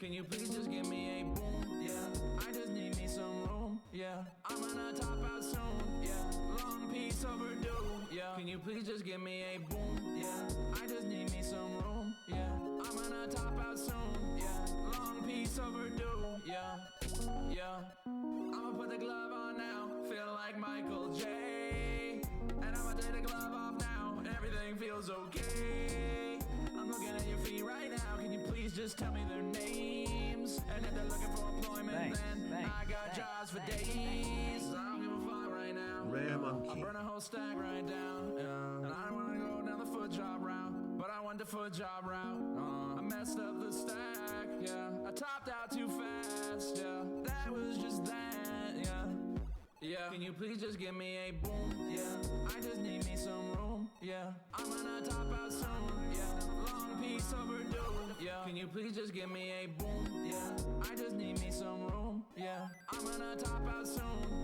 Can you please just give me a boom? Yeah, I just need me some room. Yeah, I'm gonna top out soon. Yeah, long piece overdue. Yeah, can you please just give me a boom? Yeah, I just need me some room. Yeah, I'm gonna top out soon. Yeah, long piece overdue. Yeah, I'ma put the glove on now. Feel like Michael J. And I'ma take the glove off now. And everything feels okay. I'm looking at your feet right now. Can you please just tell me their names? And if they're looking for employment, then I got jobs for days. I don't give a fuck right now. Rare Monkey. I burn a whole stack right down. And I don't wanna go down the foot job route, but I went the foot job route. I messed up the stack, yeah. I topped out too fast, yeah. That was just that, yeah. Can you please just give me a boom? Yeah, I just need me some room. Yeah, I'm gonna top out soon. Yeah, long piece overdue. Yeah, can you please just give me a boom? Yeah, I just need me some room. Yeah, I'm gonna top out soon.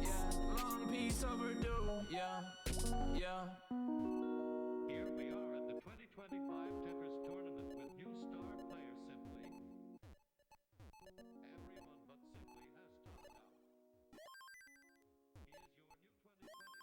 piece overdue. Yeah, yeah. Here we are at the 2025 Tetris Tournament with new star player Simply. Everyone but Simply has topped out. He is your new 2025 Tetris champion.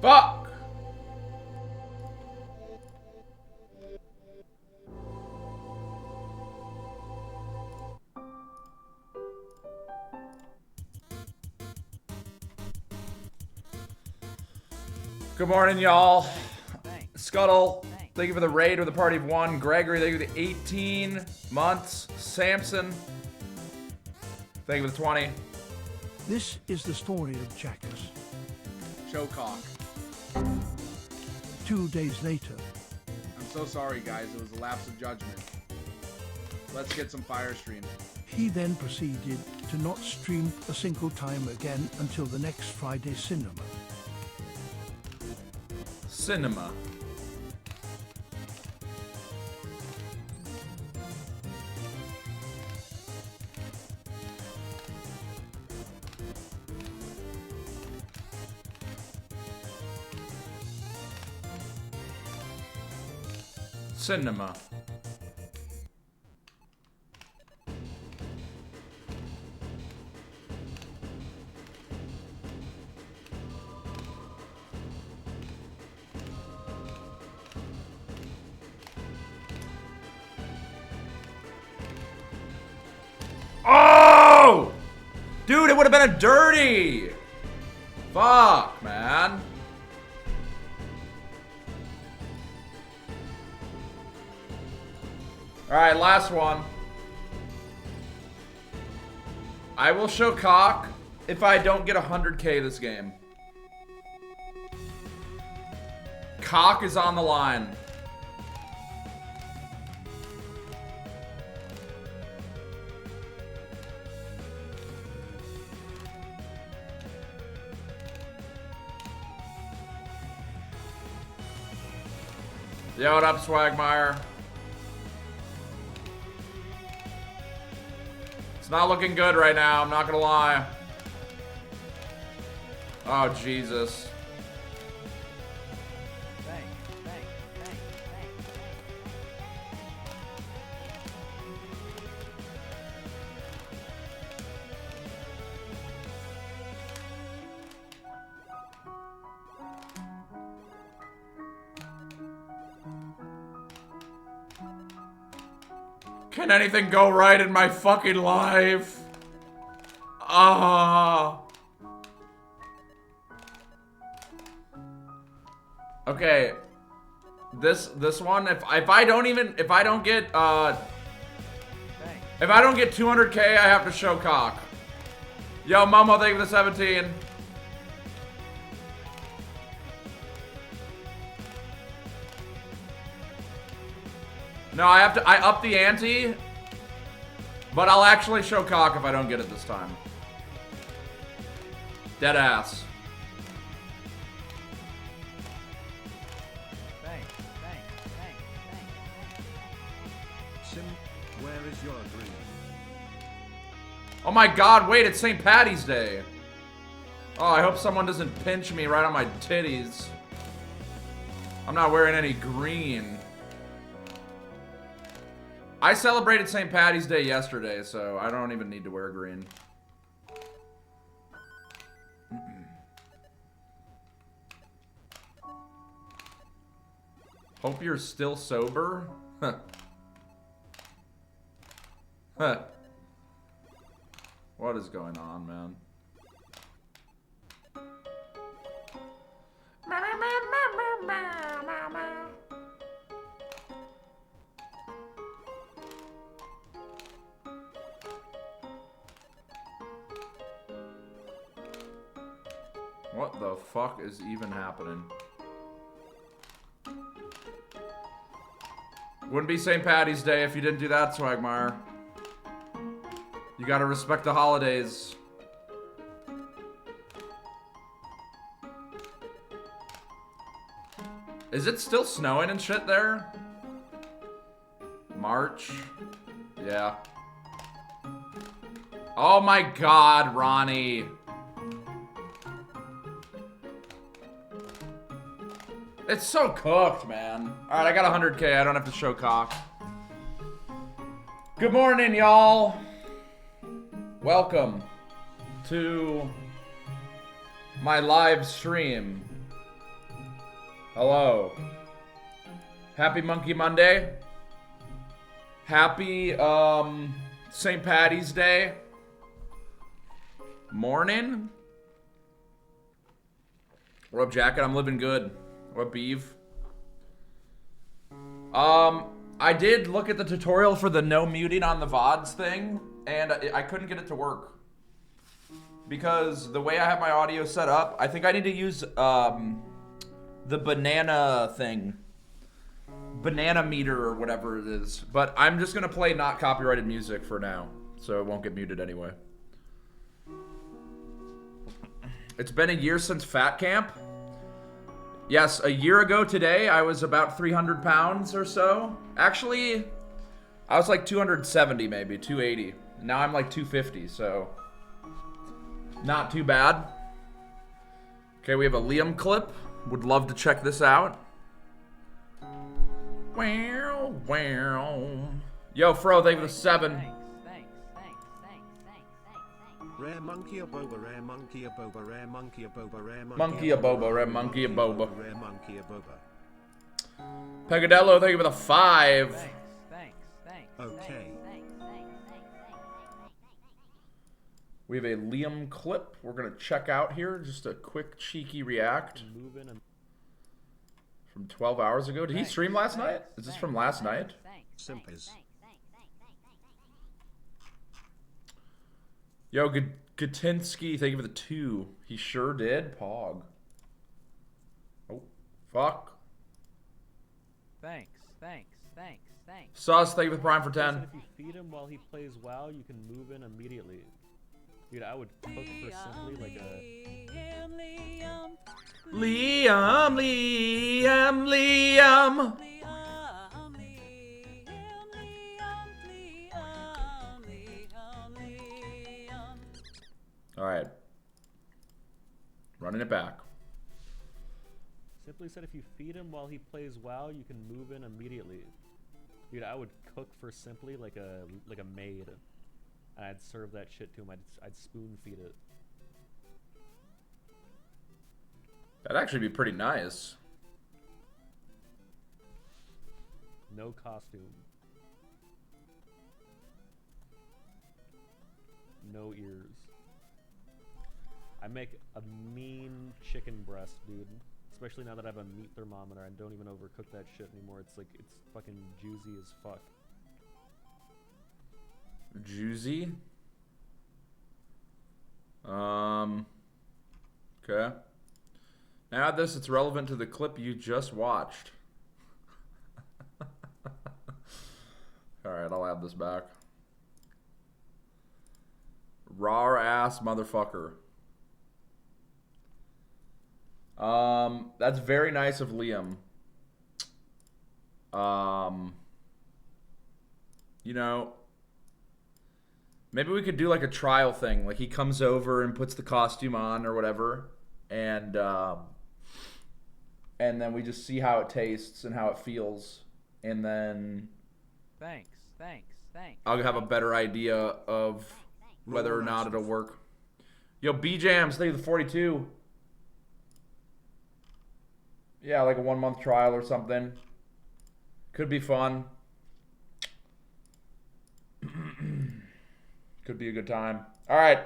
Fuck! Good morning, y'all. Scuttle, thank you for the raid with a party of 1. Gregory, thank you for the 18 months. Samson, thank you for the 20. This is the story of Jackus. Showcock. 2 days later, I'm so sorry, guys. It was a lapse of judgment. Let's get some fire streams. he then proceeded to not stream a single time again until the next Friday cinema. Cinema. Cinema. Oh! Dude, it would have been a dirty! Fuck, man. Alright, last one. I will show cock if I don't get 100k this game. Cock is on the line. Yo, what up, Swagmire? It's not looking good right now, I'm not gonna lie. Oh, Jesus. Can anything go right in my fucking life? Ah. Okay. This one, if I don't get if I don't get 200k, I have to show cock. Yo, Momo, thank you for the 17. No, I up the ante But I'll actually show cock if I don't get it this time. Dead ass. Sim, where is your green? Oh my god, wait, it's St. Patty's Day. Oh, I hope someone doesn't pinch me right on my titties. I'm not wearing any green. I celebrated St. Patty's Day yesterday, so I don't even need to wear green. Hope you're still sober? Huh. Huh. What is going on, man? What the fuck is even happening? Wouldn't be St. Patty's Day if you didn't do that, Swagmire. You gotta respect the holidays. Is it still snowing and shit there? March? Yeah. Oh my god, Ronnie. It's so cooked, man. Alright, I got 100K. I don't have to show cock. Good morning, y'all. Welcome to my live stream. Hello. Happy Monkey Monday. Happy St. Patty's Day. Morning. What up, Jacket? I'm living good. What up, Beeve? I did look at the tutorial for the no muting on the VODs thing, and I couldn't get it to work. Because the way I have my audio set up, I think I need to use the banana thing. Banana meter or whatever it is. But I'm just going to play not copyrighted music for now, so it won't get muted anyway. It's been a year since Fat Camp. Yes, a year ago today, I was about 300 pounds or so. Actually, I was like 270 maybe, 280. Now I'm like 250, so not too bad. Okay, we have a Liam clip. Would love to check this out. Wow, wow. Yo, Fro, thank you for the 7. Rare monkey a boba, rare monkey a boba, rare monkey a boba, rare Monkey a boba, rare monkey a boba. Rare monkey a boba. Pegadello, thank you for the 5. Okay. We have a Liam clip we're going to check out here. Just a quick, cheeky react. From 12 hours ago. Did he stream last night? Is this from last night? Simpers. Yo, Gutinsky, thank you for the 2. He sure did. Pog. Oh, fuck. Thanks. Sus, thank you for the Prime for 10. If you feed him while he plays WoW, you can move in immediately. Dude, I would cook for simply like a... Liam. Alright. Running it back. Simply said if you feed him while he plays WoW, you can move in immediately. Dude, I would cook for simply like a maid. And I'd serve that shit to him. I'd spoon feed it. That'd actually be pretty nice. No costume. No ears. I make a mean chicken breast, dude. Especially now that I have a meat thermometer. I don't even overcook that shit anymore. It's like, it's fucking juicy as fuck. Juicy? Okay. Now add this, it's relevant to the clip you just watched. Alright, I'll add this back. Raw ass motherfucker. That's very nice of Liam. You know, maybe we could do like a trial thing. Like he comes over and puts the costume on or whatever, and then we just see how it tastes and how it feels, and then Thanks. I'll have a better idea of whether or not it'll work. Yo, B-Jams, thank you for the 42. Yeah, like a 1 month trial or something. Could be fun. Could be a good time. All right.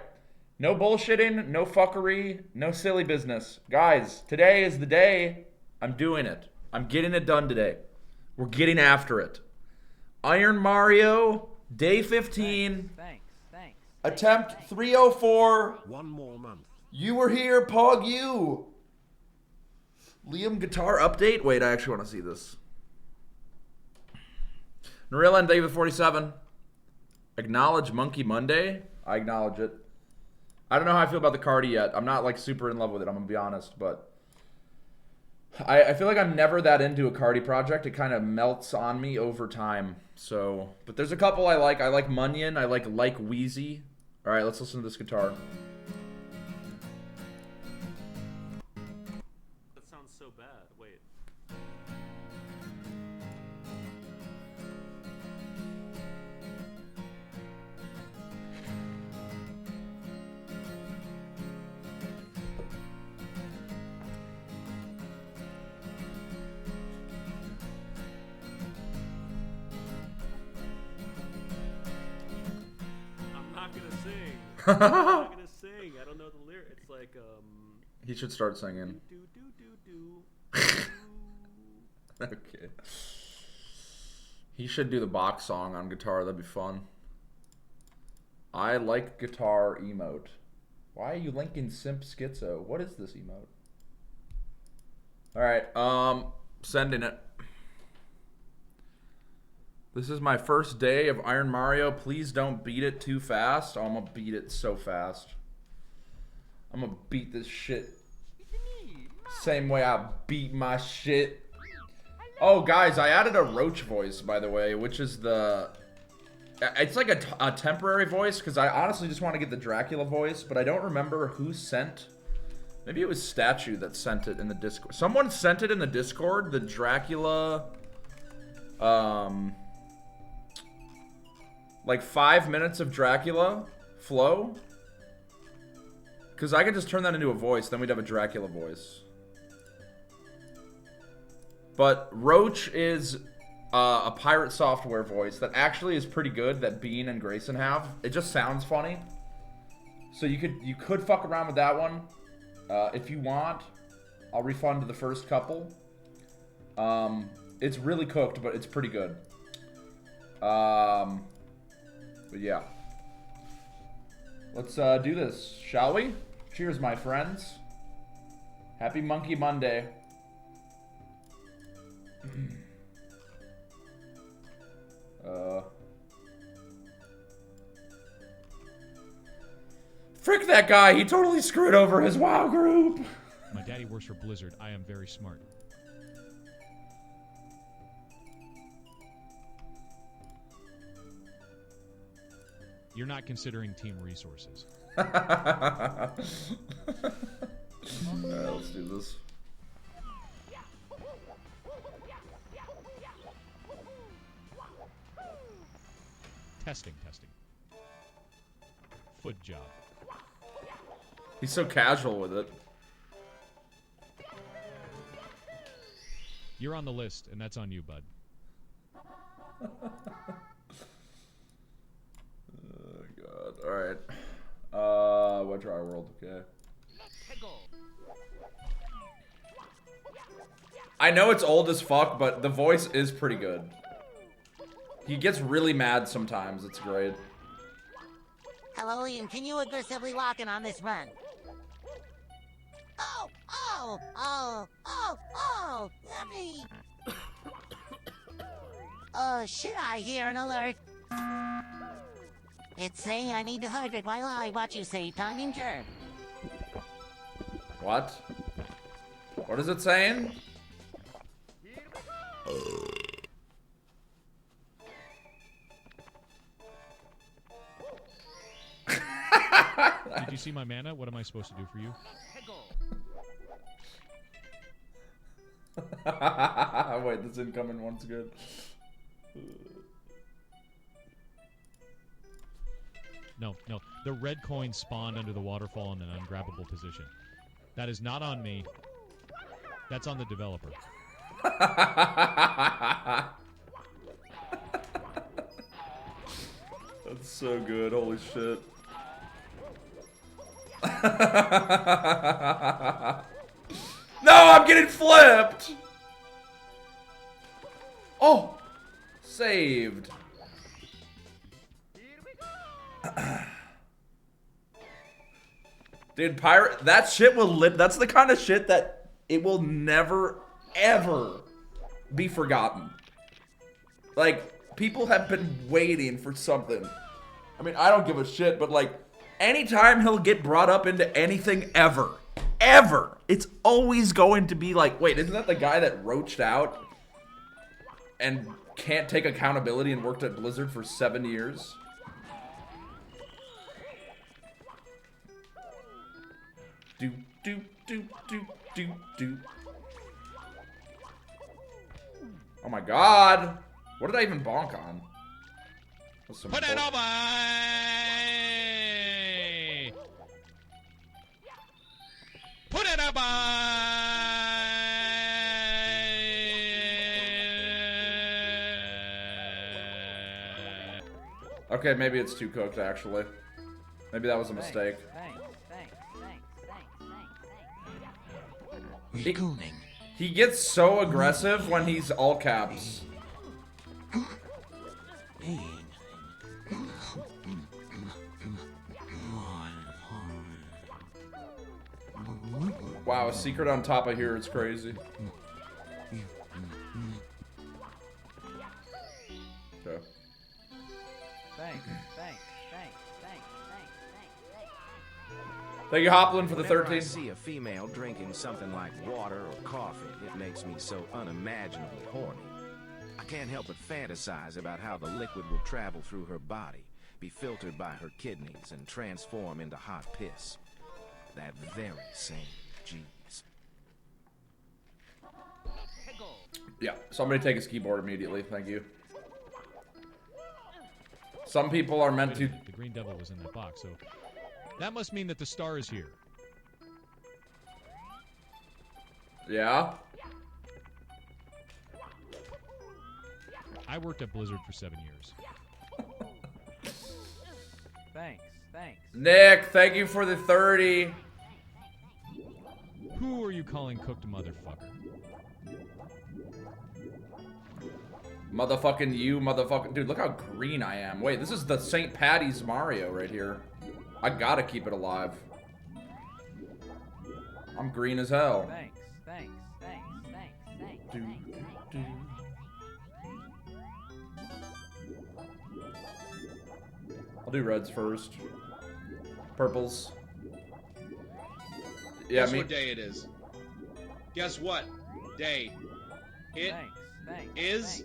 No bullshitting, no fuckery, no silly business. Guys, today is the day. I'm doing it. I'm getting it done today. We're getting after it. Iron Mario, day 15. Thanks. Attempt 304. 1 more month. You were here, Pog you. Liam guitar update. Wait, I actually want to see this. Narilla and David 47. Acknowledge Monkey Monday. I acknowledge it. I don't know how I feel about the Cardi yet. I'm not like super in love with it, I'm gonna be honest, but I feel like I'm never that into a Cardi project. It kind of melts on me over time. So, but there's a couple I like. I like Munyon. I like Wheezy. All right, let's listen to this guitar. That sounds so bad. Wait. I'm not gonna sing. I'm not gonna sing. I don't know the lyrics. It's like He should start singing. do do do do. Okay. He should do the box song on guitar. That'd be fun. I like guitar emote. Why are you linking Simp Schizo? What is this emote? Alright, sending it. This is my first day of Iron Mario. Please don't beat it too fast. Oh, I'm gonna beat it so fast. I'm gonna beat this shit. Same way I beat my shit. Oh, guys, I added a Roach voice, by the way, which is the... It's like a temporary voice, because I honestly just want to get the Dracula voice, but I don't remember who sent... Maybe it was Statue that sent it in the Discord. Someone sent it in the Discord, the Dracula... like 5 minutes of Dracula flow. Because I could just turn that into a voice, then we'd have a Dracula voice. But Roach is a pirate software voice that actually is pretty good that Bean and Grayson have. It just sounds funny. So you could fuck around with that one. If you want, I'll refund the first couple. It's really cooked, but it's pretty good. But yeah. Let's do this, shall we? Cheers, my friends. Happy Monkey Monday. Frick that guy, he totally screwed over his WoW group. My daddy works for Blizzard. I am very smart. You're not considering team resources. Alright, let's do this. Testing. Foot job. He's so casual with it. You're on the list, and that's on you, bud. Oh god. Alright. What dry world, okay. I know it's old as fuck, but the voice is pretty good. He gets really mad sometimes, it's great. Hello, Liam. Can you aggressively lock in on this run? Let me... Should I hear an alert? It's saying I need to hydrate while I watch you say tongue injured. What? What is it saying? Did you see my mana? What am I supposed to do for you? Wait, this incoming one's good. No. The red coin spawned under the waterfall in an ungrabbable position. That is not on me. That's on the developer. That's so good. Holy shit. No, I'm getting flipped. Oh, saved. Dude, pirate, that shit will live. That's the kind of shit that it will never, ever be forgotten. Like, people have been waiting for something. I mean, I don't give a shit, but like, anytime he'll get brought up into anything ever, it's always going to be like, wait, isn't that the guy that roached out and can't take accountability and worked at Blizzard for 7 years? Do. Oh my god! What did I even bonk on? Put it over! Put it over! Okay, maybe it's too cooked, actually. Maybe that was a mistake. He gets so aggressive when he's all caps. Wow, a secret on top of here, it's crazy. Okay. Thank you, Hoplin, for the Whenever 13. I see a female drinking something like water or coffee, it makes me so unimaginably horny. I can't help but fantasize about how the liquid will travel through her body, be filtered by her kidneys, and transform into hot piss. That very same G's. Yeah, somebody take his keyboard immediately. Thank you. Some people are meant to... The green devil was in that box, so... That must mean that the star is here. Yeah? I worked at Blizzard for 7 years. Thanks. Nick, thank you for the 30. Who are you calling cooked motherfucker? Motherfucking you, motherfucking... Dude, look how green I am. Wait, this is the St. Patty's Mario right here. I gotta keep it alive. I'm green as hell. Thanks. I'll do reds first. Purples. Yeah, Guess what day it is? Guess what day it is?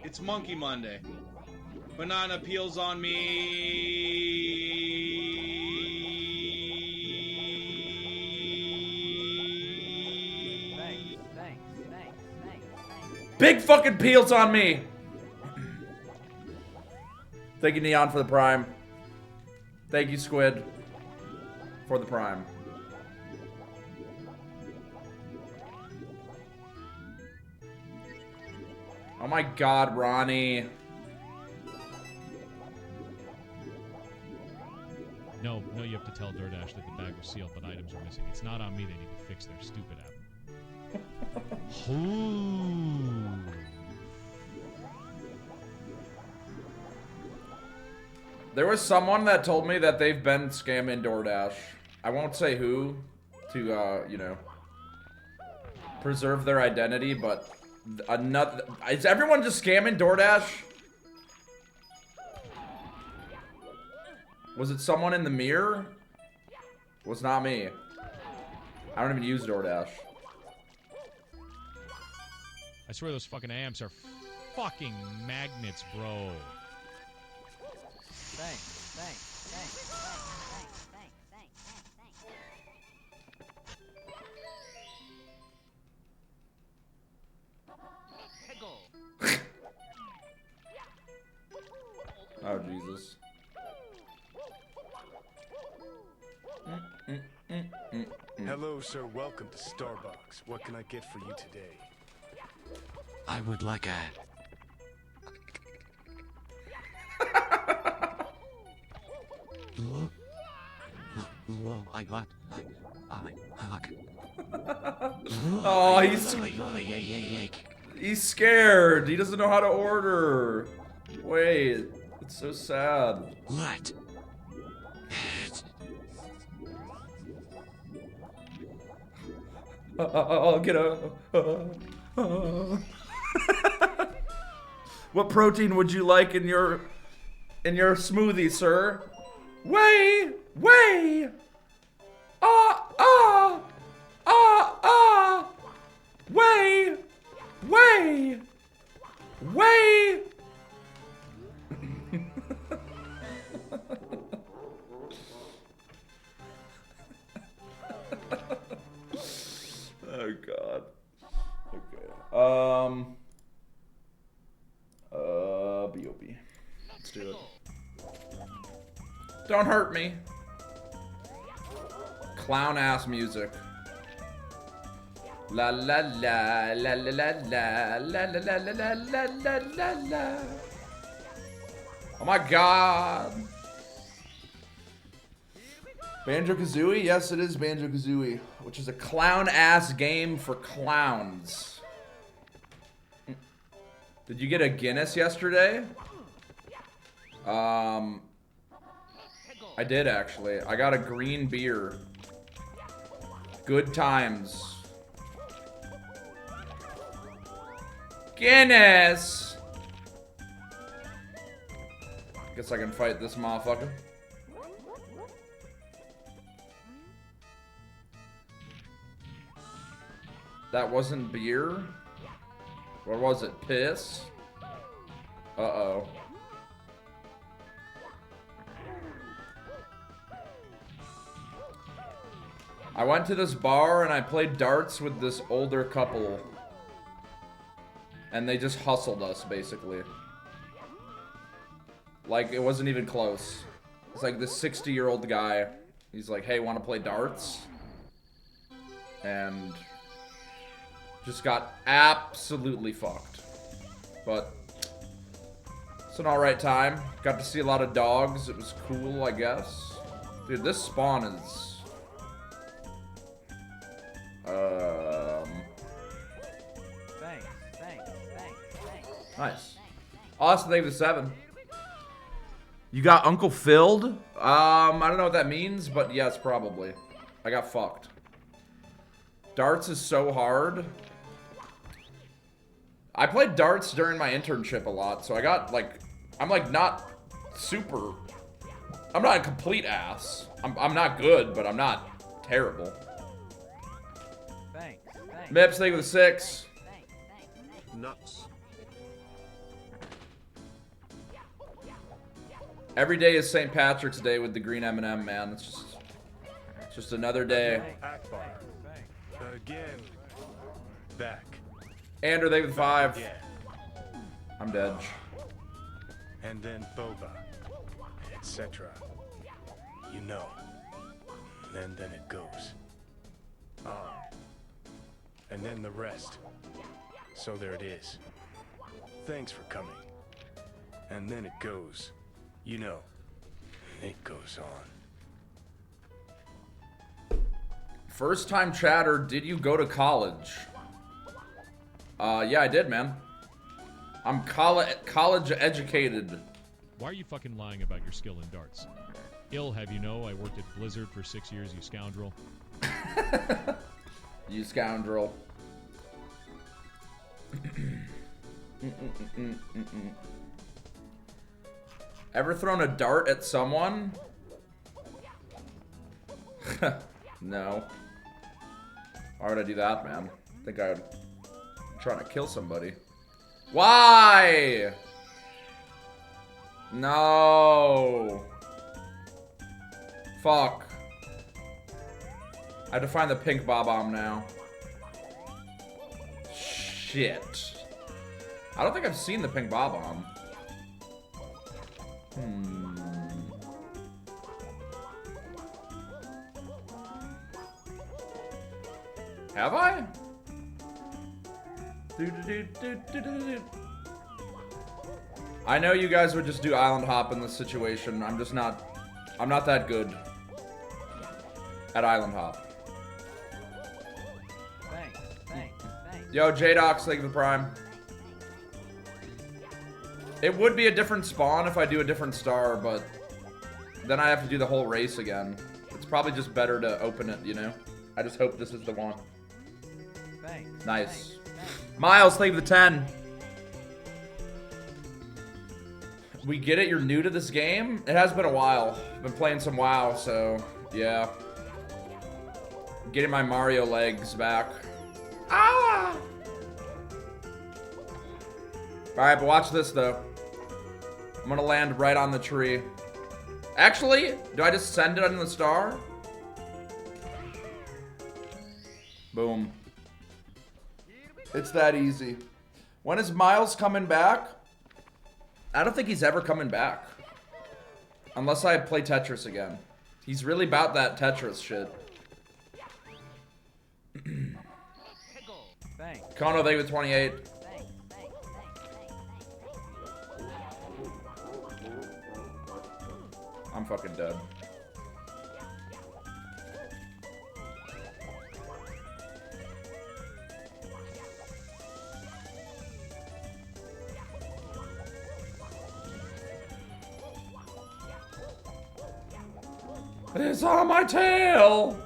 It's Monkey Monday. Banana peels on me. Big fucking peels on me. Thank you, Neon, for the prime. Thank you, Squid, for the prime. Oh my god, Ronnie. No, you have to tell DoorDash that the bag was sealed, but items are missing. It's not on me. They need to fix their stupid app. Ooh. There was someone that told me that they've been scamming DoorDash. I won't say who to, you know, preserve their identity, but another... Is everyone just scamming DoorDash? Was it someone in the mirror? It was not me. I don't even use DoorDash. I swear those fucking amps are fucking magnets, bro. Thanks. Oh, Jesus. Hello, sir. Welcome to Starbucks. What can I get for you today? I would like a... I got... Oh, he's scared. He doesn't know how to order. Wait, it's so sad. What? I'll get a... What protein would you like in your smoothie, sir? Whey! Whey! Whey! Whey! Whey! Oh God. Okay. B.O.B. Let's do it. Don't hurt me. Clown ass music. La la la la la la la la la la la la la la la. Oh my God. Banjo-Kazooie? Yes, it is Banjo-Kazooie, which is a clown-ass game for clowns. Did you get a Guinness yesterday? I did, actually. I got a green beer. Good times. Guinness! Guess I can fight this motherfucker. That wasn't beer? Or was it piss? Uh-oh. I went to this bar and I played darts with this older couple. And they just hustled us, basically. Like, it wasn't even close. It's like this 60-year-old guy. He's like, hey, wanna play darts? And... just got absolutely fucked. But it's an alright time. Got to see a lot of dogs. It was cool, I guess. Dude, this spawn is... Nice. Awesome, thank you for 7. You got Uncle Filled? I don't know what that means, but yes, probably. I got fucked. Darts is so hard. I played darts during my internship a lot, so I got, like, I'm, like, not super, I'm not a complete ass. I'm not good, but I'm not terrible. Thanks. Mips, thank you for 6. Nuts. Every day is St. Patrick's Day with the green M&M, man. It's just another day. Akbar. Again. Back. Andrew, thank you for 5. Yeah. I'm dead. And then Boba. Etc. You know. And then it goes. And then the rest. So there it is. Thanks for coming. And then it goes. You know. It goes on. First time chatter, did you go to college? Yeah, I did, man. I'm college educated. Why are you fucking lying about your skill in darts? Ill, have you know, I worked at Blizzard for 6 years, you scoundrel. You scoundrel. Ever thrown a dart at someone? No. Why would I do that, man? I think I'm trying to kill somebody. Why? No. Fuck. I have to find the pink Bob-omb now. Shit. I don't think I've seen the pink Bob-omb. Have I? I know you guys would just do island hop in this situation. I'm not that good at island hop. Thanks. Yo, J-Docs, thank you for the prime. It would be a different spawn if I do a different star, but then I have to do the whole race again. It's probably just better to open it, you know? I just hope this is the one. Thanks. Nice. Miles, thank you for the 10. We get it, you're new to this game? It has been a while. I've been playing some WoW, so yeah. Getting my Mario legs back. Ah! Alright, but watch this though. I'm gonna land right on the tree. Actually, do I just send it on the star? Boom. It's that easy. When is Miles coming back? I don't think he's ever coming back. Unless I play Tetris again. He's really about that Tetris shit. Thanks. Kono, thank you with 28. I'm fucking dead. It's on my tail!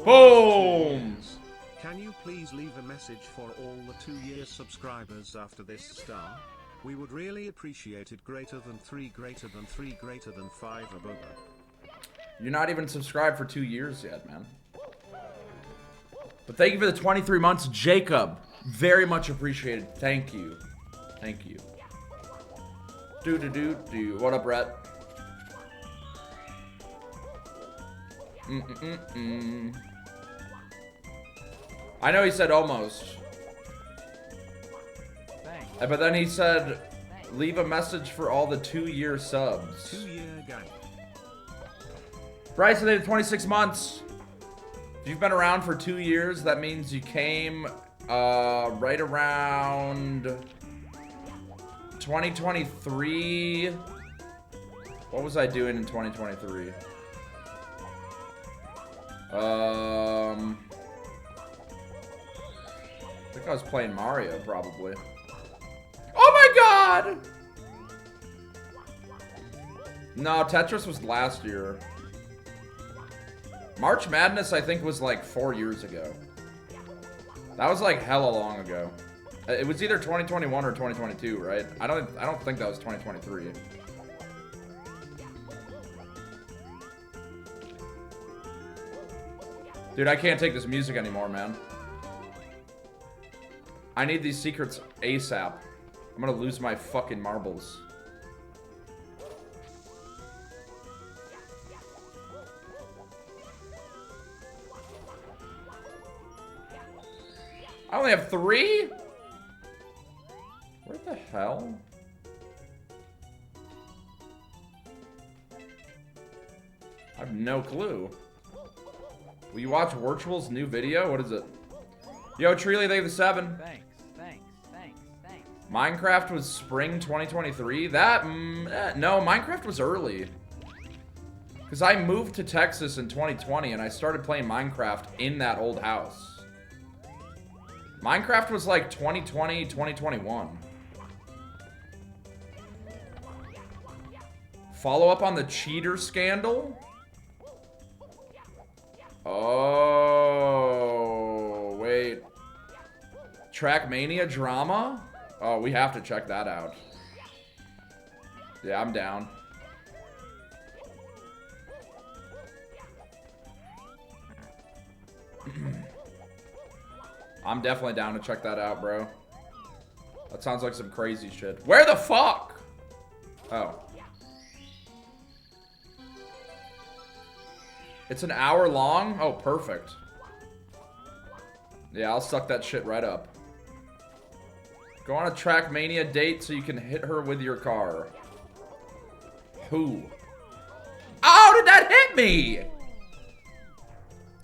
Boom! Can you please leave a message for all the 2-year subscribers after this star? We would really appreciate it. Greater than 3, greater than 3, greater than 5 above. You're not even subscribed for 2 years yet, man. But thank you for the 23 months, Jacob. Very much appreciated. Thank you. Thank you. Do. What up, Brett? I know he said almost. Thanks. But then he said, leave a message for all the 2-year subs. 2-year gang. Bryson, they did 26 months. If you've been around for 2 years, that means you came right around 2023. What was I doing in 2023? I think I was playing Mario, probably. Oh my god! No, Tetris was last year. March Madness, I think, was like 4 years ago. That was like hella long ago. It was either 2021 or 2022, right? I don't think that was 2023. Dude, I can't take this music anymore, man. I need these secrets ASAP. I'm gonna lose my fucking marbles. I only have 3? Where the hell? I have no clue. Will you watch Virtual's new video? What is it? Yo, Treely, they have the 7. Thanks. Minecraft was spring 2023? That, no, Minecraft was early. Because I moved to Texas in 2020 and I started playing Minecraft in that old house. Minecraft was like 2020, 2021. Follow up on the cheater scandal? Oh, wait. Trackmania drama? Oh, we have to check that out. Yeah, I'm down. I'm definitely down to check that out, bro. That sounds like some crazy shit. Where the fuck? Oh. It's an hour long? Oh, perfect. Yeah, I'll suck that shit right up. Go on a Trackmania date so you can hit her with your car. Who? Oh, did that hit me?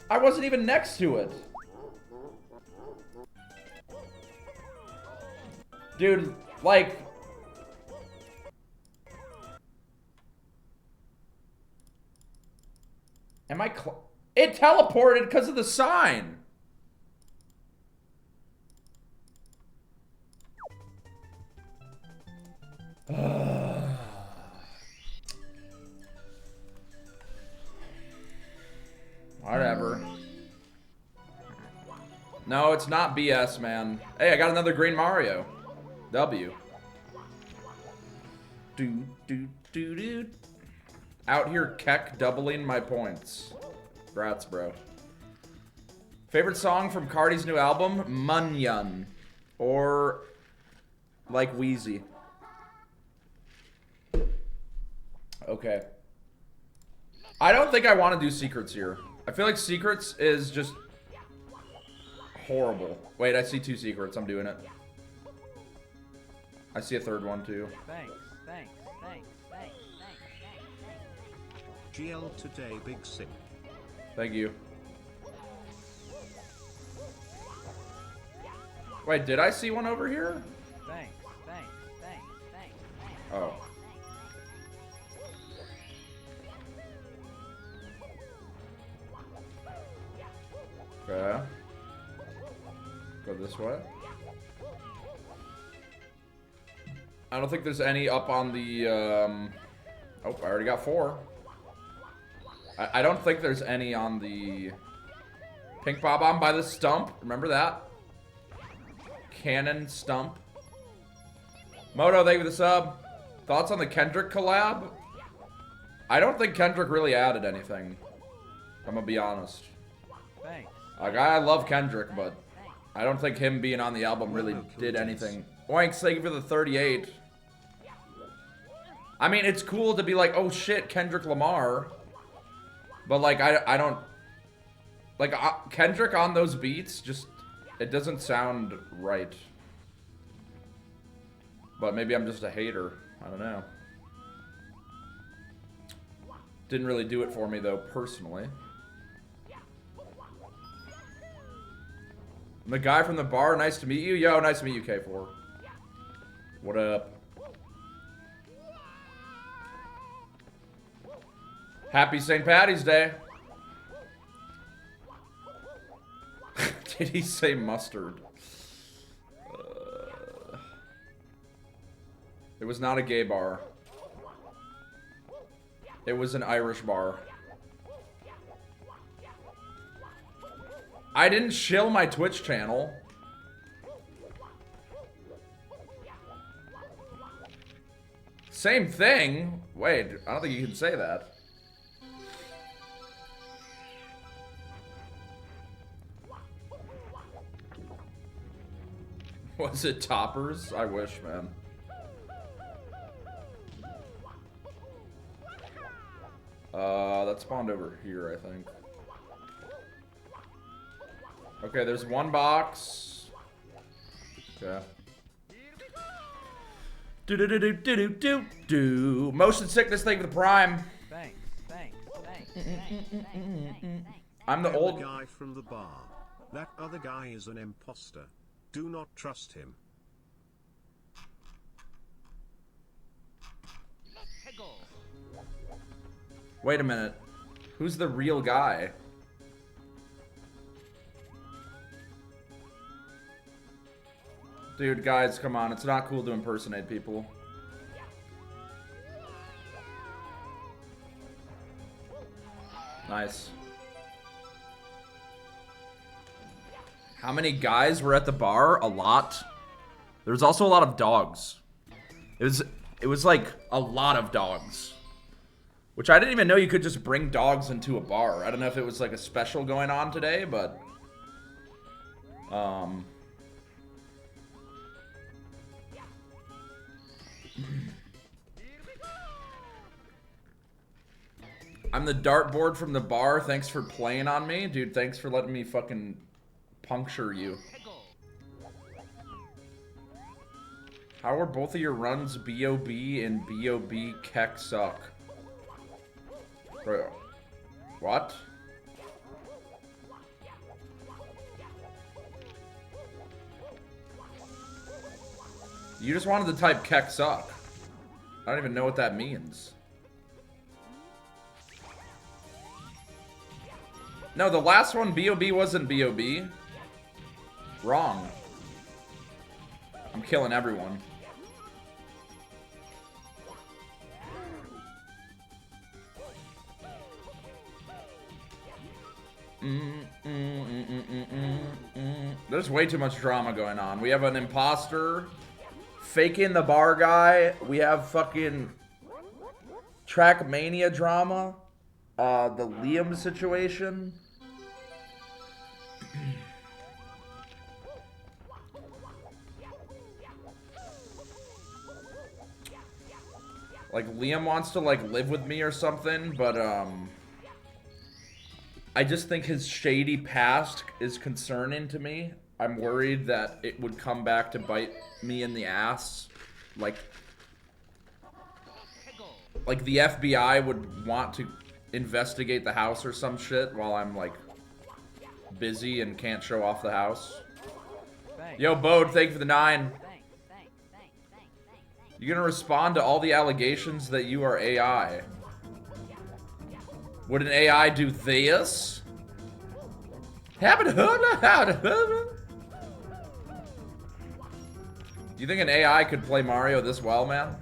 I wasn't even next to it. Dude, like... Am I it teleported because of the sign. Whatever. No, it's not BS, man. Hey, I got another green Mario. W. Do. Out here, Keck doubling my points. Grats, bro. Favorite song from Cardi's new album? Munyon. Or like Wheezy. Okay. I don't think I want to do secrets here. I feel like secrets is just horrible. Wait, I see 2 secrets. I'm doing it. I see a third one too. Thanks. GL today, Big Sim. Thank you. Wait, did I see one over here? Thanks. Oh. Okay. Go this way. I don't think there's any up on the, Oh, I already got 4. I don't think there's any on the Pink Bob-omb by the stump. Remember that? Cannon stump. Moto, thank you for the sub. Thoughts on the Kendrick collab? I don't think Kendrick really added anything. I'm gonna be honest. Thanks. Like, I love Kendrick, but I don't think him being on the album really did anything. Oinks, thank you for the 38. I mean, it's cool to be like, oh shit, Kendrick Lamar. But like, I don't... Like, Kendrick on those beats, just... It doesn't sound right. But maybe I'm just a hater. I don't know. Didn't really do it for me, though, personally. The guy from the bar, nice to meet you. Yo, nice to meet you, K4. What up? Happy St. Patty's Day. Did he say mustard? It was not a gay bar. It was an Irish bar. I didn't shill my Twitch channel. Same thing. Wait, I don't think you can say that. Was it toppers? I wish, man. That spawned over here, I think. Okay, there's one box. Okay. Do. Motion sickness, thank you for the prime. Thanks. I'm the old guy from the bar. That other guy is an imposter. Do not trust him. Wait a minute. Who's the real guy? Dude, guys, come on. It's not cool to impersonate people. Nice. How many guys were at the bar? A lot. There was also a lot of dogs. It was It was like a lot of dogs. Which I didn't even know you could just bring dogs into a bar. I don't know if it was like a special going on today, but... I'm the dartboard from the bar. Thanks for playing on me. Dude, thanks for letting me fucking puncture you. How are both of your runs B.O.B. and B.O.B. Keck suck? Bro. What? You just wanted to type Keck suck. I don't even know what that means. No, the last one, B.O.B. wasn't B.O.B. Wrong. I'm killing everyone. There's way too much drama going on. We have an imposter faking the bar guy. We have fucking Trackmania drama. The Liam situation. Like, Liam wants to, like, live with me or something, but, I just think his shady past is concerning to me. I'm worried that it would come back to bite me in the ass. Like the FBI would want to investigate the house or some shit while I'm, like, busy and can't show off the house. Thanks. Yo, Bode, thank you for the 9. You gonna respond to all the allegations that you are AI? Would an AI do this? Do you think an AI could play Mario this well, man?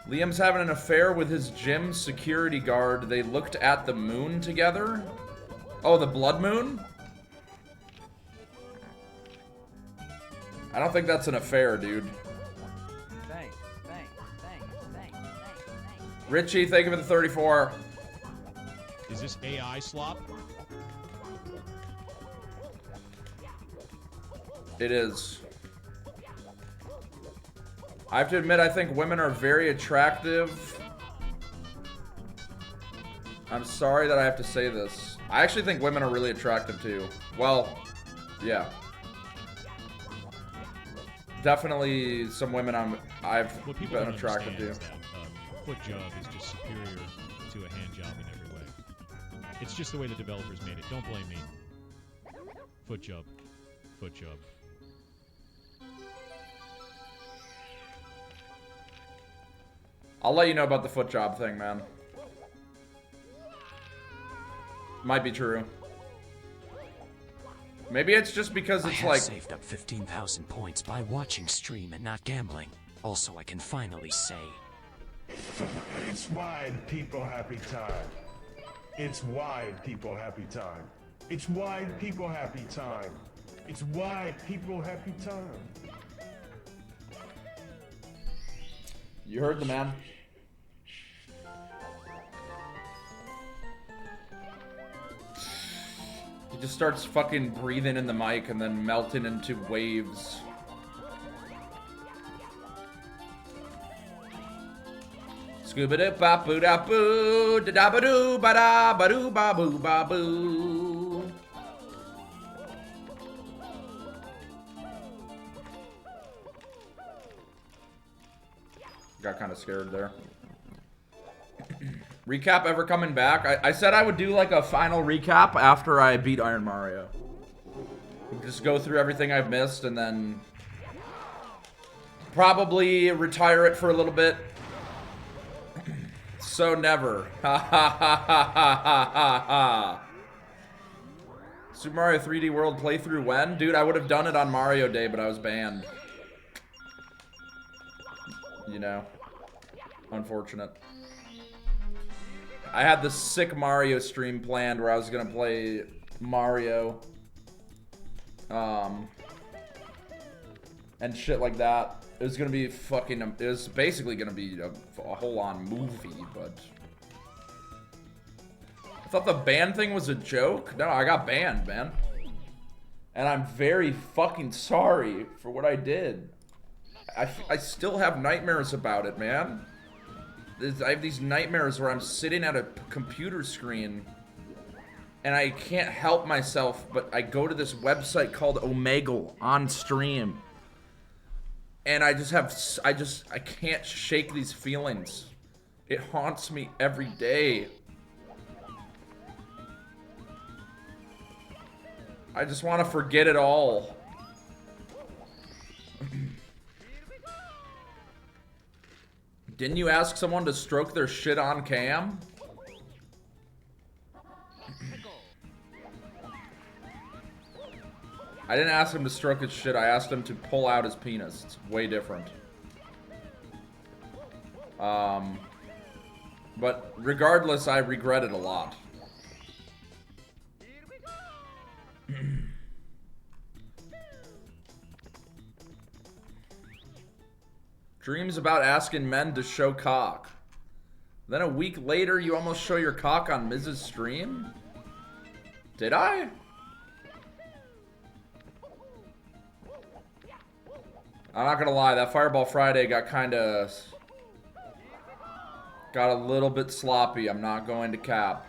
Liam's having an affair with his gym security guard. They looked at the moon together? Oh, the blood moon? I don't think that's an affair, dude. Thanks. Richie, thank you for the 34. Is this AI slop? It is. I have to admit, I think women are very attractive. I'm sorry that I have to say this. I actually think women are really attractive too. Well, yeah. Definitely some women I've been attracted to. Foot job is just superior to a hand job in every way. It's just the way the developers made it. Don't blame me. Foot job. Foot job. I'll let you know about the foot job thing, man. Might be true. Maybe it's just because it's like... I saved up 15,000 points by watching stream and not gambling. Also, I can finally say... It's wide people happy time. It's wide people happy time. It's wide people happy time. It's wide people happy time. You heard the man. He just starts fucking breathing in the mic and then melting into waves. Scooba-doo-ba-boo-da-boo, da-da-ba-doo-ba-da-ba-doo-ba-boo-ba-boo. Got kind of scared there. Recap ever coming back? I said I would do like a final recap after I beat Iron Mario. Just go through everything I've missed and then probably retire it for a little bit. So never. Ha ha ha ha ha ha ha. Super Mario 3D World playthrough when? Dude, I would have done it on Mario Day, but I was banned. You know. Unfortunate. I had the sick Mario stream planned where I was gonna play Mario. and shit like that. It was gonna be fucking. It was basically gonna be a whole-on movie, but I thought the ban thing was a joke. No, I got banned, man, and I'm very fucking sorry for what I did. I still have nightmares about it, man. I have these nightmares where I'm sitting at a computer screen and I can't help myself, but I go to this website called Omegle on stream. And I can't shake these feelings. It haunts me every day. I just want to forget it all. Didn't you ask someone to stroke their shit on cam? I didn't ask him to stroke his shit, I asked him to pull out his penis. It's way different. But regardless, I regret it a lot. Dreams about asking men to show cock. Then a week later, you almost show your cock on Mrs. Stream? Did I? I'm not gonna lie, that Fireball Friday got a little bit sloppy. I'm not going to cap.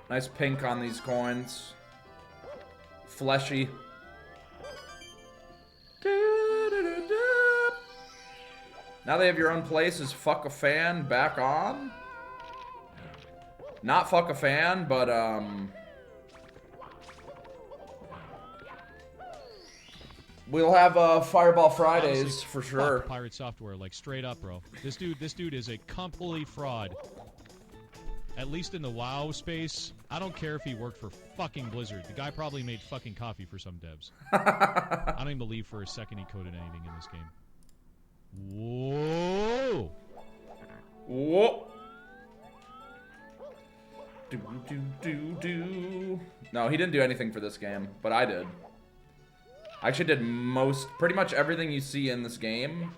Nice pink on these coins. Fleshy. Now they have your own place. Is Fuck a Fan back on? Not fuck a fan, but we'll have Fireball Fridays Honestly, for sure. Fuck Pirate Software, like straight up, bro. This dude is a complete fraud. At least in the WoW space, I don't care if he worked for fucking Blizzard. The guy probably made fucking coffee for some devs. I don't even believe for a second he coded anything in this game. Whoa! Whoa! Do. No, he didn't do anything for this game, but I did. I actually did pretty much everything you see in this game.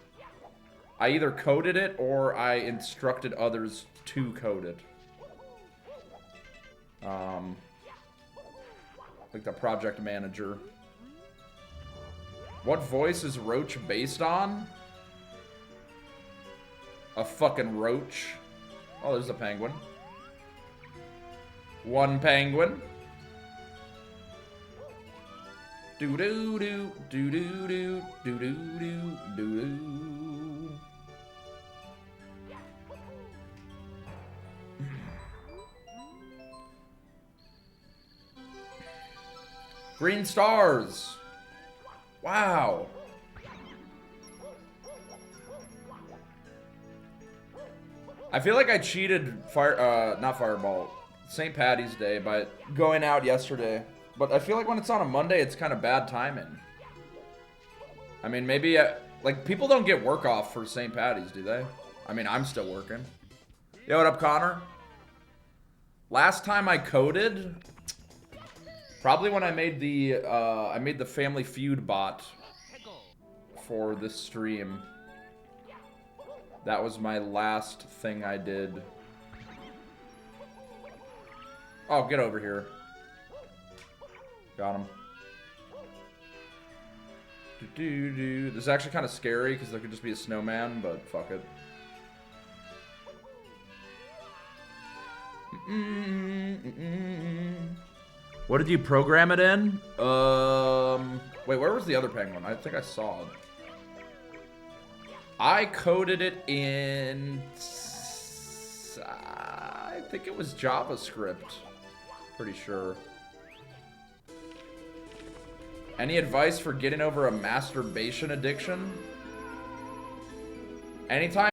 I either coded it or I instructed others to code it. Like the project manager. What voice is Roach based on? A fucking roach. Oh, there's a penguin. One penguin. Do do do do do do do do do do do. Green stars. Wow. I feel like I cheated not Fireball, St. Patty's Day by going out yesterday. But I feel like when it's on a Monday, it's kind of bad timing. I mean, maybe, like, people don't get work off for St. Patty's, do they? I mean, I'm still working. Yo, what up, Connor? Last time I coded, probably when I made the Family Feud bot for this stream. That was my last thing I did. Oh, get over here. Got him. This is actually kind of scary because there could just be a snowman, but fuck it. What did you program it in? Wait, where was the other penguin? I think I saw it. I coded it in... I think it was JavaScript. Pretty sure. Any advice for getting over a masturbation addiction? Anytime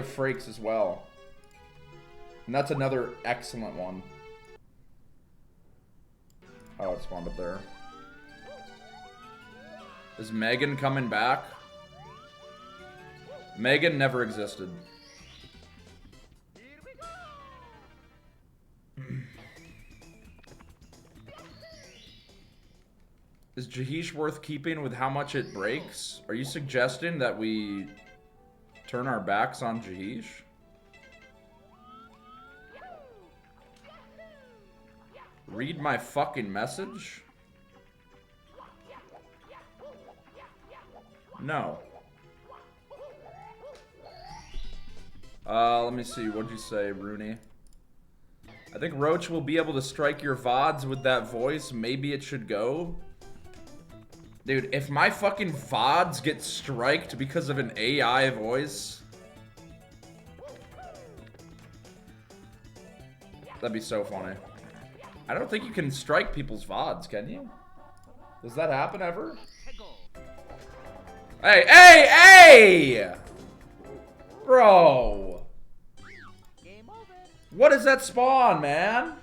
Frakes as well. And that's another excellent one. Oh, it spawned up there. Is Megan coming back? Megan never existed. Is Jaheesh worth keeping with how much it breaks? Are you suggesting that we turn our backs on Jaheesh? Read my fucking message? No. Let me see. What'd you say, Rooney? I think Roach will be able to strike your VODs with that voice. Maybe it should go. Dude, if my fucking VODs get striked because of an AI voice, that'd be so funny. I don't think you can strike people's VODs, can you? Does that happen ever? Hey, hey, hey! Bro! What is that spawn, man?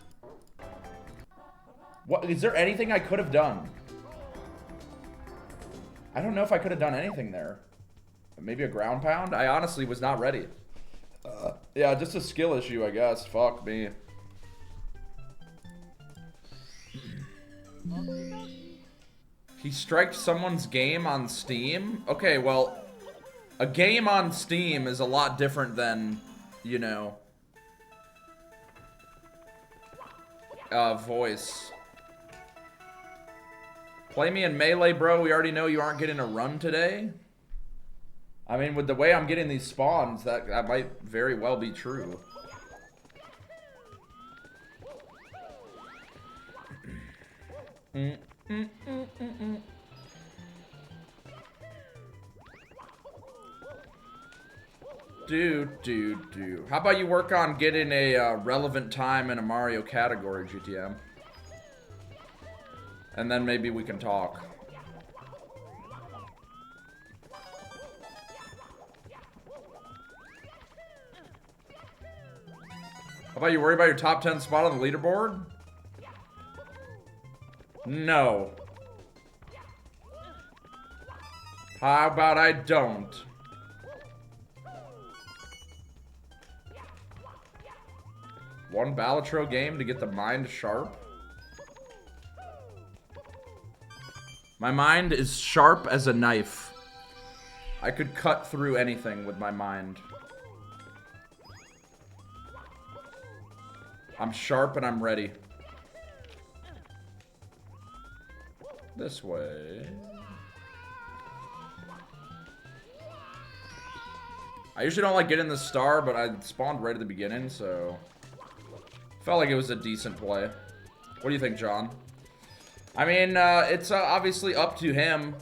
What, is there anything I could have done? I don't know if I could have done anything there. Maybe a ground pound? I honestly was not ready. Yeah, just a skill issue, I guess. Fuck me. He striked someone's game on Steam? Okay, well, a game on Steam is a lot different than, you know, voice. Play me in Melee, bro. We already know you aren't getting a run today. I mean, with the way I'm getting these spawns, that might very well be true. Dude. How about you work on getting a relevant time in a Mario category, GTM? And then maybe we can talk. How about you worry about your top 10 spot on the leaderboard? No. How about I don't? One Balatro game to get the mind sharp? My mind is sharp as a knife. I could cut through anything with my mind. I'm sharp and I'm ready. This way. I usually don't like getting the star, but I spawned right at the beginning, so felt like it was a decent play. What do you think, John? I mean, it's obviously up to him.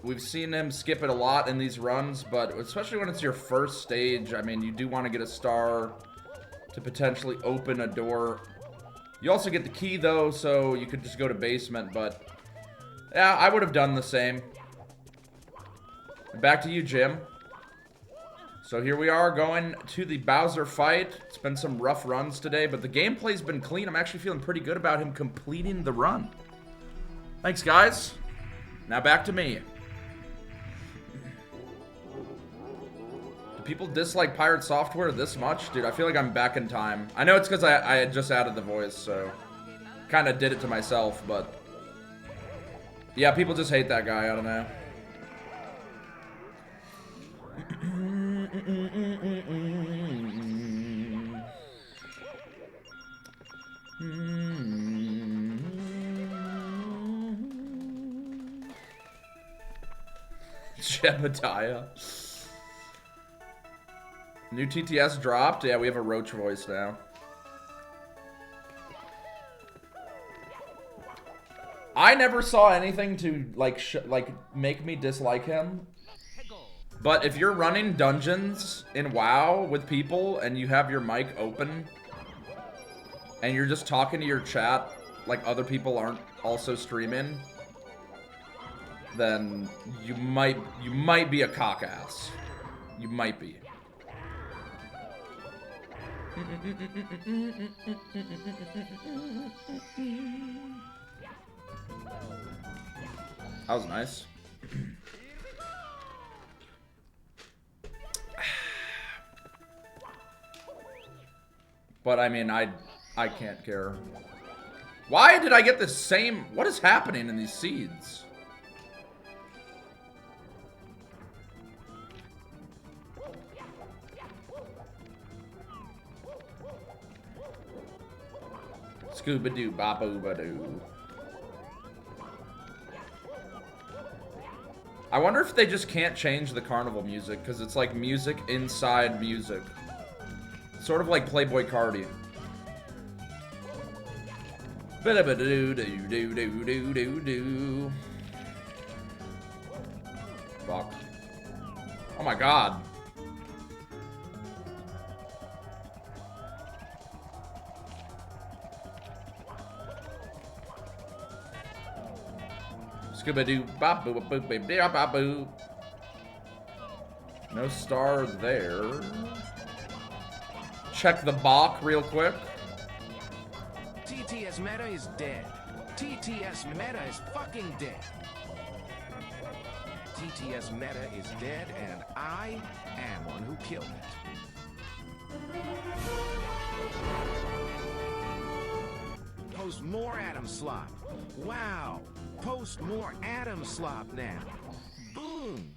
We've seen him skip it a lot in these runs, but especially when it's your first stage, I mean, you do want to get a star to potentially open a door. You also get the key, though, so you could just go to basement, but yeah, I would have done the same. Back to you, Jim. So here we are going to the Bowser fight. It's been some rough runs today, but the gameplay's been clean. I'm actually feeling pretty good about him completing the run. Thanks, guys. Now back to me. Do people dislike Pirate Software this much? Dude, I feel like I'm back in time. I know it's because I had just added the voice, so kind of did it to myself, but yeah, people just hate that guy. I don't know. Jebediah. New TTS dropped. Yeah, we have a Roach voice now. I never saw anything to like make me dislike him. But if you're running dungeons in WoW with people and you have your mic open and you're just talking to your chat like other people aren't also streaming, then you might be a cock ass. You might be. That was nice. But I mean, I can't care. Why did I get the same? What is happening in these seeds? Scooba-doo, bop-oo-ba-doo. I wonder if they just can't change the carnival music, because it's like music inside music. Sort of like Playboy Cardi. Ba-da-ba-doo-doo-doo-doo-doo-doo. Fuck. Oh my god. Scooba-doo, bop-boo-boo-boo-boo-boo. No star there. Check the Bach real quick. TTS Meta is dead. TTS Meta is fucking dead. TTS Meta is dead, and I am one who killed it. Post more Adam Slop. Wow. Post more Adam Slop now. Boom.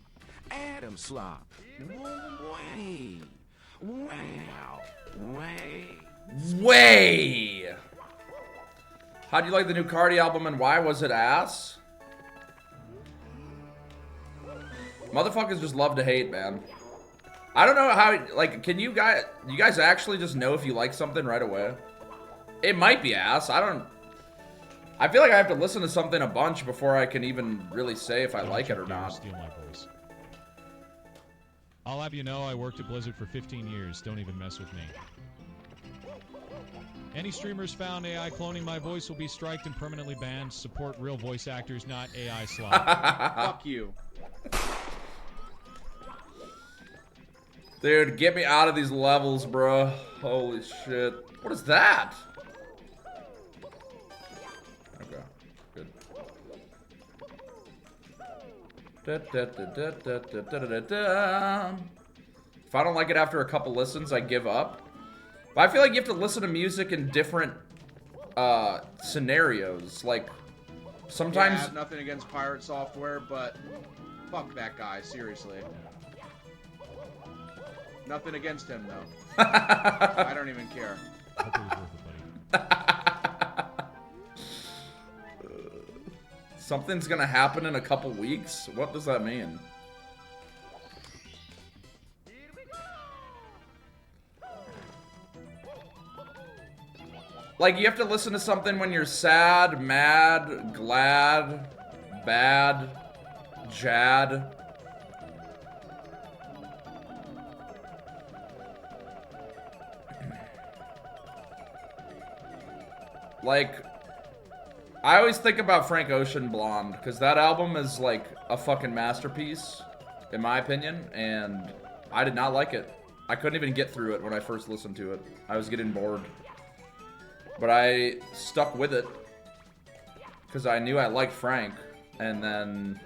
Adam Slop. Way. Wow. Way. How do you like the new Cardi album and why was it ass? Motherfuckers just love to hate, man. I don't know how, like, can you guys actually just know if you like something right away? It might be ass. I feel like I have to listen to something a bunch before I can even really say if I like it or not. Steal my voice. I'll have you know I worked at Blizzard for 15 years. Don't even mess with me. Any streamers found AI cloning my voice will be striked and permanently banned. Support real voice actors, not AI slop. Fuck you. Dude, get me out of these levels, bro. Holy shit. What is that? Okay, good. If I don't like it after a couple listens, I give up. But I feel like you have to listen to music in different scenarios. Like, sometimes... Yeah, I have nothing against pirate software, but fuck that guy, seriously. Nothing against him, though. I don't even care. Something's gonna happen in a couple weeks? What does that mean? Like, you have to listen to something when you're sad, mad, glad, bad, jad. Like, I always think about Frank Ocean Blonde, because that album is like a fucking masterpiece, in my opinion, and I did not like it. I couldn't even get through it when I first listened to it. I was getting bored. But I stuck with it, because I knew I liked Frank, and then,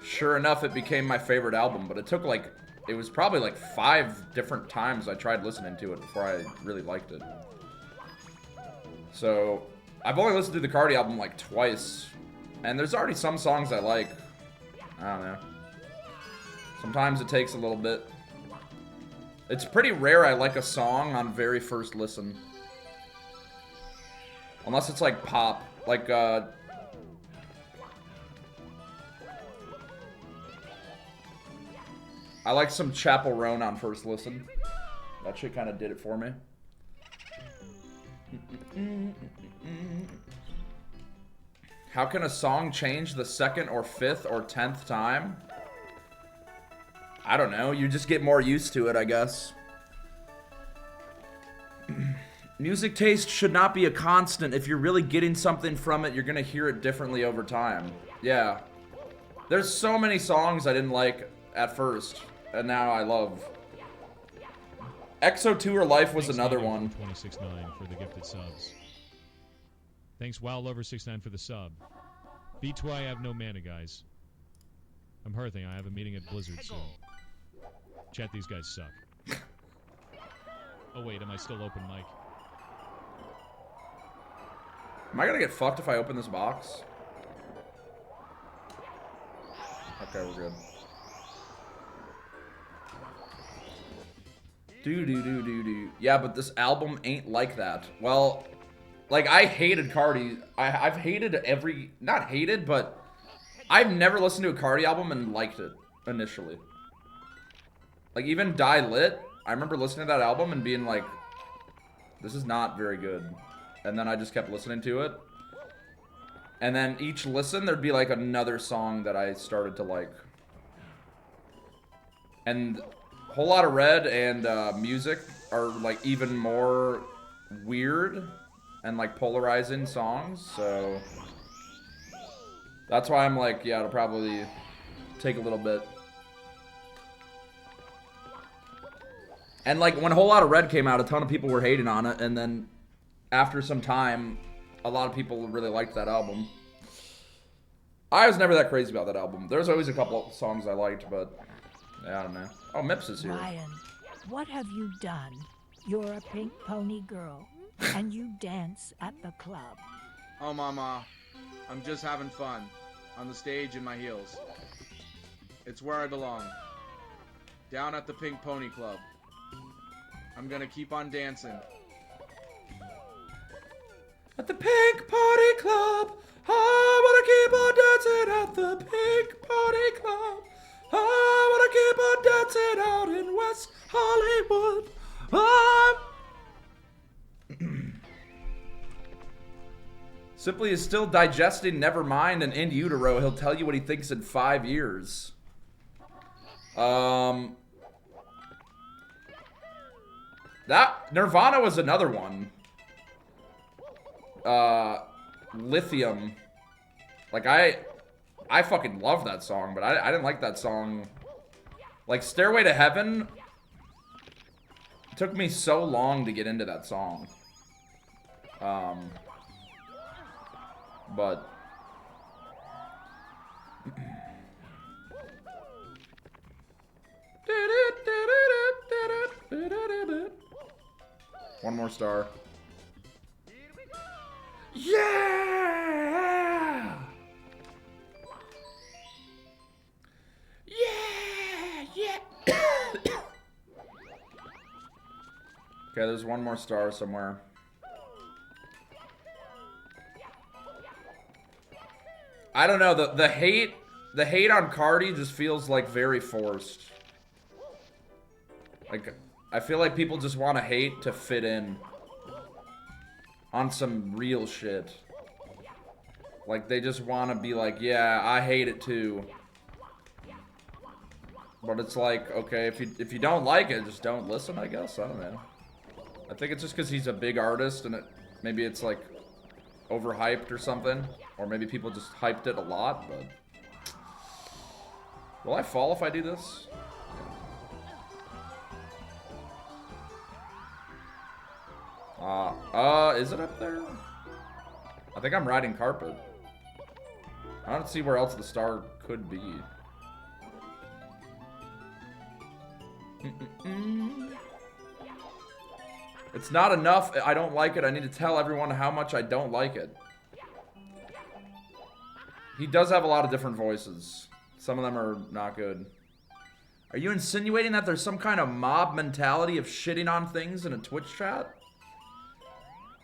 sure enough, it became my favorite album, but it took like, it was probably like 5 different times I tried listening to it before I really liked it. So, I've only listened to the Cardi album like twice, and there's already some songs I like. I don't know. Sometimes it takes a little bit. It's pretty rare I like a song on very first listen. Unless it's like pop. Like, I like some Chapel Roan on first listen. That shit kind of did it for me. How can a song change the 2nd or 5th or 10th time? I don't know. You just get more used to it, I guess. Music taste should not be a constant. If you're really getting something from it, you're gonna hear it differently over time. Yeah. There's so many songs I didn't like at first, and now I love. EXO Tour Life was Thanks, another Daniel one. 269 for the gifted subs. Thanks, WowLover69 for the sub. B2I, I have no mana, guys. I'm Hearthing. I have a meeting at Blizzard soon. Chat, these guys suck. Oh wait, am I still open mic? Am I gonna get fucked if I open this box? Okay, we're good. Do. Yeah, but this album ain't like that. Well, like, I hated Cardi. I've hated every... Not hated, but... I've never listened to a Cardi album and liked it, initially. Like, even Die Lit, I remember listening to that album and being like, this is not very good. And then I just kept listening to it. And then each listen, there'd be like another song that I started to like. And Whole Lotta Red and Music are like even more weird and like polarizing songs, so that's why I'm like, yeah, it'll probably take a little bit. And like when Whole Lotta Red came out, a ton of people were hating on it, and then after some time, a lot of people really liked that album. I was never that crazy about that album. There's always a couple of songs I liked, but yeah, I don't know. Oh, Mips is here. Ryan, what have you done? You're a pink pony girl, and you dance at the club. Oh, Mama, I'm just having fun. On the stage in my heels. It's where I belong. Down at the Pink Pony Club. I'm gonna keep on dancing. At the Pink Pony Club, I wanna keep on dancing at the Pink Pony Club. I wanna keep on dancing out in West Hollywood. Simply is still digesting Nevermind and In Utero. He'll tell you what he thinks in 5 years. That Nirvana was another one. Lithium. Like I fucking love that song, but I didn't like that song. Like Stairway to Heaven, it took me so long to get into that song. But one more star. Yeah! Yeah! Okay, there's one more star somewhere. I don't know, the hate on Cardi just feels like very forced. Like, I feel like people just want to hate to fit in on some real shit. Like, they just want to be like, yeah, I hate it too. But it's like, okay, if you don't like it, just don't listen, I guess. I don't know. I think it's just because he's a big artist and maybe it's like overhyped or something. Or maybe people just hyped it a lot, but... Will I fall if I do this? Is it up there? I think I'm riding carpet. I don't see where else the star could be. It's not enough. I don't like it. I need to tell everyone how much I don't like it. He does have a lot of different voices. Some of them are not good. Are you insinuating that there's some kind of mob mentality of shitting on things in a Twitch chat?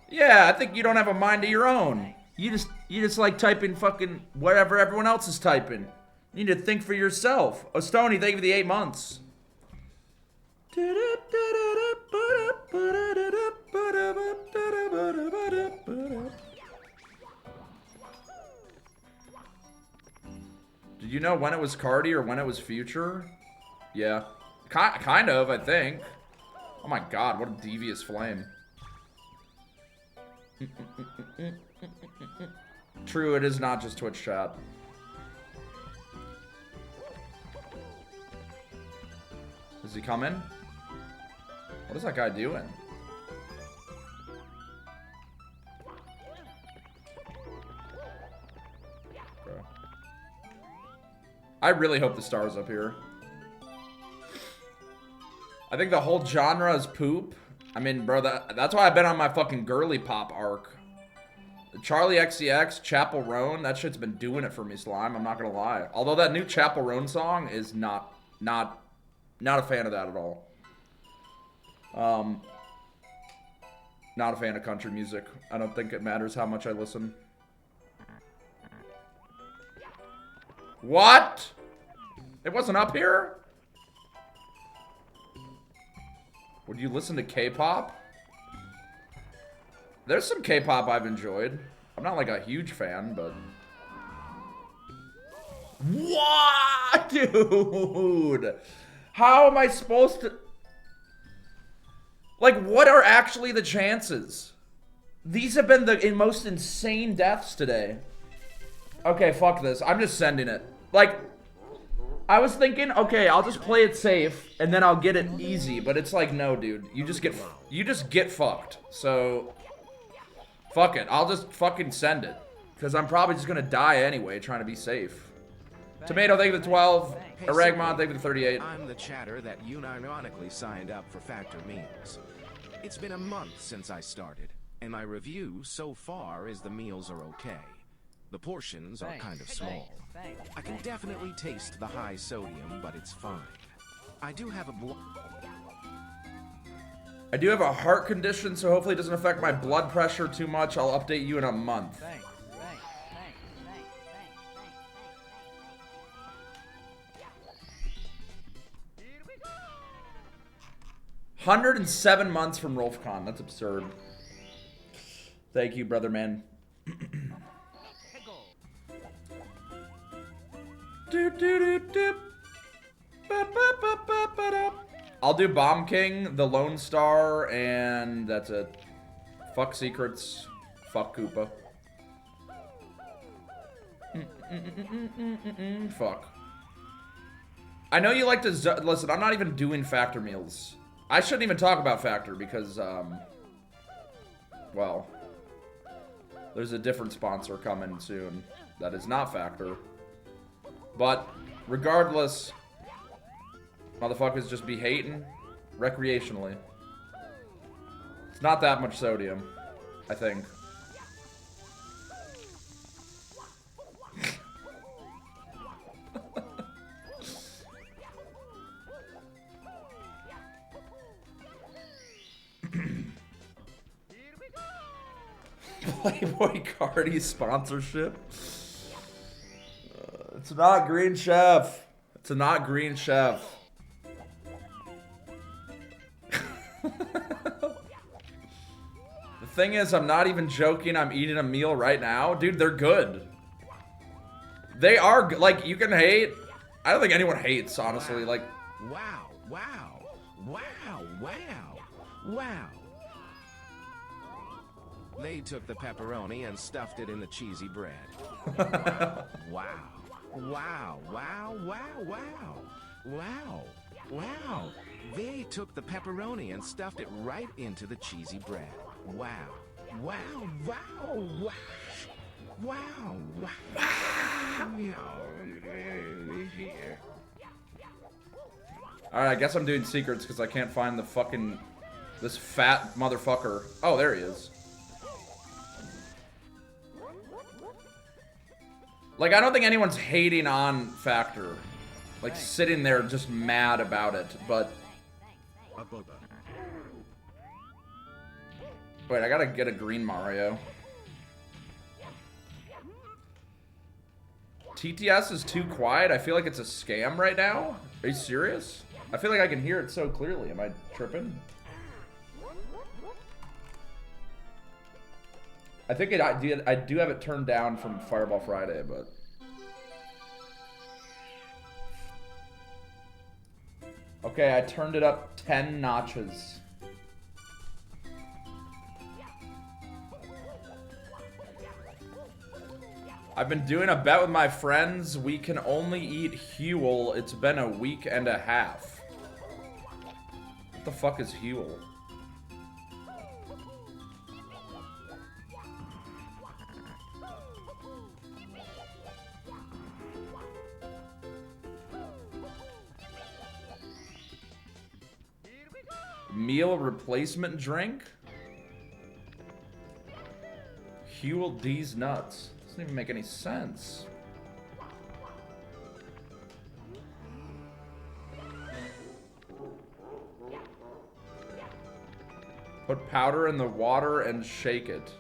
Yeah, I think you don't have a mind of your own. You just like typing fucking whatever everyone else is typing. You need to think for yourself. Oh, Stony, thank you for the 8 months. Did you know when it was Cardi or when it was Future? Yeah. Kind of, I think. Oh my god, what a devious flame. True, it is not just Twitch chat. Does he come in? What is that guy doing? Okay. I really hope the star's up here. I think the whole genre is poop. I mean, bro, that's why I've been on my fucking girly pop arc. Charlie XCX, Chapel Roan, that shit's been doing it for me, Slime. I'm not gonna lie. Although that new Chapel Roan song is not a fan of that at all. Not a fan of country music. I don't think it matters how much I listen. What? It wasn't up here? Would you listen to K-pop? There's some K-pop I've enjoyed. I'm not like a huge fan, but... What? Dude! How am I supposed to... Like, what are actually the chances? These have been the most insane deaths today. Okay, fuck this. I'm just sending it. Like, I was thinking, okay, I'll just play it safe, and then I'll get it easy. But it's like, no, dude. You just get fucked. So, fuck it. I'll just fucking send it. Because I'm probably just going to die anyway, trying to be safe. Tomato, thank you for the 12. Aragmon, thank you for the 38. I'm the chatter that unironically signed up for Factor Meals. It's been a month since I started, and my review so far is the meals are okay. The portions are kind of small. I can definitely taste the high sodium, but it's fine. I do have a heart condition, so hopefully it doesn't affect my blood pressure too much. I'll update you in a month. 107 months from RolfCon. That's absurd. Thank you, brother man. I'll do Bomb King, the Lone Star, and that's it. Fuck Secrets. Fuck Koopa. Fuck. I know you like to... Listen, I'm not even doing Factor meals. I shouldn't even talk about Factor because, well, there's a different sponsor coming soon that is not Factor. But, regardless, motherfuckers just be hating recreationally. It's not that much sodium, I think. Playboy Cardi sponsorship. It's not Green Chef. It's not Green Chef. The thing is, I'm not even joking. I'm eating a meal right now. Dude, they're good. They are good. Like, you can hate. I don't think anyone hates, honestly. Like, wow, wow, wow, wow, wow. They took the pepperoni and stuffed it in the cheesy bread. Wow. Wow, wow, wow, wow. Wow, wow. They took the pepperoni and stuffed it right into the cheesy bread. Wow. Wow, wow, wow. Wow, wow. Alright, I guess I'm doing secrets because I can't find the fucking... This fat motherfucker. Oh, there he is. Like, I don't think anyone's hating on Factor. Like, sitting there just mad about it, but... Wait, I gotta get a green Mario. TTS is too quiet? I feel like it's a scam right now? Are you serious? I feel like I can hear it so clearly. Am I tripping? I think I do have it turned down from Fireball Friday, but... Okay, I turned it up 10 notches. I've been doing a bet with my friends. We can only eat Huel. It's been a week and a half. What the fuck is Huel? Meal replacement drink? Huel D's nuts. Doesn't even make any sense. Put powder in the water and shake it.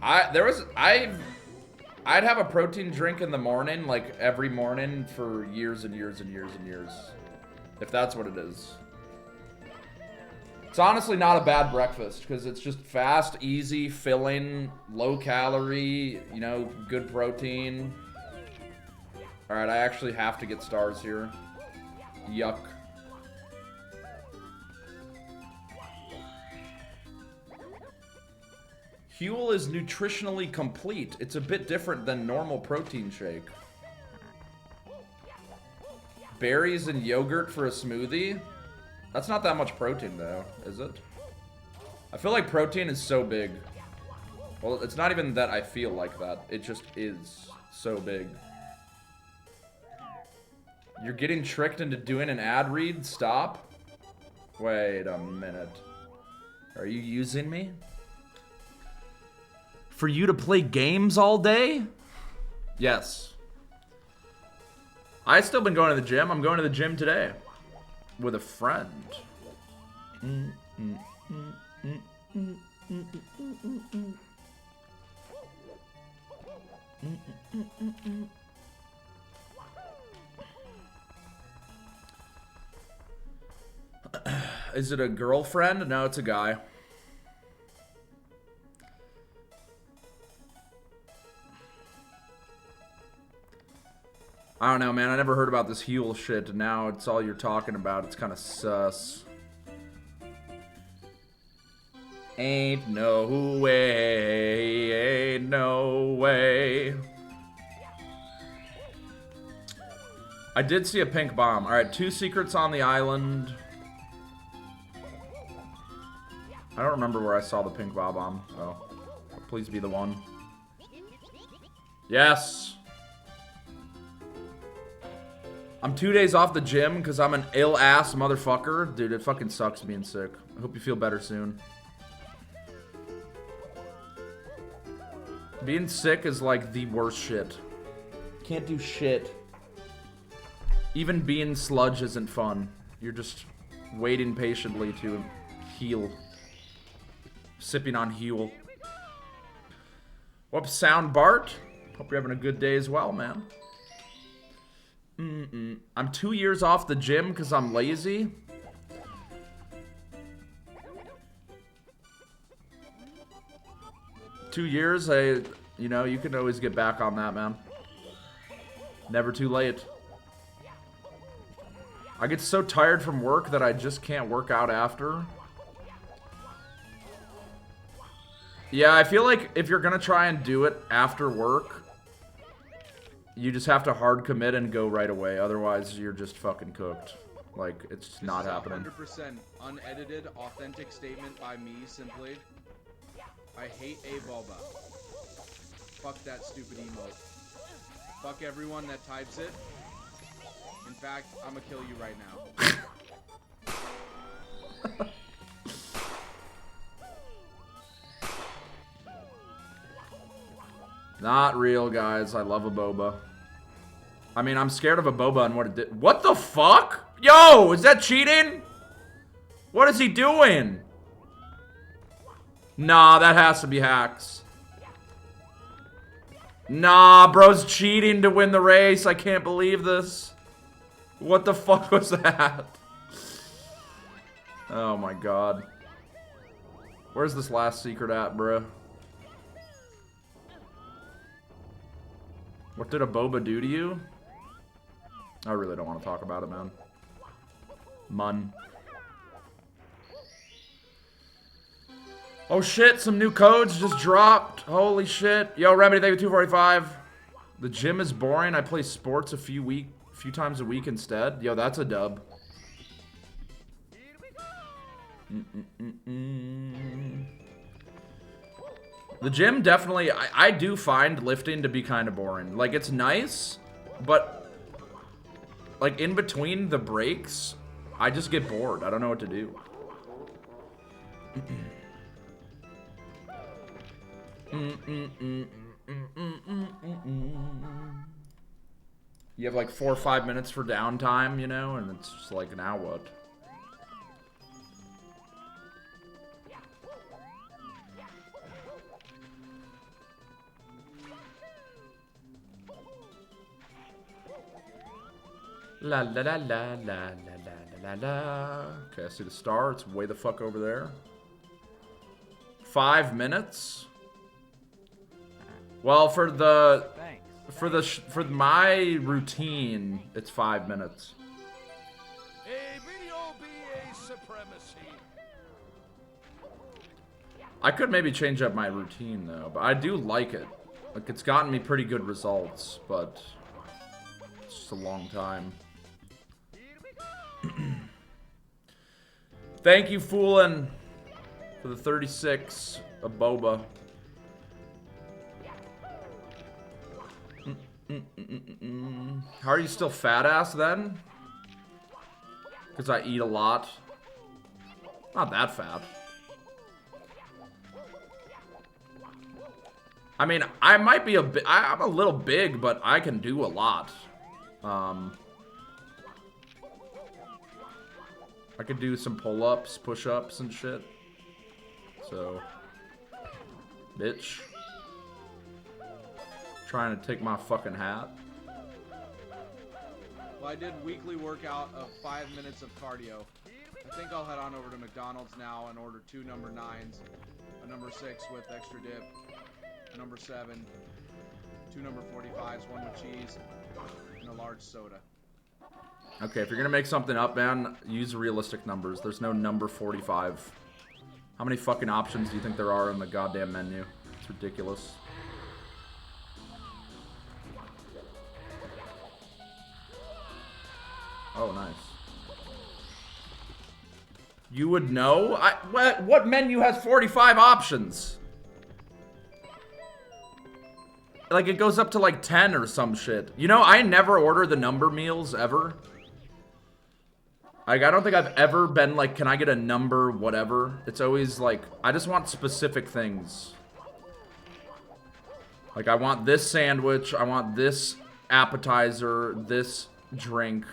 I'd have a protein drink in the morning, like every morning for years and years and years and years. If that's what it is. It's honestly not a bad breakfast because it's just fast, easy, filling, low calorie, you know, good protein. Alright, I actually have to get stars here. Yuck. Huel is nutritionally complete. It's a bit different than normal protein shake. Berries and yogurt for a smoothie? That's not that much protein though, is it? I feel like protein is so big. Well, it's not even that I feel like that. It just is so big. You're getting tricked into doing an ad read? Stop. Wait a minute. Are you using me? For you to play games all day? Yes. I've still been going to the gym. I'm going to the gym today. With a friend. Is it a girlfriend? No, it's a guy. I don't know, man. I never heard about this Huel shit, and now it's all you're talking about. It's kind of sus. Ain't no way, ain't no way. I did see a pink bomb. Alright, 2 secrets on the island. I don't remember where I saw the pink bomb. Oh, please be the one. Yes! I'm 2 days off the gym because I'm an ill-ass motherfucker. Dude, it fucking sucks being sick. I hope you feel better soon. Being sick is like the worst shit. Can't do shit. Even being sludge isn't fun. You're just waiting patiently to heal. Sipping on Huel. Whoops, Sound Bart. Hope you're having a good day as well, man. I'm 2 years off the gym because I'm lazy. Two years, you know, you can always get back on that, man. Never too late. I get so tired from work that I just can't work out after. Yeah, I feel like if you're gonna try and do it after work, you just have to hard commit and go right away. Otherwise, you're just fucking cooked. Like, it's not happening. 100% unedited, authentic statement by me, simply. I hate a boba. Fuck that stupid emote. Fuck everyone that types it. In fact, I'm gonna kill you right now. Not real, guys. I love a boba. I mean, I'm scared of a boba and what it did. What the fuck? Yo, is that cheating? What is he doing? Nah, that has to be hacks. Nah, bro's cheating to win the race. I can't believe this. What the fuck was that? Oh my god. Where's this last secret at, bruh? What did a boba do to you? I really don't want to talk about it, man. Mun. Oh shit, some new codes just dropped. Holy shit. Yo, Remedy, thank you 245. The gym is boring. I play sports a few times a week instead. Yo, that's a dub. The gym definitely, I do find lifting to be kind of boring. Like, it's nice, but like in between the breaks, I just get bored. I don't know what to do. You have like 4 or 5 minutes for downtime, you know, and it's just like, now what? La la la la la la la la. Okay, I see the star. It's way the fuck over there. 5 minutes. Well, for my routine, it's 5 minutes. A video BA supremacy. I could maybe change up my routine though, but I do like it. Like, it's gotten me pretty good results, but it's just a long time. Thank you, Foolin', for the 36 of boba. How are you still fat ass then? Because I eat a lot. Not that fat. I mean, I might be I'm a little big, but I can do a lot. I could do some pull-ups, push-ups, and shit. So, bitch. Trying to take my fucking hat. Well, I did weekly workout of 5 minutes of cardio. I think I'll head on over to McDonald's now and order 2 number 9s, a number 6 with extra dip, a number 7, 2 number 45s, 1 with cheese, and a large soda. Okay, if you're gonna make something up, man, use realistic numbers. There's no number 45. How many fucking options do you think there are in the goddamn menu? It's ridiculous. Oh, nice. You would know? What menu has 45 options? Like, it goes up to like 10 or some shit. You know, I never order the number meals, ever. Like, I don't think I've ever been like, can I get a number whatever? It's always like, I just want specific things. Like, I want this sandwich, I want this appetizer, this drink.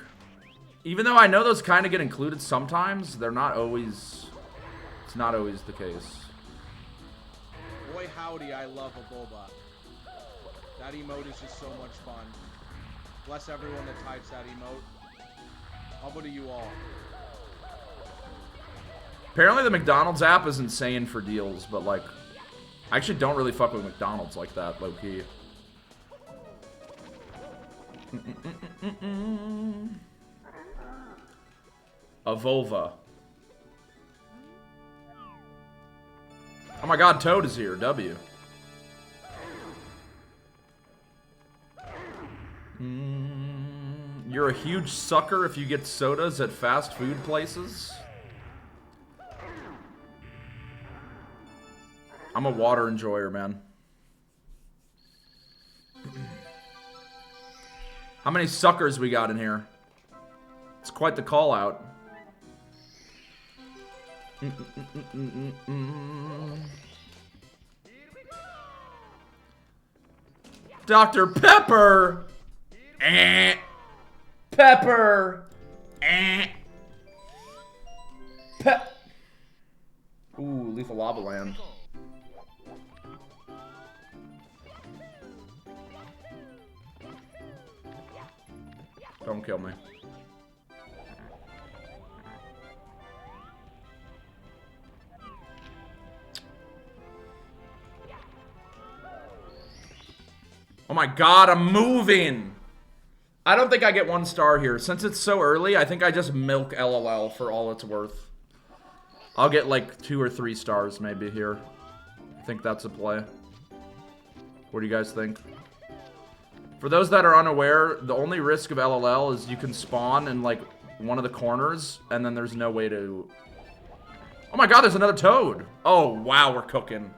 Even though I know those kind of get included sometimes, they're not always, it's not always the case. Boy howdy, I love a boba. That emote is just so much fun. Bless everyone that types that emote. Humble to you all. Apparently the McDonald's app is insane for deals, but like, I actually don't really fuck with McDonald's like that, low-key. A Volva. Oh my god, Toad is here, W. You're a huge sucker if you get sodas at fast food places. I'm a water enjoyer, man. How many suckers we got in here? It's quite the call out. Dr. Pepper! Pepper! Ooh, Lethal Lava Land. Don't kill me. Oh my god, I'm moving! I don't think I get 1 star here. Since it's so early, I think I just milk LOL for all it's worth. I'll get like 2 or 3 stars maybe here. I think that's a play. What do you guys think? For those that are unaware, the only risk of LLL is you can spawn in, like, one of the corners, and then there's no way to... Oh my god, there's another toad! Oh, wow, we're cooking.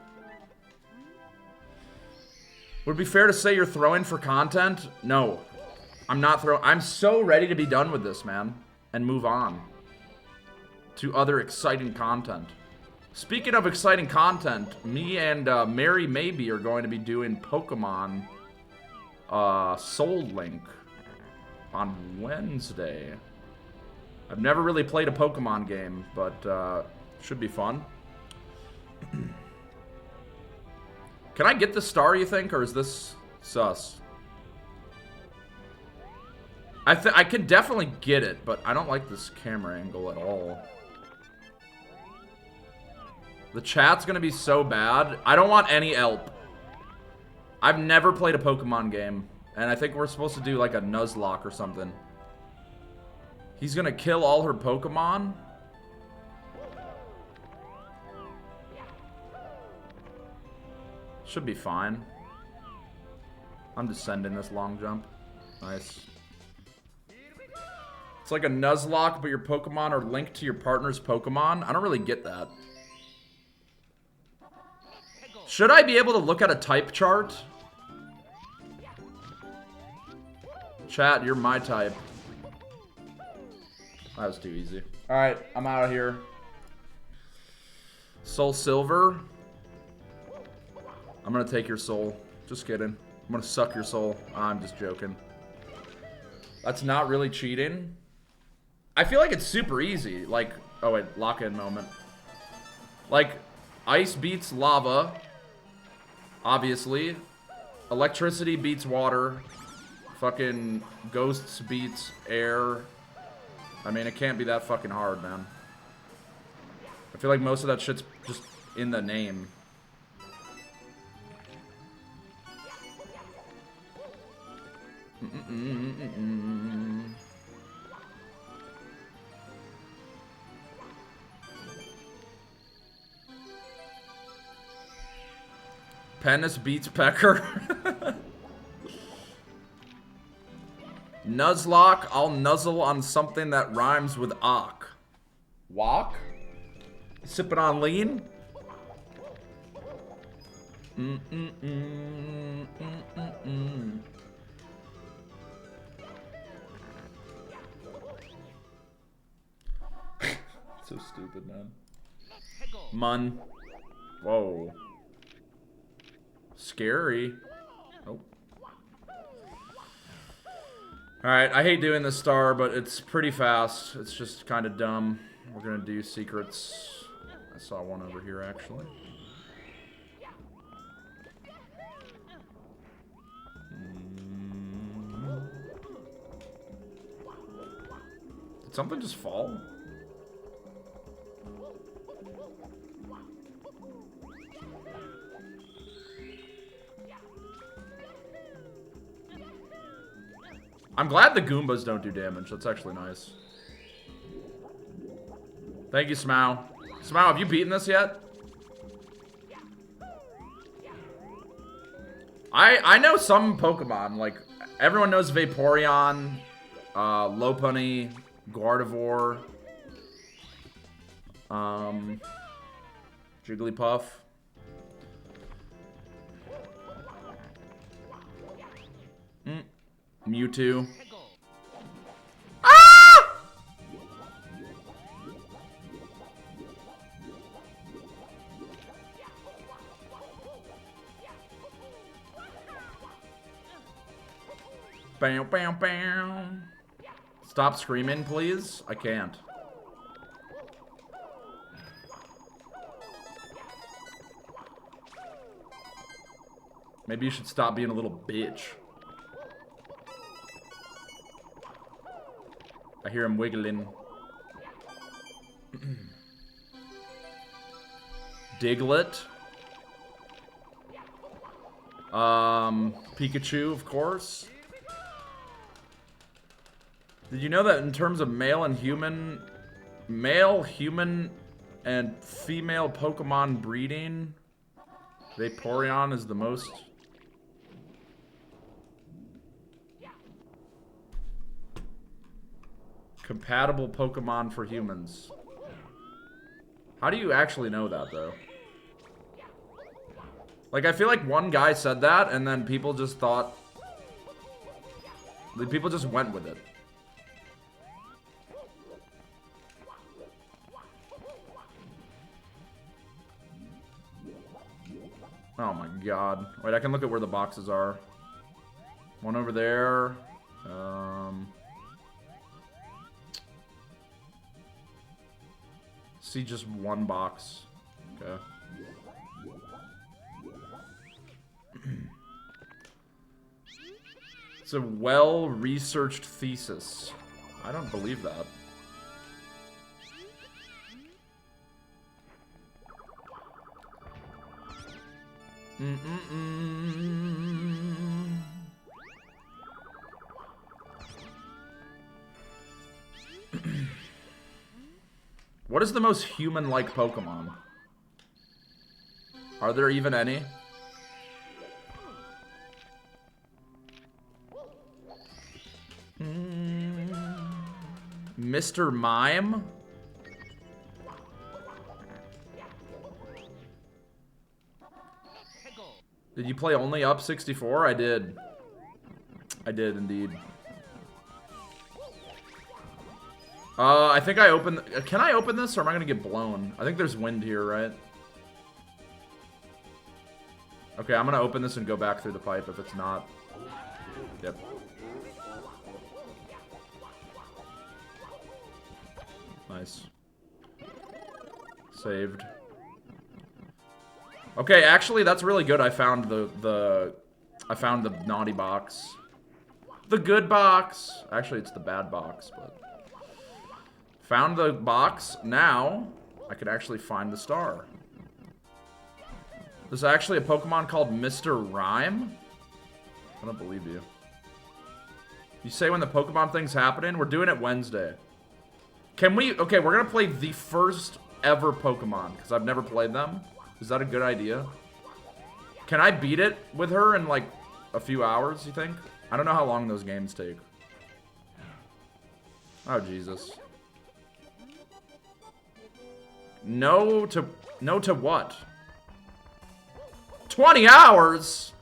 Would it be fair to say you're throwing for content? No. I'm not throwing... I'm so ready to be done with this, man. And move on. To other exciting content. Speaking of exciting content, me and Mary Maybe are going to be doing Pokemon Soul Link on Wednesday. I've never really played a Pokemon game, but should be fun. Can I get the star, you think, or is this sus? I can definitely get it, but I don't like this camera angle at all. The chat's gonna be so bad. I don't want any help. I've never played a Pokemon game, and I think we're supposed to do like a Nuzlocke or something. He's gonna kill all her Pokemon? Should be fine. I'm just sending this long jump. Nice. It's like a Nuzlocke, but your Pokemon are linked to your partner's Pokemon? I don't really get that. Should I be able to look at a type chart? Chat, you're my type. That was too easy. Alright, I'm out of here. Soul Silver. I'm gonna take your soul. Just kidding. I'm gonna suck your soul. I'm just joking. That's not really cheating. I feel like it's super easy. Like, oh wait, lock-in moment. Like, ice beats lava. Obviously. Electricity beats water. Fucking ghosts beats air. I mean, it can't be that fucking hard, man. I feel like most of that shit's just in the name. Penis beats Pecker. Nuzlocke, I'll nuzzle on something that rhymes with ock. Walk? Sipping on lean? So stupid, man. Mun. Whoa. Scary. Nope. Alright, I hate doing this star, but it's pretty fast. It's just kind of dumb. We're gonna do secrets. I saw one over here, actually. Did something just fall? I'm glad the Goombas don't do damage. That's actually nice. Thank you, Smough. Smough, have you beaten this yet? I know some Pokemon. Like, everyone knows Vaporeon, Lopunny, Gardevoir, Jigglypuff. Mewtwo. Ah! Bam, bam, bam. Stop screaming, please. I can't. Maybe you should stop being a little bitch. I hear him wiggling. Diglett. Pikachu, of course. Did you know that in terms of male, human, and female Pokemon breeding, Vaporeon is the most Compatible Pokemon for humans. How do you actually know that, though? Like, I feel like one guy said that, and then people just thought... People just went with it. Oh my god. Wait, I can look at where the boxes are. One over there. See just one box. Okay. It's a well-researched thesis. I don't believe that. What is the most human-like Pokemon? Are there even any? Mr. Mime? Did you play only Up 64? I did. I did indeed. I think I opened... Can I open this or am I gonna get blown? I think there's wind here, right? Okay, I'm gonna open this and go back through the pipe if it's not. Yep. Nice. Saved. Okay, actually, that's really good. I found the naughty box. The good box. Actually, it's the bad box, but... Found the box. Now, I could actually find the star. There's actually a Pokemon called Mr. Rhyme? I don't believe you. You say when the Pokemon thing's happening? We're doing it Wednesday. Can we... Okay, we're gonna play the first ever Pokemon, because I've never played them. Is that a good idea? Can I beat it with her in, like, a few hours, you think? I don't know how long those games take. Oh, Jesus. No to what? 20 hours?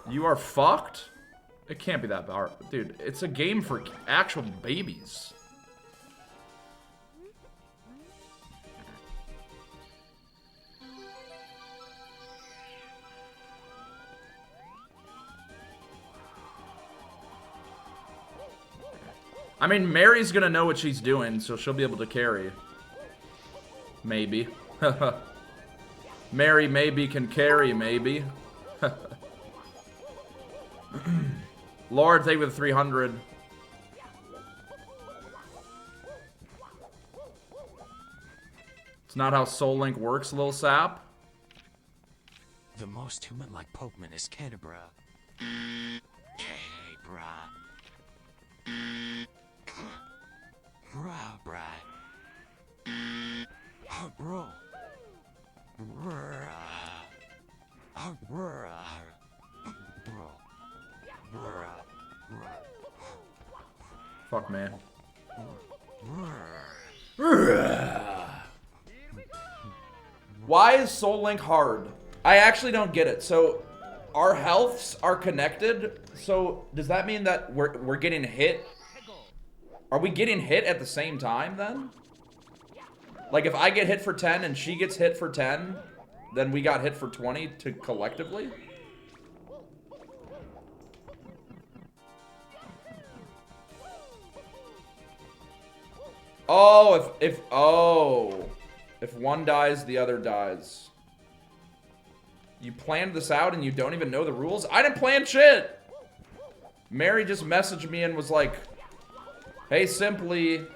You are fucked? It can't be that hard. Dude, it's a game for actual babies. I mean, Mary's gonna know what she's doing, so she'll be able to carry. Maybe. Mary maybe can carry, maybe. Lord, thank you for the 300. It's not how Soul Link works, Lil Sap. The most human-like Pokemon is Kadabra. Kadabra. Bra. Bro. Fuck, man. Why is Soul Link hard? I actually don't get it. So, our healths are connected. So, does that mean that we're getting hit? Are we getting hit at the same time, then? Like, if I get hit for 10 and she gets hit for 10, then we got hit for 20 collectively? Oh, if one dies, the other dies. You planned this out and you don't even know the rules? I didn't plan shit! Mary just messaged me and was like, hey, Simply,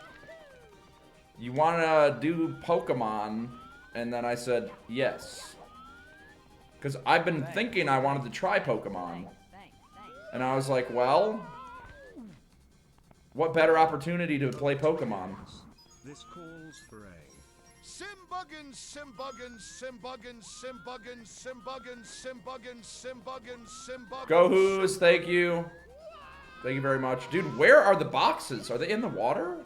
you wanna do Pokemon? And then I said, yes. Because I've been thinking I wanted to try Pokemon. And I was like, well, What better opportunity to play Pokemon? This calls for a Simbuggin, Simbuggin, Simbuggin, Simbuggin, Simbuggin, Simbuggin, Simbuggin, Simbuggin. Go Who's, thank you. Thank you very much. Dude, where are the boxes? Are they in the water?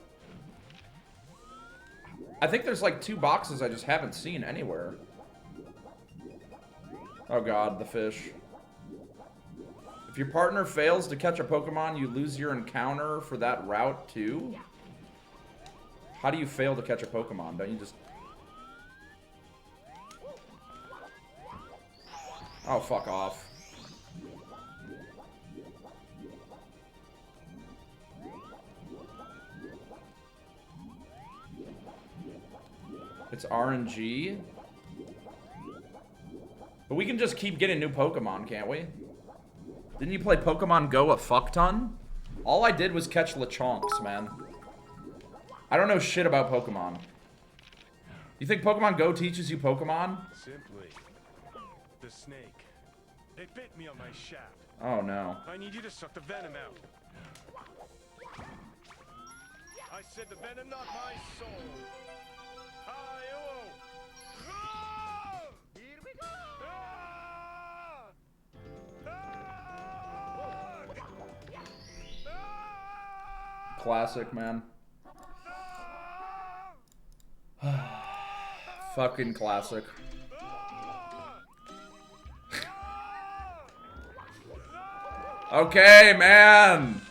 I think there's like 2 boxes I just haven't seen anywhere. Oh god, the fish. If your partner fails to catch a Pokemon, you lose your encounter for that route too? How do you fail to catch a Pokemon? Don't you just... Oh, fuck off. It's RNG. But we can just keep getting new Pokemon, can't we? Didn't you play Pokemon Go a fuck ton? All I did was catch Lechonks, man. I don't know shit about Pokemon. You think Pokemon Go teaches you Pokemon? Simply, the snake. It bit me on my shaft. Oh no. I need you to suck the venom out. I said the venom, not my soul. Hi-oh! Here we go! Classic, man. Fucking classic. Okay, man.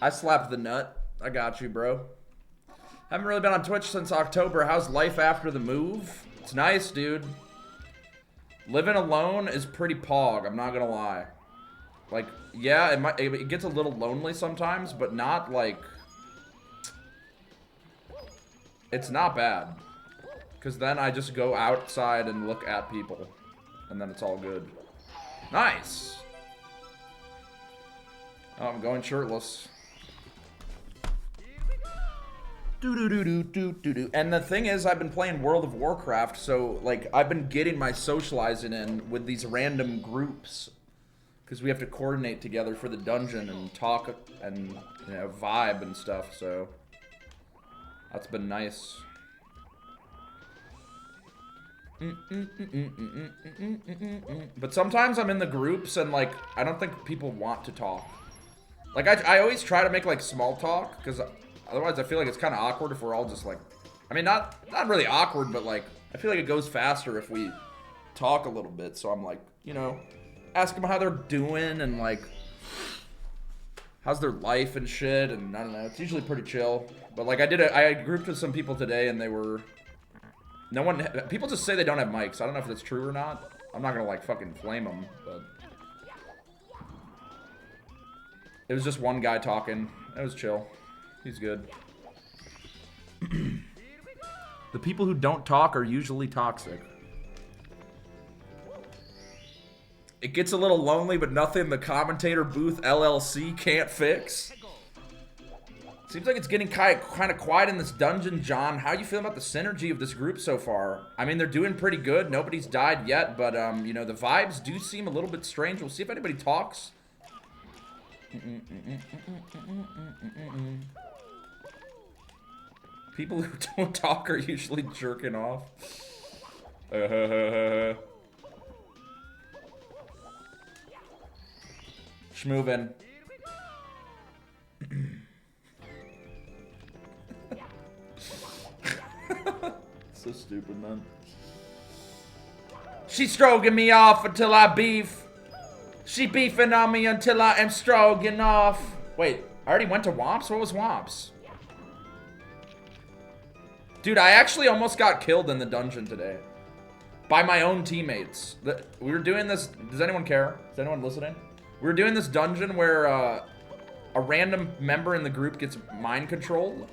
I slapped the nut. I got you, bro. Haven't really been on Twitch since October. How's life after the move? It's nice, dude. Living alone is pretty pog, I'm not gonna lie. Like, yeah, it gets a little lonely sometimes, but not like... It's not bad. Because then I just go outside and look at people. And then it's all good. Nice! Oh, I'm going shirtless. And the thing is, I've been playing World of Warcraft, so, like, I've been getting my socializing in with these random groups. Because we have to coordinate together for the dungeon and talk and, you know, vibe and stuff, so... That's been nice. But sometimes I'm in the groups and, like, I don't think people want to talk. Like, I always try to make, like, small talk, because... Otherwise, I feel like it's kind of awkward if we're all just like... I mean, not really awkward, but like... I feel like it goes faster if we talk a little bit. So I'm like, you know... Ask them how they're doing and like... How's their life and shit, and I don't know. It's usually pretty chill. But like, I grouped with some people today and they were... No one... People just say they don't have mics. I don't know if that's true or not. I'm not gonna like fucking flame them, but... It was just one guy talking. It was chill. He's good. The people who don't talk are usually toxic. It gets a little lonely, but nothing the commentator booth LLC can't fix. Seems like it's getting kind of quiet in this dungeon, John. How you feel about the synergy of this group so far? I mean, they're doing pretty good. Nobody's died yet, but, you know, the vibes do seem a little bit strange. We'll see if anybody talks. People who don't talk are usually jerking off. Schmoovin. So stupid, man. She's stroking me off until I beef. She beefing on me until I am stroking off. Wait, I already went to Womps? What was Womps? Dude, I actually almost got killed in the dungeon today. By my own teammates. We were doing this... Does anyone care? Is anyone listening? We were doing this dungeon where a random member in the group gets mind controlled.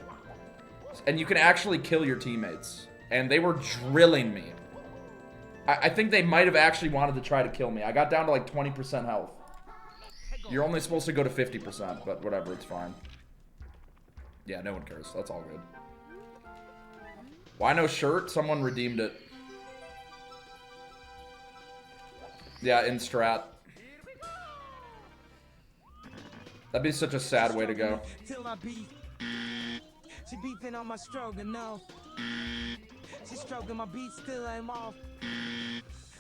And you can actually kill your teammates. And they were drilling me. I think they might have actually wanted to try to kill me. I got down to like 20% health. You're only supposed to go to 50%, but whatever, it's fine. Yeah, no one cares. That's all good. Why no shirt? Someone redeemed it. Yeah, in strat. That'd be such a sad way to go. Till I beat. She beefing on my stroganoff. She stroking my beat, still I'm off.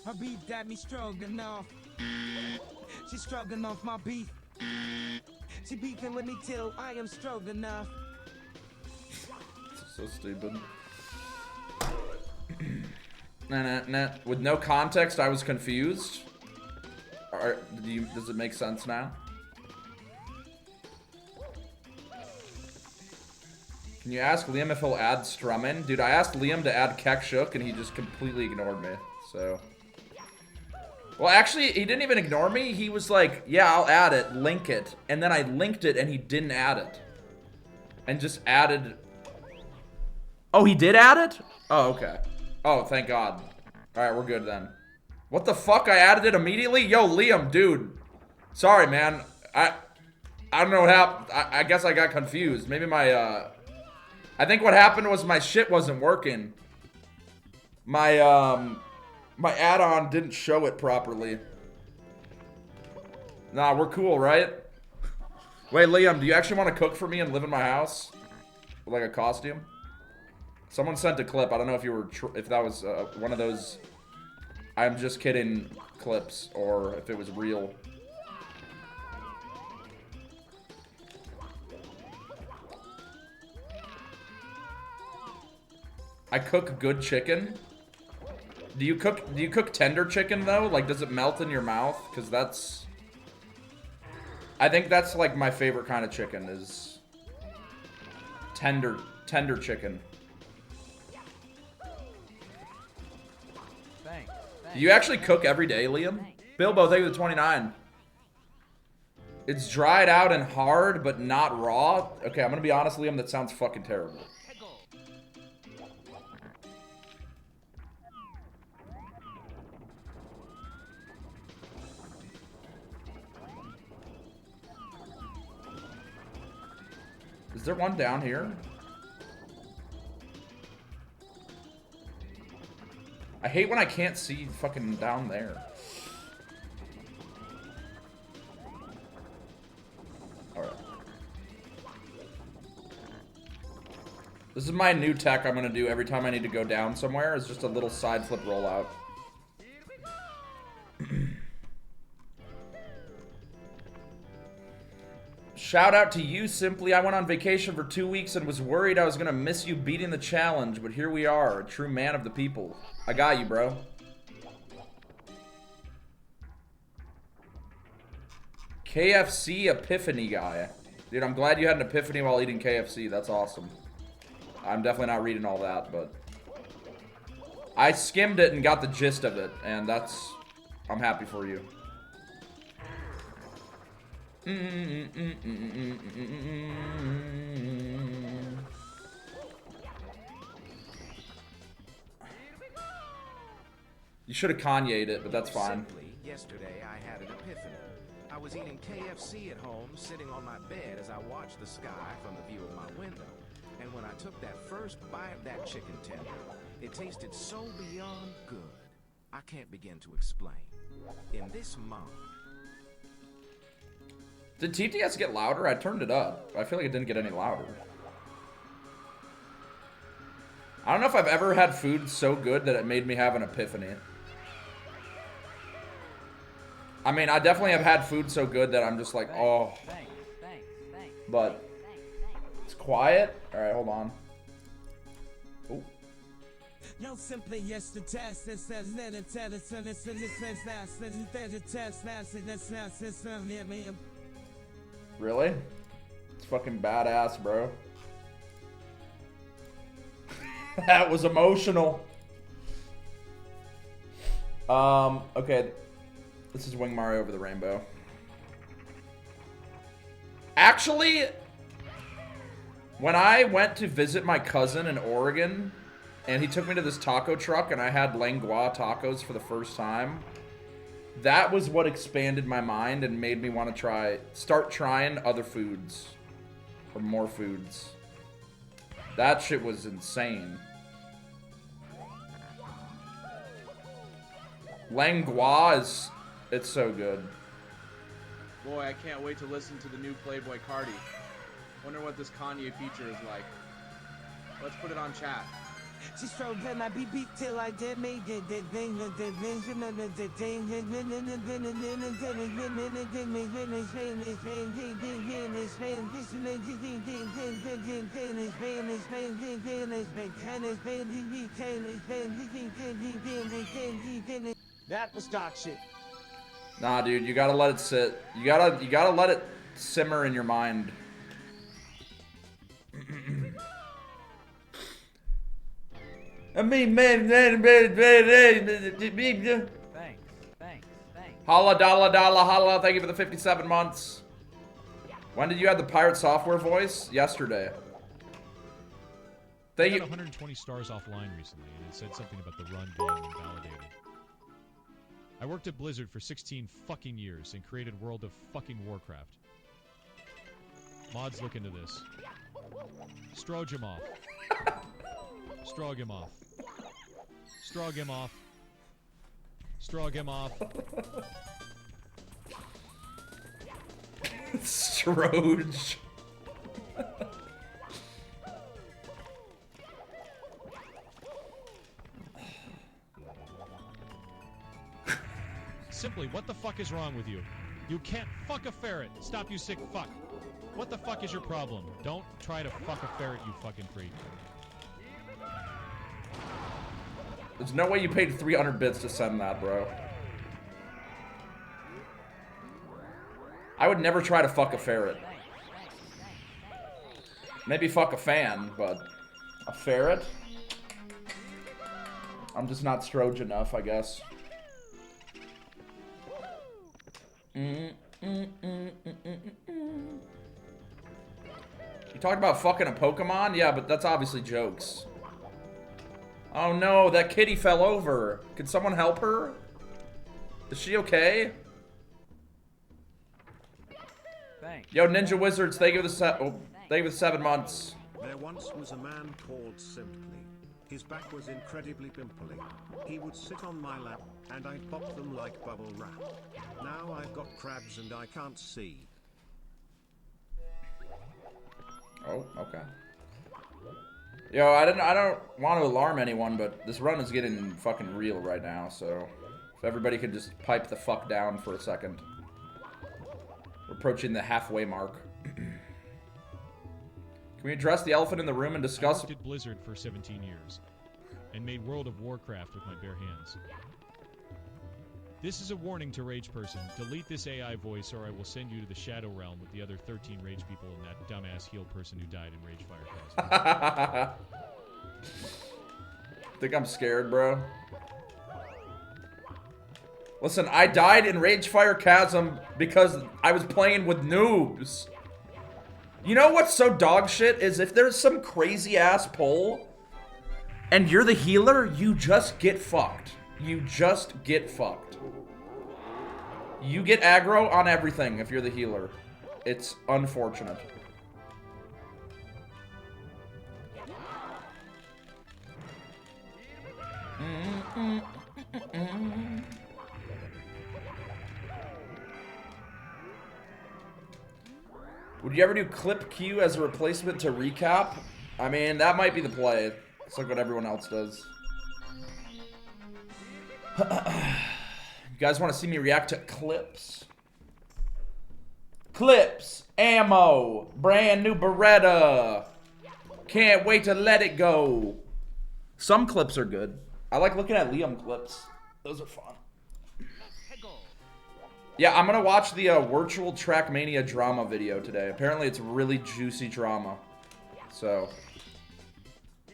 Her beef got me stroganoff. She stroking off my beef. She beefing with me till I am stroganoff. So stupid. Nah. With no context, I was confused. Does it make sense now? Can you ask Liam if he'll add Strummin? Dude, I asked Liam to add Kekshuk and he just completely ignored me, so. Well, actually, he didn't even ignore me. He was like, yeah, I'll add it, link it. And then I linked it and he didn't add it. And just added... Oh, he did add it? Oh, okay. Oh, thank God. Alright, we're good then. What the fuck? I added it immediately? Yo, Liam, dude. Sorry, man. I don't know what happened. I guess I got confused. Maybe my, I think what happened was my shit wasn't working. My add-on didn't show it properly. Nah, we're cool, right? Wait, Liam, do you actually want to cook for me and live in my house? With like a costume? Someone sent a clip. I don't know if you were if that was one of those I'm just kidding clips or if it was real. I cook good chicken. Do you cook tender chicken though? Like, does it melt in your mouth? Because that's... I think that's like my favorite kind of chicken is tender chicken. Thanks. Do you actually cook every day, Liam? Bilbo, thank you for the 29. It's dried out and hard, but not raw. Okay, I'm gonna be honest, Liam, that sounds fucking terrible. Is there one down here? I hate when I can't see fucking down there. Alright. This is my new tech I'm gonna do every time I need to go down somewhere. It's just a little side flip rollout. Shout out to you, Simply. I went on vacation for 2 weeks and was worried I was gonna miss you beating the challenge, but here we are, a true man of the people. I got you, bro. KFC epiphany guy. Dude, I'm glad you had an epiphany while eating KFC. That's awesome. I'm definitely not reading all that, but I skimmed it and got the gist of it, and that's... I'm happy for you. You should have Kanye'd it, but that's fine. Simply, yesterday I had an epiphany. I was eating KFC at home, sitting on my bed as I watched the sky from the view of my window. And when I took that first bite of that chicken tender, it tasted so beyond good, I can't begin to explain. In this moment... Did TTS get louder? I turned it up. I feel like it didn't get any louder. I don't know if I've ever had food so good that it made me have an epiphany. I mean, I definitely have had food so good that I'm just like, oh. But it's quiet. All right, hold on. Oh. Yo, simply yes, the test that says let it tell us and it's in the sense that the test that's near me. Really? It's fucking badass, bro. That was emotional. Okay. This is Wing Mario Over the Rainbow. Actually, when I went to visit my cousin in Oregon, and he took me to this taco truck, and I had Langua tacos for the first time, that was what expanded my mind and made me want to start trying other foods. Or more foods. That shit was insane. Langlois is, it's so good. Boy, I can't wait to listen to the new Playboy Cardi. Wonder what this Kanye feature is like. Let's put it on chat. She stroked and I beat till I did me did thing the vision of the thing that was dog shit. Nah, dude, you gotta let it sit. You gotta let it simmer in your mind. I mean, man. Thanks. Holla, dollar, holla. Thank you for the 57 months. When did you have the Pirate Software voice? Yesterday. I Thank got you. 120 stars offline recently, and it said something about the run being invalidated. I worked at Blizzard for 16 fucking years and created World of fucking Warcraft. Mods, look into this. Strogimoff. Strogimoff. Strogimoff. Strogimoff. Stroge. Simply, what the fuck is wrong with you? You can't fuck a ferret. Stop, you sick fuck. What the fuck is your problem? Don't try to fuck a ferret, you fucking freak. There's no way you paid 300 bits to send that, bro. I would never try to fuck a ferret. Maybe fuck a fan, but a ferret? I'm just not Stroge enough, I guess. You talked about fucking a Pokemon? Yeah, but that's obviously jokes. Oh no, that kitty fell over. Could someone help her? Is she okay? Thanks. Yo, Ninja Wizards, thank you for the 7 months. There once was a man called Simply. His back was incredibly pimply. He would sit on my lap, and I'd pop them like bubble wrap. Now I've got crabs and I can't see. Oh, okay. Yo, I don't want to alarm anyone, but this run is getting fucking real right now, so if everybody could just pipe the fuck down for a second. We're approaching the halfway mark. Can we address the elephant in the room and discuss... I worked at Blizzard for 17 years and made World of Warcraft with my bare hands. This is a warning to Rage Person. Delete this AI voice or I will send you to the Shadow Realm with the other 13 Rage people and that dumbass heel person who died in Rage Fire. Think I'm scared, bro? Listen, I died in Ragefire Chasm because I was playing with noobs. You know what's so dog shit is if there's some crazy ass pull and you're the healer, you just get fucked. You just get fucked. You get aggro on everything if you're the healer. It's unfortunate. Would you ever do clip Q as a replacement to recap? I mean, that might be the play. It's like what everyone else does. You guys want to see me react to clips? Clips, ammo, brand new Beretta. Can't wait to let it go. Some clips are good. I like looking at Liam clips. Those are fun. Yeah, I'm gonna watch the Virtual Trackmania drama video today. Apparently it's really juicy drama. So.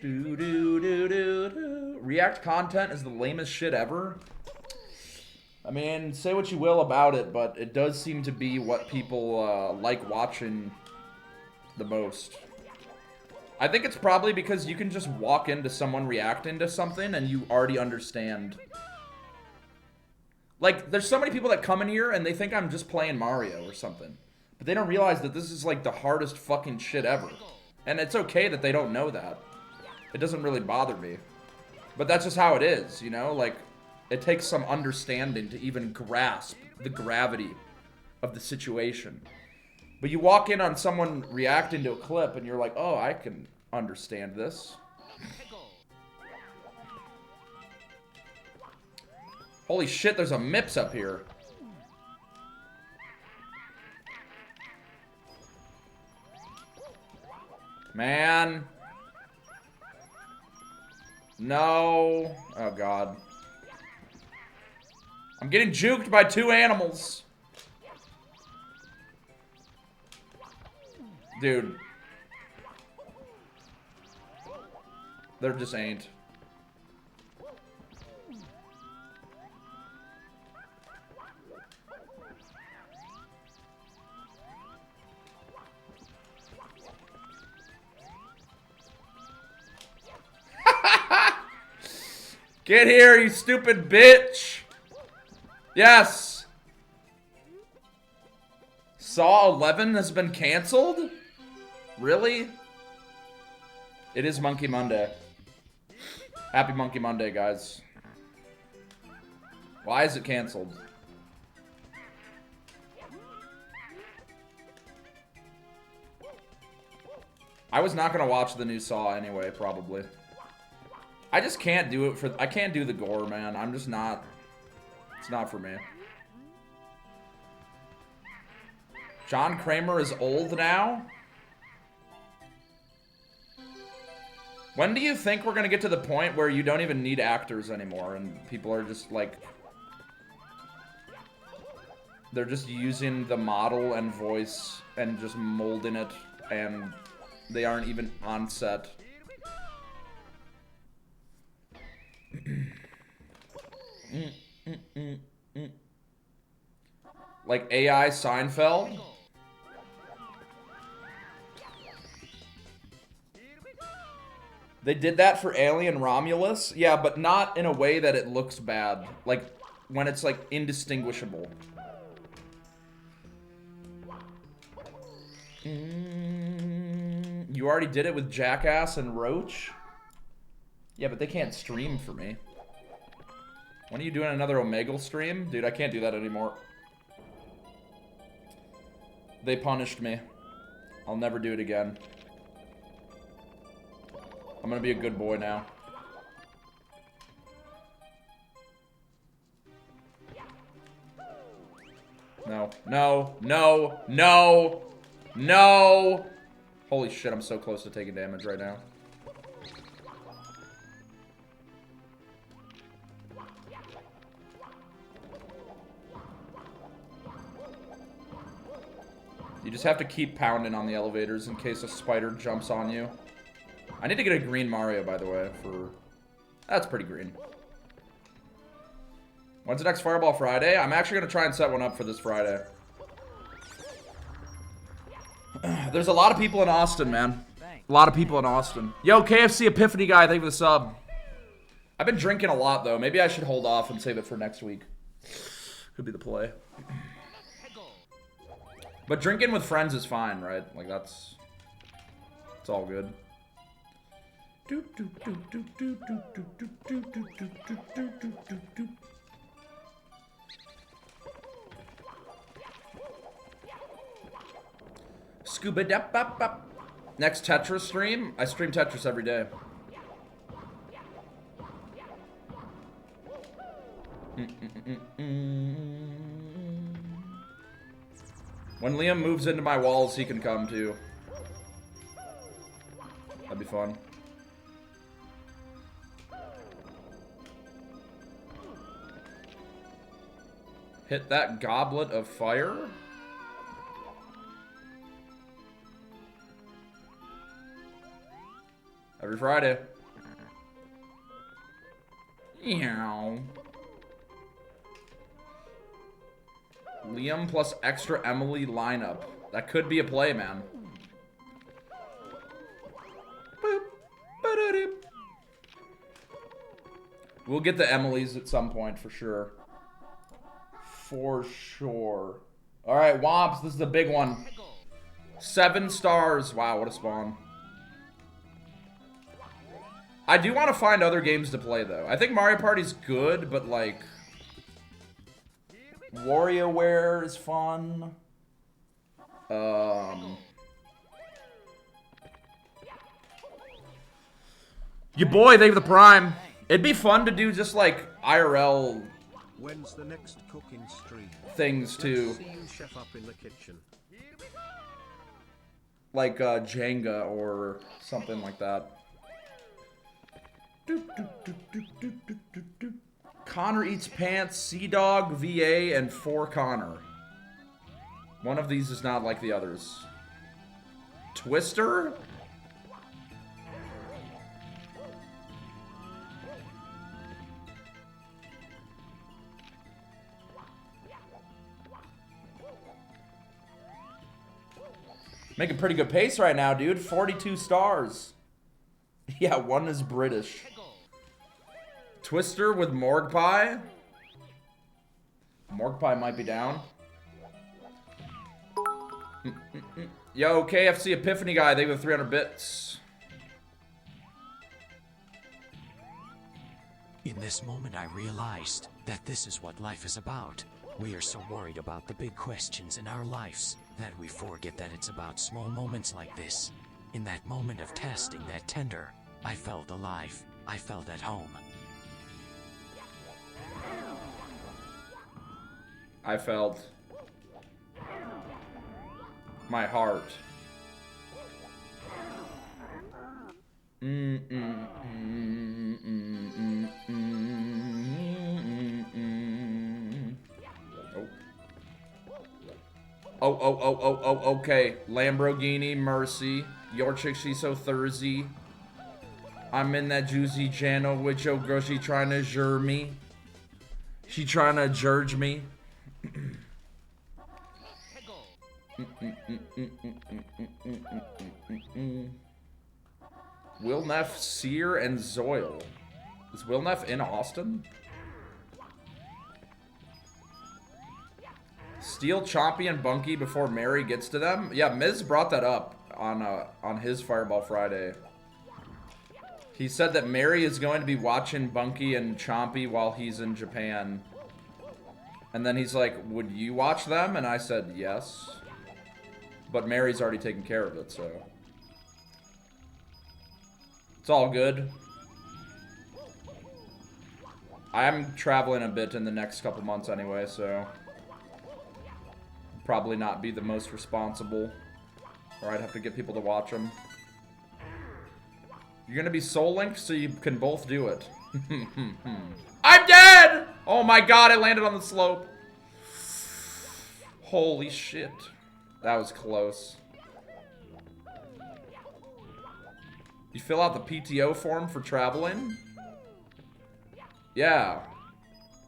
React content is the lamest shit ever. I mean, say what you will about it, but it does seem to be what people like watching the most. I think it's probably because you can just walk into someone reacting to something and you already understand. Like, there's so many people that come in here and they think I'm just playing Mario or something. But they don't realize that this is like the hardest fucking shit ever. And it's okay that they don't know that. It doesn't really bother me. But that's just how it is, you know? Like, It takes some understanding to even grasp the gravity of the situation. But you walk in on someone reacting to a clip and you're like, oh, I can understand this. Holy shit, there's a MIPS up here. Man. No. Oh, God. I'm getting juked by 2 animals. Dude. There just ain't. Get here, you stupid bitch. Yes. Saw 11 has been canceled? Really? It is Monkey Monday. Happy Monkey Monday, guys. Why is it canceled? I was not gonna watch the new Saw anyway, probably. I just can't do it for... I can't do the gore, man. I'm just not... It's not for me. John Kramer is old now? When do you think we're gonna get to the point where you don't even need actors anymore and people are just like... They're just using the model and voice and just molding it and they aren't even on set. Like AI Seinfeld? They did that for Alien Romulus? Yeah, but not in a way that it looks bad. Like, when it's, like, indistinguishable. You already did it with Jackass and Roach? Yeah, but they can't stream for me. When are you doing another Omegle stream? Dude, I can't do that anymore. They punished me. I'll never do it again. I'm gonna be a good boy now. No, no, no, no, no! Holy shit, I'm so close to taking damage right now. You just have to keep pounding on the elevators in case a spider jumps on you. I need to get a green Mario, by the way, for... That's pretty green. When's the next Fireball Friday? I'm actually going to try and set one up for this Friday. There's a lot of people in Austin, man. A lot of people in Austin. Yo, KFC Epiphany guy, thank you for the sub. I've been drinking a lot, though. Maybe I should hold off and save it for next week. Could be the play. But drinking with friends is fine, right? Like, that's... It's all good. Scuba dup up up. Next Tetris stream? I stream Tetris every day. When Liam moves into my walls, he can come too. That'd be fun. Hit that goblet of fire. Every Friday. Meow. Liam plus extra Emily lineup. That could be a play, man. Boop. Ba-da-dip. We'll get the Emily's at some point for sure. For sure. Alright, Womps, this is the big one. 7 stars. Wow, what a spawn. I do want to find other games to play, though. I think Mario Party's good, but, like... WarioWare is fun. Your boy, they have the Prime. It'd be fun to do just, like, IRL... When's the next cooking stream? Things, too. Let's see you chef up in the kitchen. Like, Jenga or something like that. Connor eats pants, Sea Dog, VA, and 4 Connor. One of these is not like the others. Twister? Making pretty good pace right now, dude. 42 stars. Yeah, one is British. Twister with Morgue Pie. Morgue Pie might be down. Yo, KFC Epiphany guy, they have 300 bits. In this moment, I realized that this is what life is about. We are so worried about the big questions in our lives that we forget that it's about small moments like this. In that moment of testing that tender, I felt alive. I felt at home. I felt my heart. Oh, okay. Lamborghini, Mercy. Your chick, she's so Thursday. I'm in that juicy channel with your girl, she trying to jure me. She trying to judge me. Will Neff, Sear, and Zoil. Is Will Neff in Austin? Steal Chompy and Bunky before Mary gets to them? Yeah, Miz brought that up on his Fireball Friday. He said that Mary is going to be watching Bunky and Chompy while he's in Japan. And then he's like, would you watch them? And I said, yes. But Mary's already taken care of it, so. It's all good. I'm traveling a bit in the next couple months anyway, so. Probably not be the most responsible. Or I'd have to get people to watch them. You're gonna be Soul Link so you can both do it. I'm dead! Oh my god, I landed on the slope. Holy shit. That was close. You fill out the PTO form for traveling? Yeah.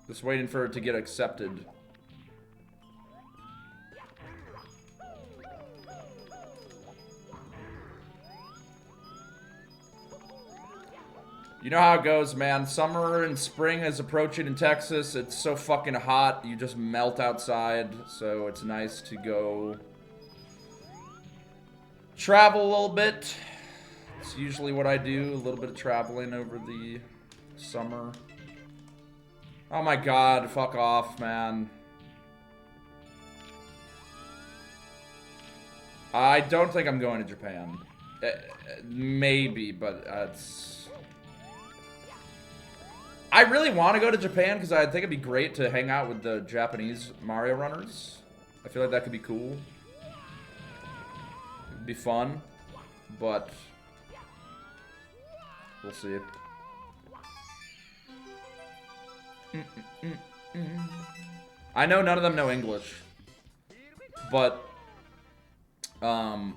Just waiting for it to get accepted. You know how it goes, man. Summer and spring is approaching in Texas. It's so fucking hot. You just melt outside. So it's nice to go travel a little bit. It's usually what I do. A little bit of traveling over the summer. Oh my god. Fuck off, man. I don't think I'm going to Japan. Maybe, but it's... I really want to go to Japan because I think it'd be great to hang out with the Japanese Mario runners. I feel like that could be cool. It'd be fun, but we'll see. I know none of them know English, but I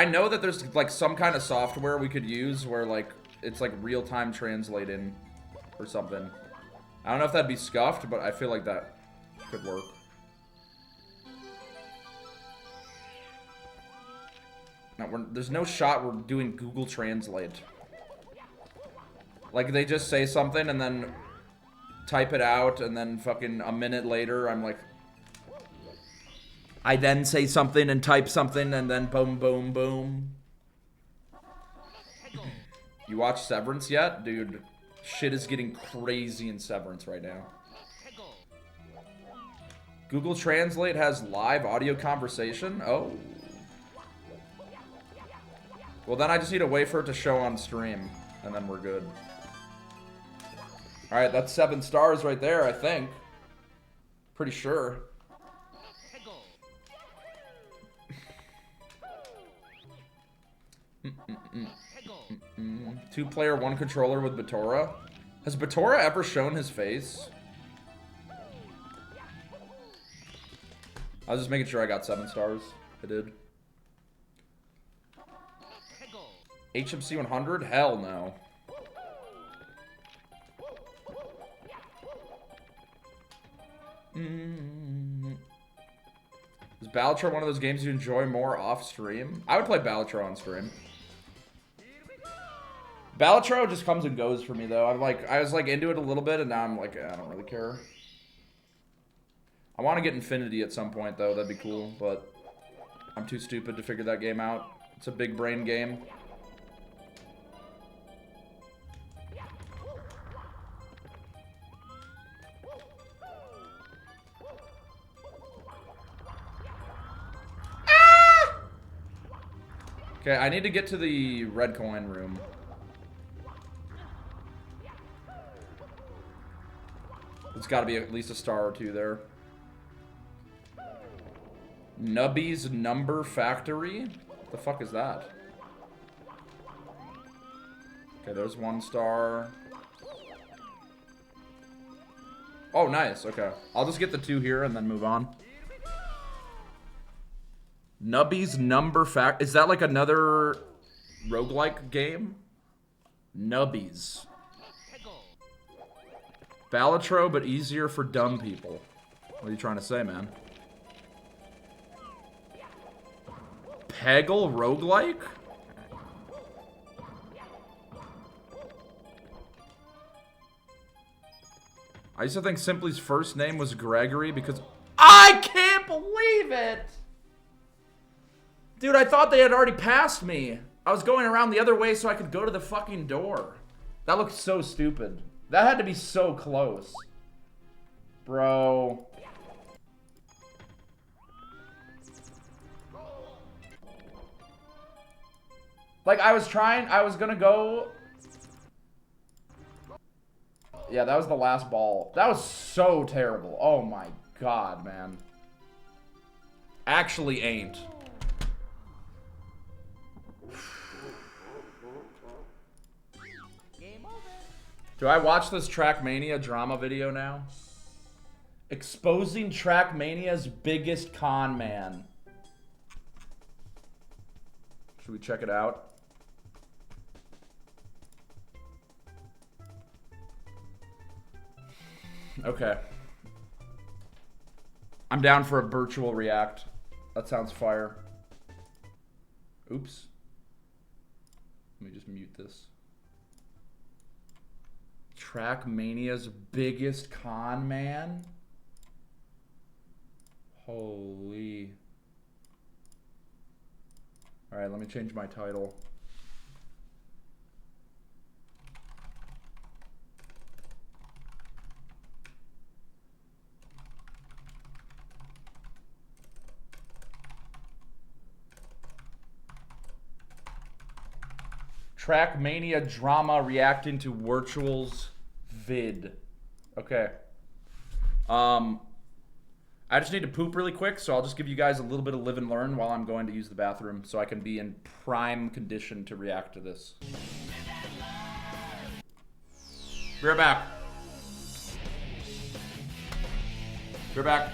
know that there's like some kind of software we could use where like it's like real-time translating or something. I don't know if that'd be scuffed, but I feel like that could work. No, there's no shot we're doing Google Translate. Like, they just say something and then type it out, and then fucking a minute later, I'm like... I then say something and type something, and then boom, boom, boom. You watch Severance yet? Dude, shit is getting crazy in Severance right now. Google Translate has live audio conversation? Oh. Well, then I just need to wait for it to show on stream, and then we're good. Alright, that's 7 stars right there, I think. Pretty sure. Two-player, one controller with Batora. Has Batora ever shown his face? I was just making sure I got 7 stars. I did. HMC 100? Hell no. Is Balatro one of those games you enjoy more off stream? I would play Balatro on stream. Balatro just comes and goes for me though. I was like into it a little bit and now I'm like, I don't really care. I want to get Infinity at some point though, that'd be cool, but I'm too stupid to figure that game out. It's a big brain game. Okay, I need to get to the red coin room. It's got to be at least a star or 2 there. Nubby's Number Factory? What the fuck is that? Okay, there's 1 star. Oh, nice. Okay. I'll just get the 2 here and then move on. Nubby's Number Factory. Is that like another roguelike game? Nubbies. Balatro, but easier for dumb people. What are you trying to say, man? Peggle roguelike? I used to think Simply's first name was Gregory because... I can't believe it! Dude, I thought they had already passed me. I was going around the other way so I could go to the fucking door. That looked so stupid. That had to be so close. Bro. Like, I was gonna go... Yeah, that was the last ball. That was so terrible. Oh my god, man. Actually ain't. Do I watch this Trackmania drama video now? Exposing Trackmania's biggest con man. Should we check it out? Okay. I'm down for a virtual react. That sounds fire. Oops. Let me just mute this. Trackmania's biggest con man? Holy. Alright, let me change my title. Trackmania drama reacting to Virtual's vid. Okay. I just need to poop really quick, so I'll just give you guys a little bit of live and learn while I'm going to use the bathroom so I can be in prime condition to react to this. We're back. We're back.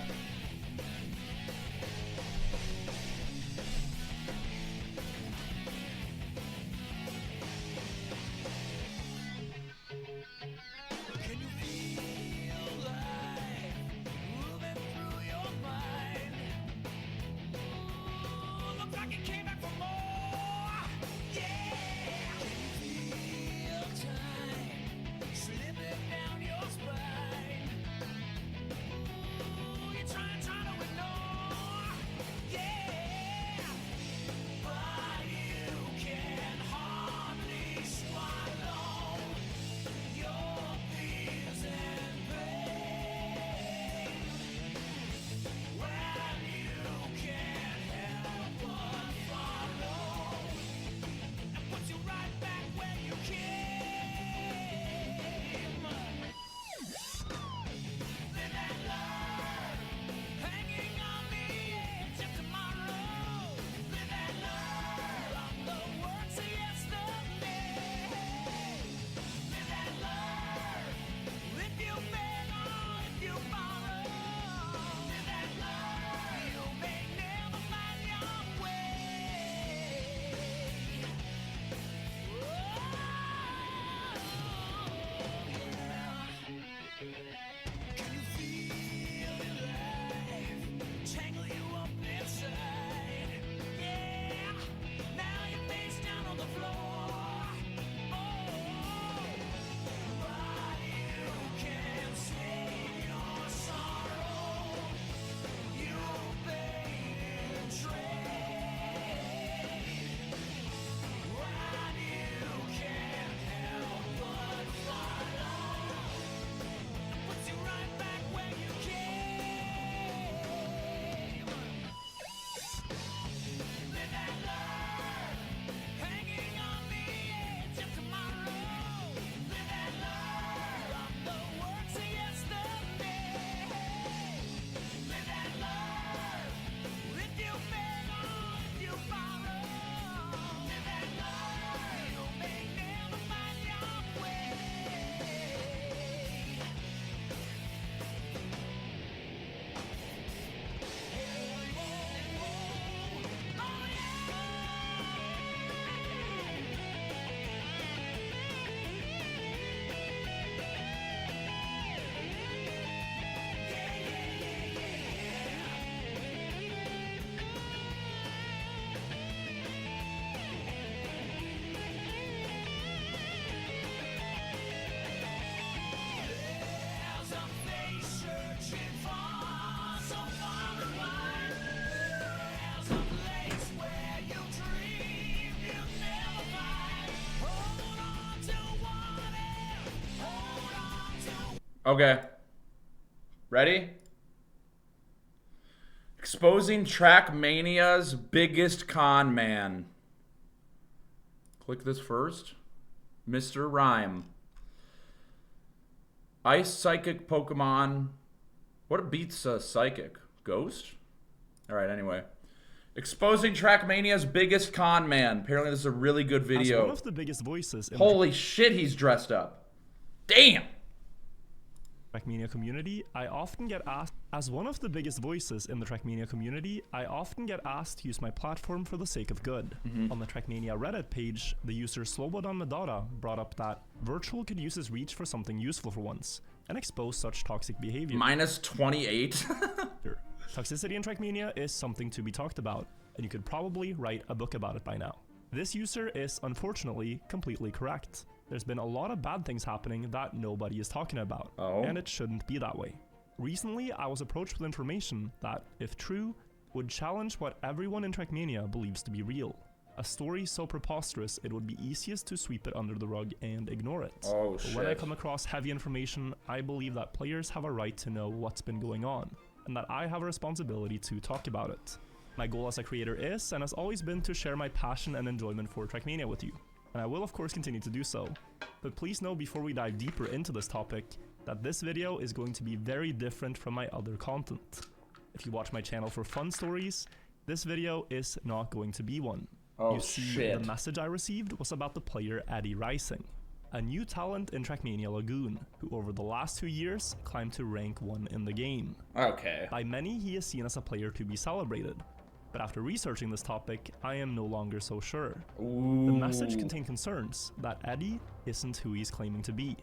Okay. Ready? Exposing Trackmania's biggest con man. Click this first. Mr. Rhyme. Ice Psychic Pokemon. What beats a Psychic? Ghost? Alright, anyway. Exposing Trackmania's biggest con man. Apparently this is a really good video. As one of the biggest voices in Holy shit, he's dressed up. Damn! Trackmania community, I often get asked, as one of the biggest voices in the Trackmania community, I often get asked to use my platform for the sake of good. On the Trackmania Reddit page, the user Slobodan Medara brought up that Virtual could use his reach for something useful for once, and expose such toxic behavior. Minus 28? Toxicity in Trackmania is something to be talked about, and you could probably write a book about it by now. This user is, unfortunately, completely correct. There's been a lot of bad things happening that nobody is talking about, and it shouldn't be that way. Recently, I was approached with information that, if true, would challenge what everyone in Trackmania believes to be real. A story so preposterous it would be easiest to sweep it under the rug and ignore it. Oh, but when I come across heavy information, I believe that players have a right to know what's been going on, and that I have a responsibility to talk about it. My goal as a creator is, and has always been, to share my passion and enjoyment for Trackmania with you. And I will of course continue to do so. But please know before we dive deeper into this topic, that this video is going to be very different from my other content. If you watch my channel for fun stories, this video is not going to be one. Oh, you see, shit. the message I received was about the player Eddie Rising, a new talent in Trackmania Lagoon, who over the last 2 years climbed to rank 1 in the game. Okay. By many, he is seen as a player to be celebrated. But after researching this topic, I am no longer so sure. Ooh. The message contained concerns that Eddie isn't who he's claiming to be.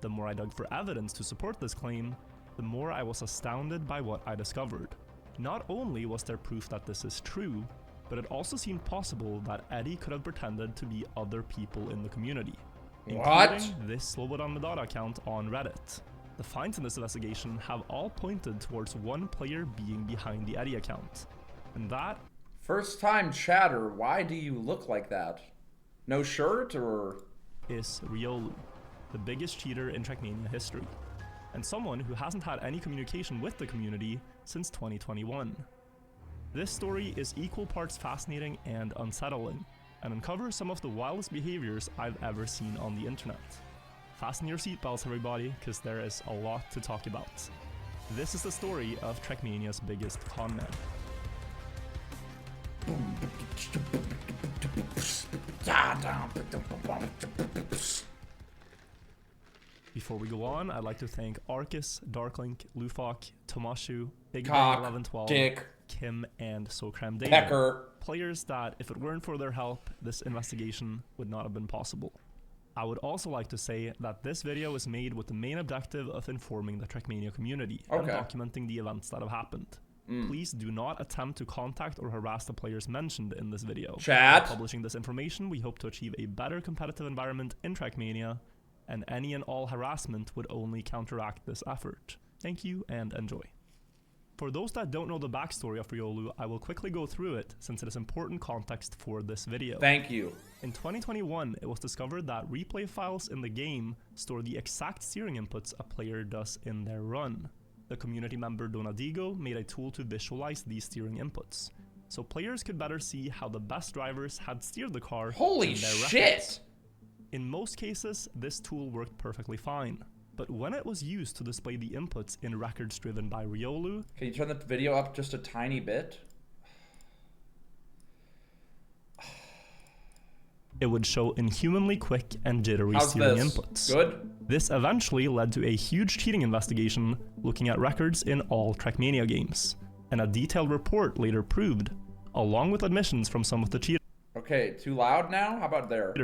The more I dug for evidence to support this claim, the more I was astounded by what I discovered. Not only was there proof that this is true, but it also seemed possible that Eddie could have pretended to be other people in the community, including this Slobodan Medara account on Reddit. The finds in this investigation have all pointed towards one player being behind the Eddie account. And that... First time chatter, why do you look like that? No shirt, or...? Is Riolu, the biggest cheater in Trackmania history, and someone who hasn't had any communication with the community since 2021. This story is equal parts fascinating and unsettling, and uncovers some of the wildest behaviors I've ever seen on the internet. Fasten your seatbelts, everybody, because there is a lot to talk about. This is the story of Trackmania's biggest con man. Before we go on, I'd like to thank Arcus, Darklink, Lufok, Tomashu, Big1112, Kim, and Socram David. Pecker. Players that, if it weren't for their help, this investigation would not have been possible. I would also like to say that this video is made with the main objective of informing the Trackmania community and documenting the events that have happened. Please do not attempt to contact or harass the players mentioned in this video. Chat. By publishing this information, we hope to achieve a better competitive environment in Trackmania, and any and all harassment would only counteract this effort. Thank you and enjoy. For those that don't know the backstory of Riolu, I will quickly go through it since it is important context for this video. Thank you. In 2021, it was discovered that replay files in the game store the exact steering inputs a player does in their run. The community member Donadigo made a tool to visualize these steering inputs, so players could better see how the best drivers had steered the car. Holy in their shit! records. In most cases, this tool worked perfectly fine, but when it was used to display the inputs in records driven by Riolu... Can you turn the video up just a tiny bit? It would show inhumanly quick and jittery steering inputs. Good? This eventually led to a huge cheating investigation looking at records in all Trackmania games, and a detailed report later proved, along with admissions from some of the cheaters. Okay, too loud now? How about there?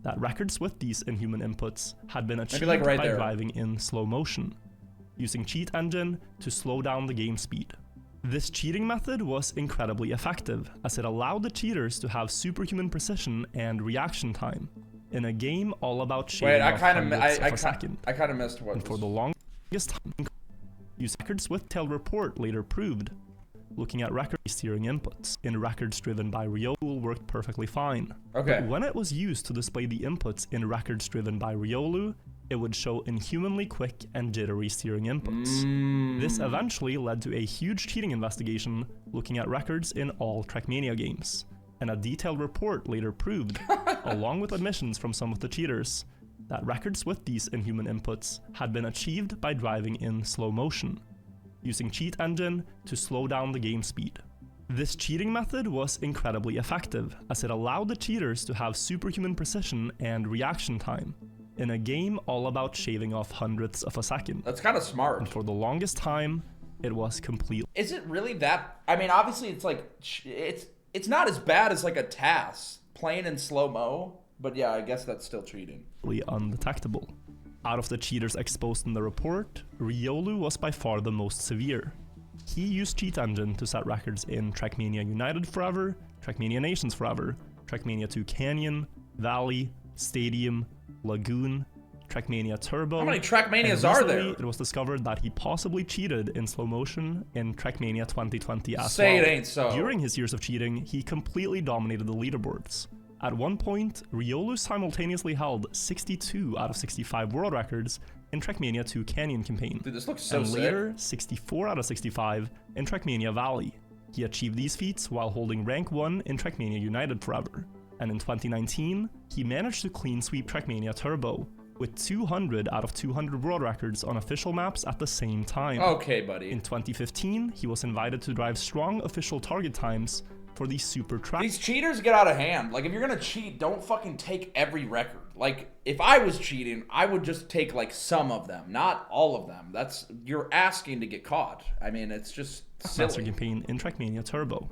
That records with these inhuman inputs had been achieved like right by there. driving in slow motion, using Cheat Engine to slow down the game speed. This cheating method was incredibly effective, as it allowed the cheaters to have superhuman precision and reaction time in a game all about shaving off hundredths of a second. I kind of missed what. And for the longest time, use records with tail report later proved. Looking at record steering inputs in records driven by Riolu worked perfectly fine. Okay. But when it was used to display the inputs in records driven by Riolu, it would show inhumanly quick and jittery steering inputs. This eventually led to a huge cheating investigation looking at records in all Trackmania games, and a detailed report later proved, along with admissions from some of the cheaters, that records with these inhuman inputs had been achieved by driving in slow motion, using Cheat Engine to slow down the game speed. This cheating method was incredibly effective, as it allowed the cheaters to have superhuman precision and reaction time, in a game all about shaving off hundredths of a second. That's kind of smart. And for the longest time, it was complete. Is it really that? I mean, obviously, it's like it's not as bad as like a TAS playing in slow mo, but yeah, I guess that's still cheating. Undetectable. Out of the cheaters exposed in the report, Riolu was by far the most severe. He used Cheat Engine to set records in Trackmania United Forever, Trackmania Nations Forever, Trackmania 2 Canyon, Valley, Stadium, Lagoon, Trackmania Turbo. How many Trackmanias are there? It was discovered that he possibly cheated in slow motion in Trackmania 2020 as Say well. it ain't so. During his years of cheating, he completely dominated the leaderboards. At one point, Riolu simultaneously held 62 out of 65 world records in Trackmania 2 Canyon campaign. Dude, this looks so and sick. later, 64 out of 65 in Trackmania Valley. He achieved these feats while holding rank 1 in Trackmania United Forever. And in 2019, he managed to clean sweep Trackmania Turbo, with 200 out of 200 world records on official maps at the same time. Okay, buddy. In 2015, he was invited to drive strong official target times for the Super Track. These cheaters get out of hand. Like, if you're gonna cheat, don't fucking take every record. Like, if I was cheating, I would just take like some of them, not all of them. You're asking to get caught. I mean, it's just silly. Master campaign in Trackmania Turbo.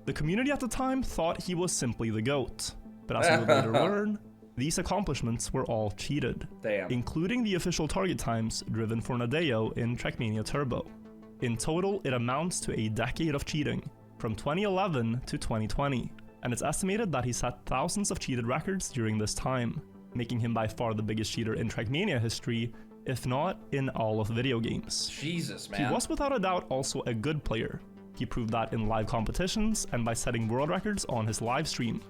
The community at the time thought he was simply the GOAT, but as we would later learn, these accomplishments were all cheated, including the official target times driven for Nadeo in Trackmania Turbo. In total, it amounts to a decade of cheating, from 2011 to 2020, and it's estimated that he set thousands of cheated records during this time, making him by far the biggest cheater in Trackmania history, if not in all of video games. Jesus, man. He was without a doubt also a good player. He proved that in live competitions and by setting world records on his live stream.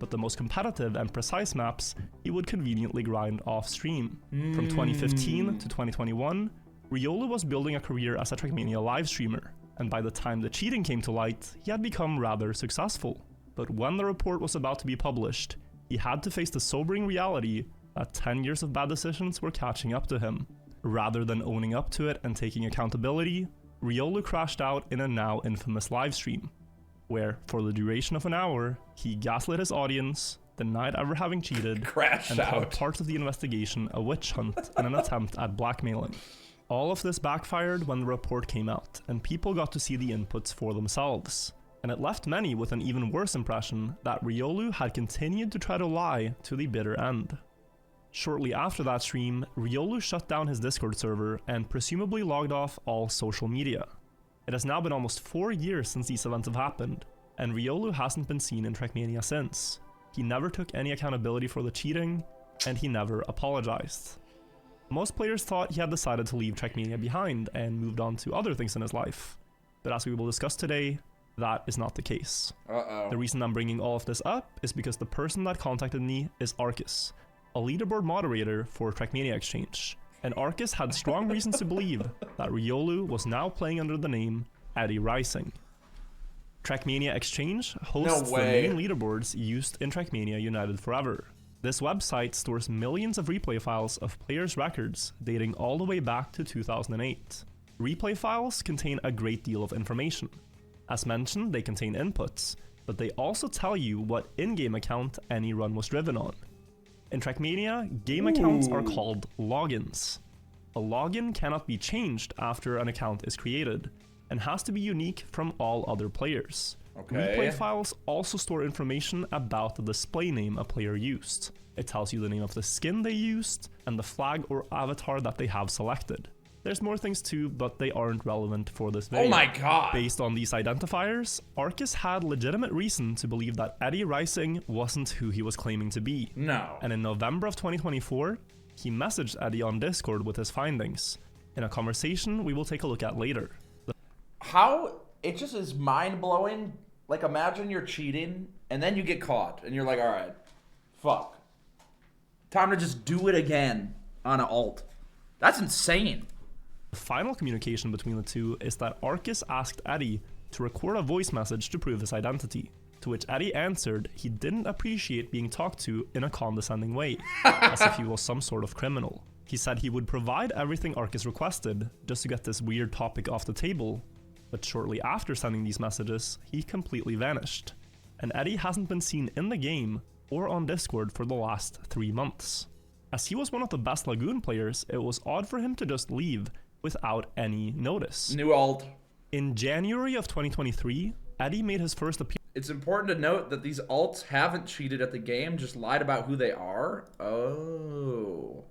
But the most competitive and precise maps he would conveniently grind off stream. From 2015 to 2021, Riolu was building a career as a Trackmania live streamer, and by the time the cheating came to light, he had become rather successful. But when the report was about to be published, he had to face the sobering reality that 10 years of bad decisions were catching up to him. Rather than owning up to it and taking accountability, Riolu crashed out in a now infamous livestream, where, for the duration of an hour, he gaslit his audience, denied ever having cheated, and called parts of the investigation a witch hunt and an attempt at blackmailing. All of this backfired when the report came out, and people got to see the inputs for themselves, and it left many with an even worse impression that Riolu had continued to try to lie to the bitter end. Shortly after that stream, Riolu shut down his Discord server and presumably logged off all social media. It has now been almost 4 years since these events have happened, and Riolu hasn't been seen in Trackmania since. He never took any accountability for the cheating, and he never apologized. Most players thought he had decided to leave Trackmania behind and moved on to other things in his life, but as we will discuss today, that is not the case. The reason I'm bringing all of this up is because the person that contacted me is Arcus, a leaderboard moderator for Trackmania Exchange, and Arcus had strong reasons to believe that Riolu was now playing under the name Eddie Rising. Trackmania Exchange hosts the main leaderboards used in Trackmania United Forever. This website stores millions of replay files of players' records dating all the way back to 2008. Replay files contain a great deal of information. As mentioned, they contain inputs, but they also tell you what in-game account any run was driven on. In Trackmania, game accounts are called logins. A login cannot be changed after an account is created, and has to be unique from all other players. Replay files also store information about the display name a player used. It tells you the name of the skin they used, and the flag or avatar that they have selected. There's more things too, but they aren't relevant for this video. Oh my god! Based on these identifiers, Arcus had legitimate reason to believe that Eddie Rising wasn't who he was claiming to be. No. And in November of 2024, he messaged Eddie on Discord with his findings, in a conversation we will take a look at later. How it just is mind-blowing. Like, imagine you're cheating, and then you get caught, and you're like, alright, fuck. Time to just do it again. on an alt. That's insane. The final communication between the two is that Arcus asked Eddie to record a voice message to prove his identity, to which Eddie answered he didn't appreciate being talked to in a condescending way, as if he was some sort of criminal. He said he would provide everything Arcus requested just to get this weird topic off the table, but shortly after sending these messages, he completely vanished, and Eddie hasn't been seen in the game or on Discord for the last 3 months. As he was one of the best Lagoon players, it was odd for him to just leave without any notice. New alt. In January of 2023, Eddie made his first appearance. It's important to note that these alts haven't cheated at the game, just lied about who they are. Oh.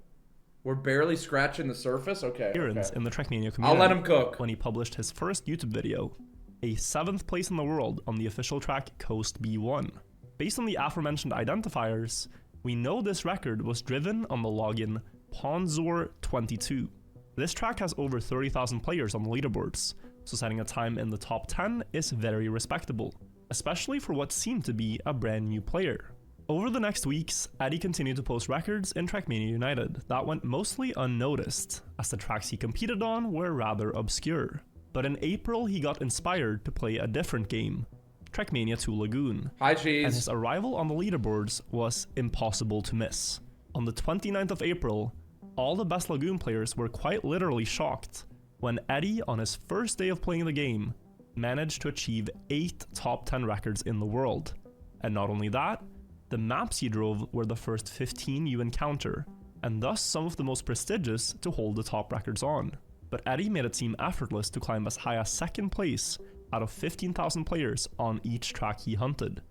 We're barely scratching the surface? Okay. In the Trackmania community. I'll let him cook. When he published his first YouTube video, a 7th place in the world on the official track Coast B1. Based on the aforementioned identifiers, we know this record was driven on the login Ponzor22. This track has over 30,000 players on the leaderboards, so setting a time in the top 10 is very respectable, especially for what seemed to be a brand new player. Over the next weeks, Eddie continued to post records in Trackmania United that went mostly unnoticed, as the tracks he competed on were rather obscure. But in April, he got inspired to play a different game, Trackmania 2 Lagoon. Hi, Cheese. And his arrival on the leaderboards was impossible to miss. On the 29th of April, all the best Lagoon players were quite literally shocked when Eddie, on his first day of playing the game, managed to achieve 8 top 10 records in the world. And not only that, the maps he drove were the first 15 you encounter, and thus some of the most prestigious to hold the top records on. But Eddie made it seem effortless to climb as high as 2nd place out of 15,000 players on each track he hunted,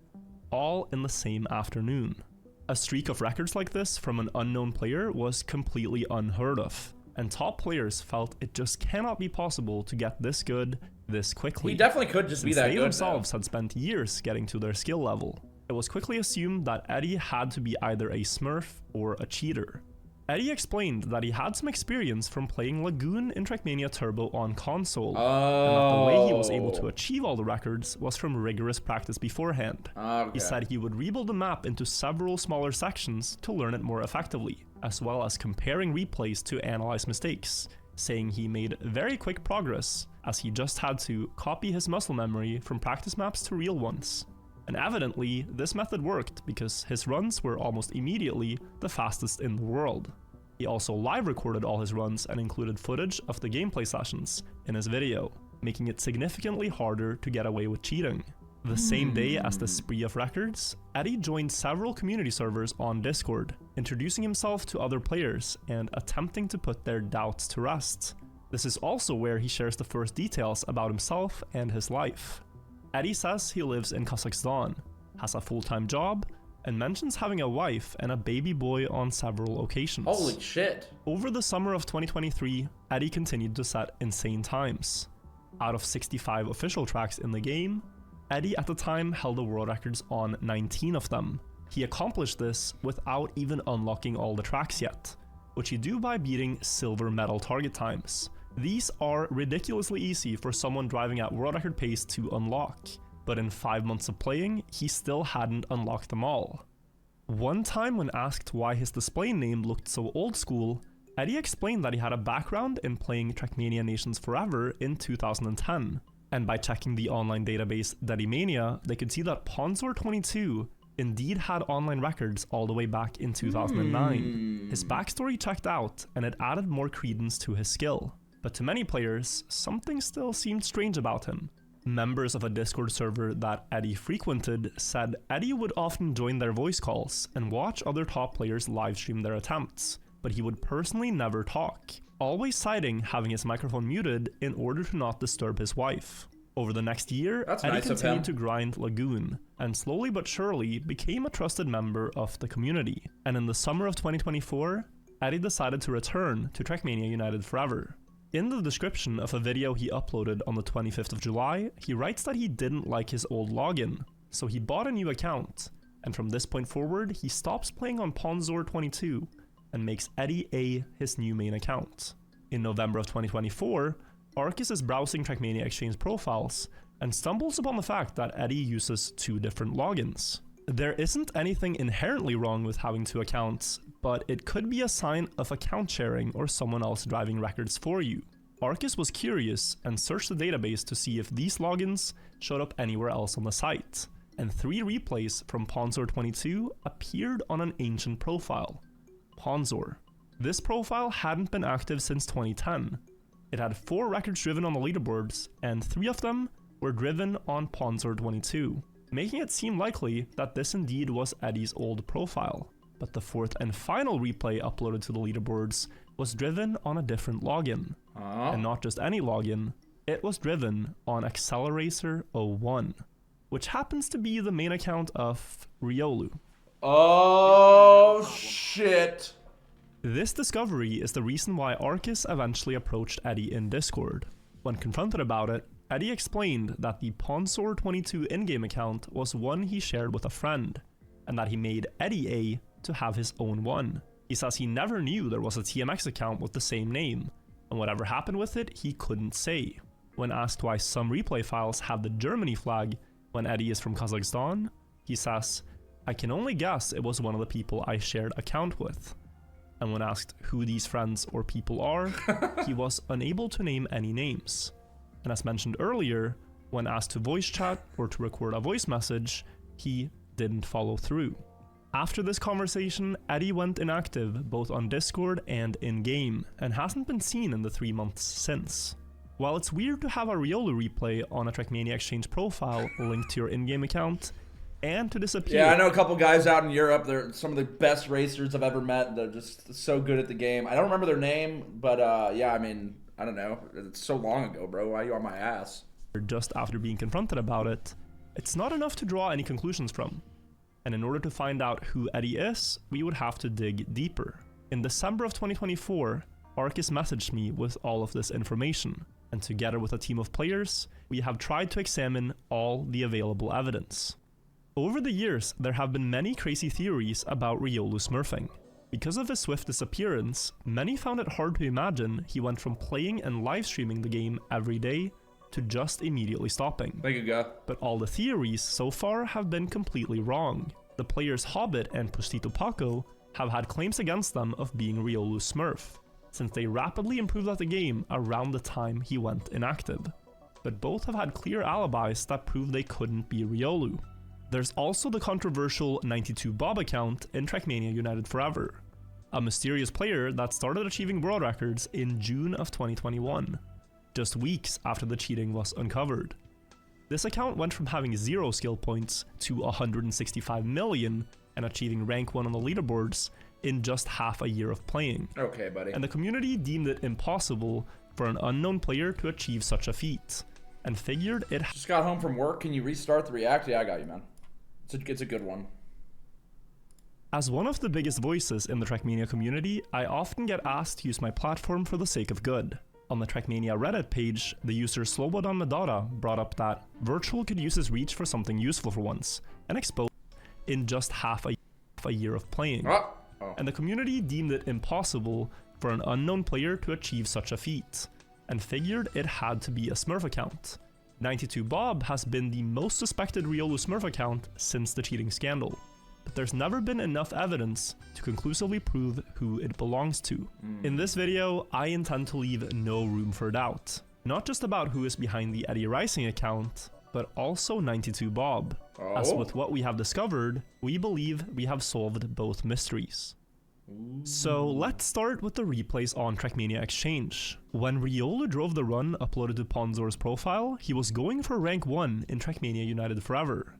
all in the same afternoon. A streak of records like this from an unknown player was completely unheard of, and top players felt it just cannot be possible to get this good this quickly. He definitely could just be that they good. themselves had spent years getting to their skill level. It was quickly assumed that Eddie had to be either a smurf or a cheater. Eddie explained that he had some experience from playing Lagoon in Trackmania Turbo on console, and that the way he was able to achieve all the records was from rigorous practice beforehand. He said he would rebuild the map into several smaller sections to learn it more effectively, as well as comparing replays to analyze mistakes, saying he made very quick progress, as he just had to copy his muscle memory from practice maps to real ones. And evidently, this method worked because his runs were almost immediately the fastest in the world. He also live recorded all his runs and included footage of the gameplay sessions in his video, making it significantly harder to get away with cheating. The same day as the spree of records, Eddie joined several community servers on Discord, introducing himself to other players and attempting to put their doubts to rest. This is also where he shares the first details about himself and his life. Eddie says he lives in Kazakhstan, has a full-time job, and mentions having a wife and a baby boy on several occasions. Holy shit. Over the summer of 2023, Eddie continued to set insane times. Out of 65 official tracks in the game, Eddie at the time held the world records on 19 of them. He accomplished this without even unlocking all the tracks yet, which you do by beating silver medal target times. These are ridiculously easy for someone driving at world record pace to unlock, but in 5 months of playing, he still hadn't unlocked them all. One time when asked why his display name looked so old school, Eddie explained that he had a background in playing Trackmania Nations Forever in 2010, and by checking the online database Dedimania, they could see that Ponzor22 indeed had online records all the way back in 2009. His backstory checked out, and it added more credence to his skill. But to many players, something still seemed strange about him. Members of a Discord server that Eddie frequented said Eddie would often join their voice calls and watch other top players livestream their attempts, but he would personally never talk, always citing having his microphone muted in order to not disturb his wife. Over the next year, Eddie continued to grind Lagoon, and slowly but surely became a trusted member of the community. And in the summer of 2024, Eddie decided to return to Trackmania United Forever. In the description of a video he uploaded on the 25th of July, he writes that he didn't like his old login, so he bought a new account, and from this point forward, he stops playing on Ponzor22 and makes Eddie A his new main account. In November of 2024, Arcus is browsing Trackmania Exchange profiles and stumbles upon the fact that Eddie uses 2 different logins. There isn't anything inherently wrong with having 2 accounts, but it could be a sign of account sharing or someone else driving records for you. Arcus was curious and searched the database to see if these logins showed up anywhere else on the site, and 3 replays from Ponzor22 appeared on an ancient profile, Ponzor. This profile hadn't been active since 2010. It had 4 records driven on the leaderboards, and 3 of them were driven on Ponzor22, making it seem likely that this indeed was Eddie's old profile. But the 4th and final replay uploaded to the leaderboards was driven on a different login. And not just any login, it was driven on Accelerator01, which happens to be the main account of Riolu. Oh, shit. This discovery is the reason why Arcus eventually approached Eddie in Discord. When confronted about it, Eddie explained that the Ponzor22 in-game account was one he shared with a friend, and that he made Eddie A to have his own one. He says he never knew there was a TMX account with the same name, and whatever happened with it, he couldn't say. When asked why some replay files have the Germany flag when Eddie is from Kazakhstan, he says, "I can only guess it was one of the people I shared account with." And when asked who these friends or people are, he was unable to name any names. And as mentioned earlier, when asked to voice chat or to record a voice message, he didn't follow through. After this conversation, Eddie went inactive both on Discord and in-game, and hasn't been seen in the 3 months since. While it's weird to have a Riolu replay on a Trackmania Exchange profile linked to your in-game account, and to disappear... Yeah, I know a couple guys out in Europe. They're some of the best racers I've ever met. They're just so good at the game. I don't remember their name, but yeah, I mean, I don't know. It's so long ago, bro. Why are you on my ass? Just after being confronted about it, it's not enough to draw any conclusions from. And in order to find out who Eddie is, we would have to dig deeper. In December of 2024, Arcus messaged me with all of this information, and together with a team of players, we have tried to examine all the available evidence. Over the years, there have been many crazy theories about Riolu smurfing. Because of his swift disappearance, many found it hard to imagine he went from playing and live streaming the game every day to just immediately stopping. There you go. But all the theories so far have been completely wrong. The players Hobbit and Postito Paco have had claims against them of being Riolu smurf, since they rapidly improved at the game around the time he went inactive. But both have had clear alibis that prove they couldn't be Riolu. There's also the controversial 92Bob account in Trackmania United Forever, a mysterious player that started achieving world records in June of 2021, just weeks after the cheating was uncovered. This account went from having 0 skill points to 165 million and achieving rank 1 on the leaderboards in just half a year of playing. Okay, buddy. And the community deemed it impossible for an unknown player to achieve such a feat, and figured it... Just got home from work. Can you restart the React? Yeah, I got you, man. It's a good one. As one of the biggest voices in the Trackmania community, I often get asked to use my platform for the sake of good. On the Trackmania Reddit page, the user Slobodan Medara brought up that Virtual could use his reach for something useful for once, and expose in just half a year of playing. And the community deemed it impossible for an unknown player to achieve such a feat, and figured it had to be a Smurf account. 92Bob has been the most suspected Riolu Smurf account since the cheating scandal, but there's never been enough evidence to conclusively prove who it belongs to. In this video, I intend to leave no room for doubt, not just about who is behind the Eddie Rising account, but also 92Bob. As with what we have discovered, we believe we have solved both mysteries. So let's start with the replays on Trackmania Exchange. When Riolu drove the run uploaded to Ponzor's profile, he was going for rank 1 in Trackmania United Forever.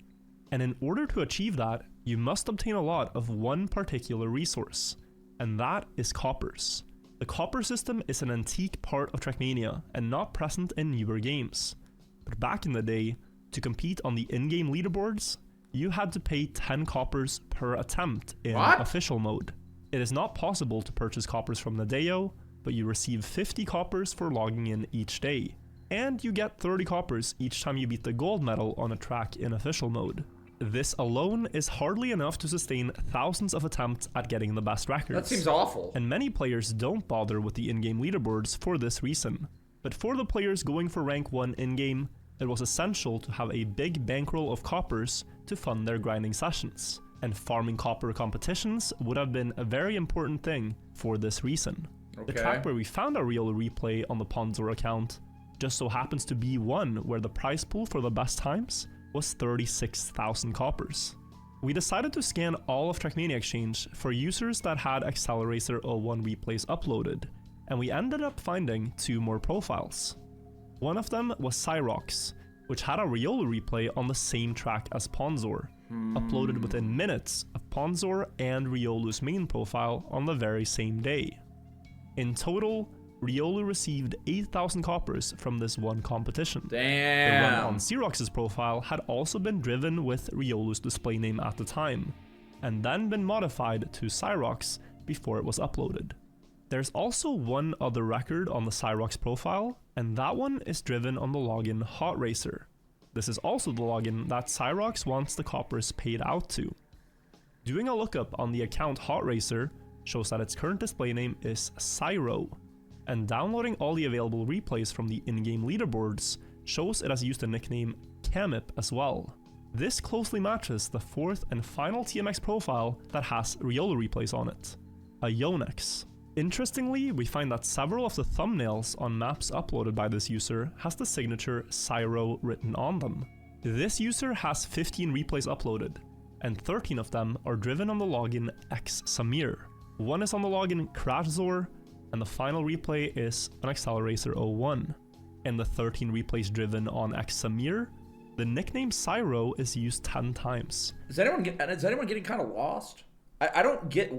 And in order to achieve that, you must obtain a lot of one particular resource, and that is coppers. The copper system is an antique part of Trackmania and not present in newer games. But back in the day, to compete on the in-game leaderboards, you had to pay 10 coppers per attempt in official mode. It is not possible to purchase coppers from Nadeo, but you receive 50 coppers for logging in each day, and you get 30 coppers each time you beat the gold medal on a track in official mode. This alone is hardly enough to sustain thousands of attempts at getting the best records. That seems awful. And many players don't bother with the in-game leaderboards for this reason. But for the players going for rank 1 in-game, it was essential to have a big bankroll of coppers to fund their grinding sessions, and farming copper competitions would have been a very important thing for this reason. The track where we found our Riolu replay on the Ponzor account just so happens to be one where the prize pool for the best times was 36,000 coppers. We decided to scan all of Trackmania Exchange for users that had Accelerator 01 replays uploaded, and we ended up finding 2 more profiles. One of them was Cyrox, which had a Riolu replay on the same track as Ponzor, uploaded within minutes of Ponzor and Riolu's main profile on the very same day. In total, Riolu received 8,000 coppers from this one competition. Damn. The run on Cyrox's profile had also been driven with Riolu's display name at the time, and then been modified to Cyrox before it was uploaded. There's also one other record on the Cyrox profile, and that one is driven on the login Hot Racer. This is also the login that Cyrox wants the coppers paid out to. Doing a lookup on the account Hot Racer shows that its current display name is Cyro, and downloading all the available replays from the in-game leaderboards shows it has used the nickname Kamip as well. This closely matches the 4th and final TMX profile that has Riolu replays on it, Ionex. Interestingly, we find that several of the thumbnails on maps uploaded by this user has the signature Cyro written on them. This user has 15 replays uploaded, and 13 of them are driven on the login xSamir. One is on the login Crashzor, and the final replay is on Accelerator 01. In the 13 replays driven on xSamir, the nickname Cyro is used 10 times. Is anyone getting kind of lost? I don't get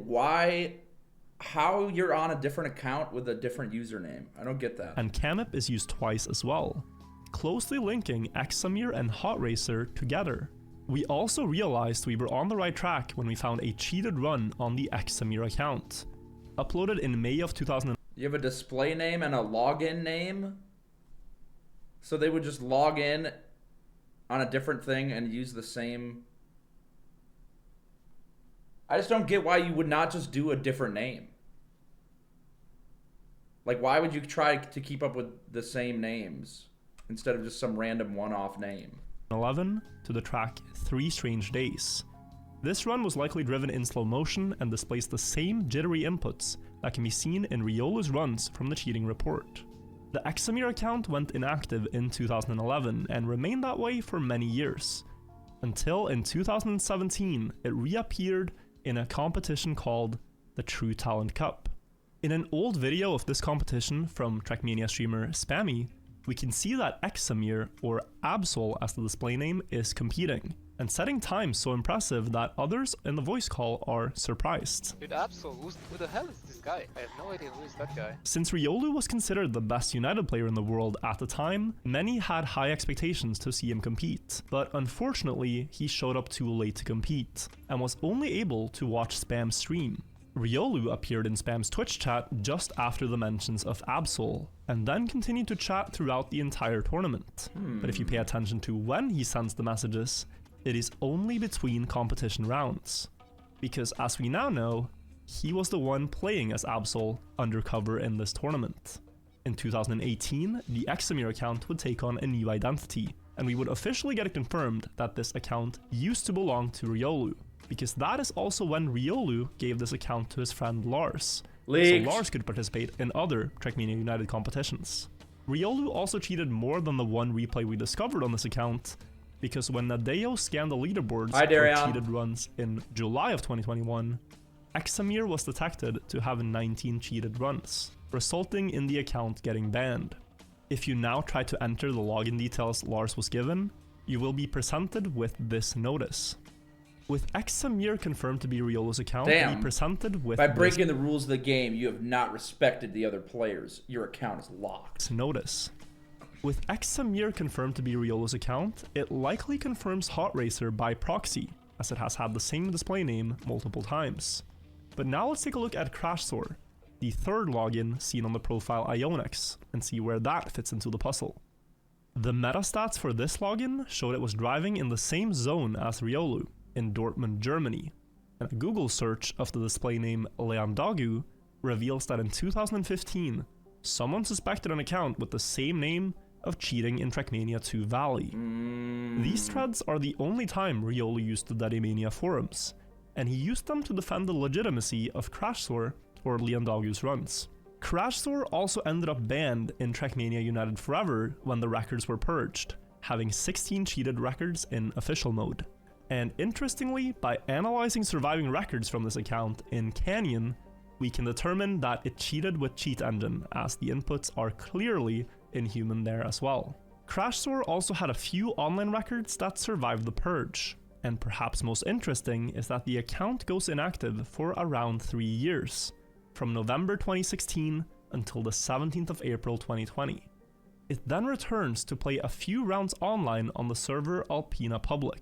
how you're on a different account with a different username. I don't get that. And Kamip is used twice as well, closely linking xSamir and Hot Racer together. We also realized we were on the right track when we found a cheated run on the xSamir account. Uploaded in May of 2000. You have a display name and a login name? So they would just log in on a different thing and use the same... I just don't get why you would not just do a different name. Like, why would you try to keep up with the same names instead of just some random one-off name? 11 to the track 3 Strange Days. This run was likely driven in slow motion and displays the same jittery inputs that can be seen in Riolu's runs from the cheating report. The xSamir account went inactive in 2011 and remained that way for many years, until in 2017 it reappeared in a competition called the True Talent Cup. In an old video of this competition from Trackmania streamer Spammy, we can see that xSamir, or Absol as the display name, is competing, and setting times so impressive that others in the voice call are surprised. Dude, Absol, who the hell is this guy? I have no idea who is that guy. Since Riolu was considered the best United player in the world at the time, many had high expectations to see him compete, but unfortunately he showed up too late to compete, and was only able to watch Spam's stream. Riolu appeared in Spam's Twitch chat just after the mentions of Absol, and then continued to chat throughout the entire tournament. But if you pay attention to when he sends the messages, it is only between competition rounds. Because as we now know, he was the one playing as Absol undercover in this tournament. In 2018, the xSamir account would take on a new identity, and we would officially get it confirmed that this account used to belong to Riolu, because that is also when Riolu gave this account to his friend Lars, Leaked. so Lars could participate in other Trackmania United competitions. Riolu also cheated more than the one replay we discovered on this account, because when Nadeo scanned the leaderboards for cheated runs in July of 2021, xSamir was detected to have 19 cheated runs, resulting in the account getting banned. If you now try to enter the login details Lars was given, you will be presented with this notice. With xSamir confirmed to be Riolu's account, we presented with by breaking the rules of the game, you have not respected the other players. Your account is locked. Notice. With xSamir confirmed to be Riolu's account, it likely confirms Hot Racer by proxy, as it has had the same display name multiple times. But now let's take a look at Crashzor, the third login seen on the profile Ionex, and see where that fits into the puzzle. The metastats for this login showed it was driving in the same zone as Riolu, in Dortmund, Germany, and a Google search of the display name Leandagu reveals that in 2015, someone suspected an account with the same name of cheating in Trackmania 2 Valley. These threads are the only time Riolu used the Dedimania forums, and he used them to defend the legitimacy of Crashzor or Leondagu's runs. Crashzor also ended up banned in Trackmania United Forever when the records were purged, having 16 cheated records in official mode. And interestingly, by analyzing surviving records from this account in Canyon, we can determine that it cheated with Cheat Engine, as the inputs are clearly inhuman there as well. Crashzor also had a few online records that survived the purge, and perhaps most interesting is that the account goes inactive for around 3 years, from November 2016 until the 17th of April 2020. It then returns to play a few rounds online on the server Alpina Public,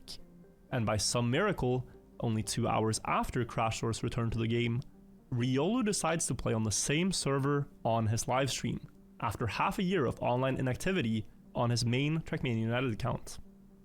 and by some miracle, only 2 hours after Crashzor's return to the game, Riolu decides to play on the same server on his livestream, after half a year of online inactivity on his main Trackmania United account.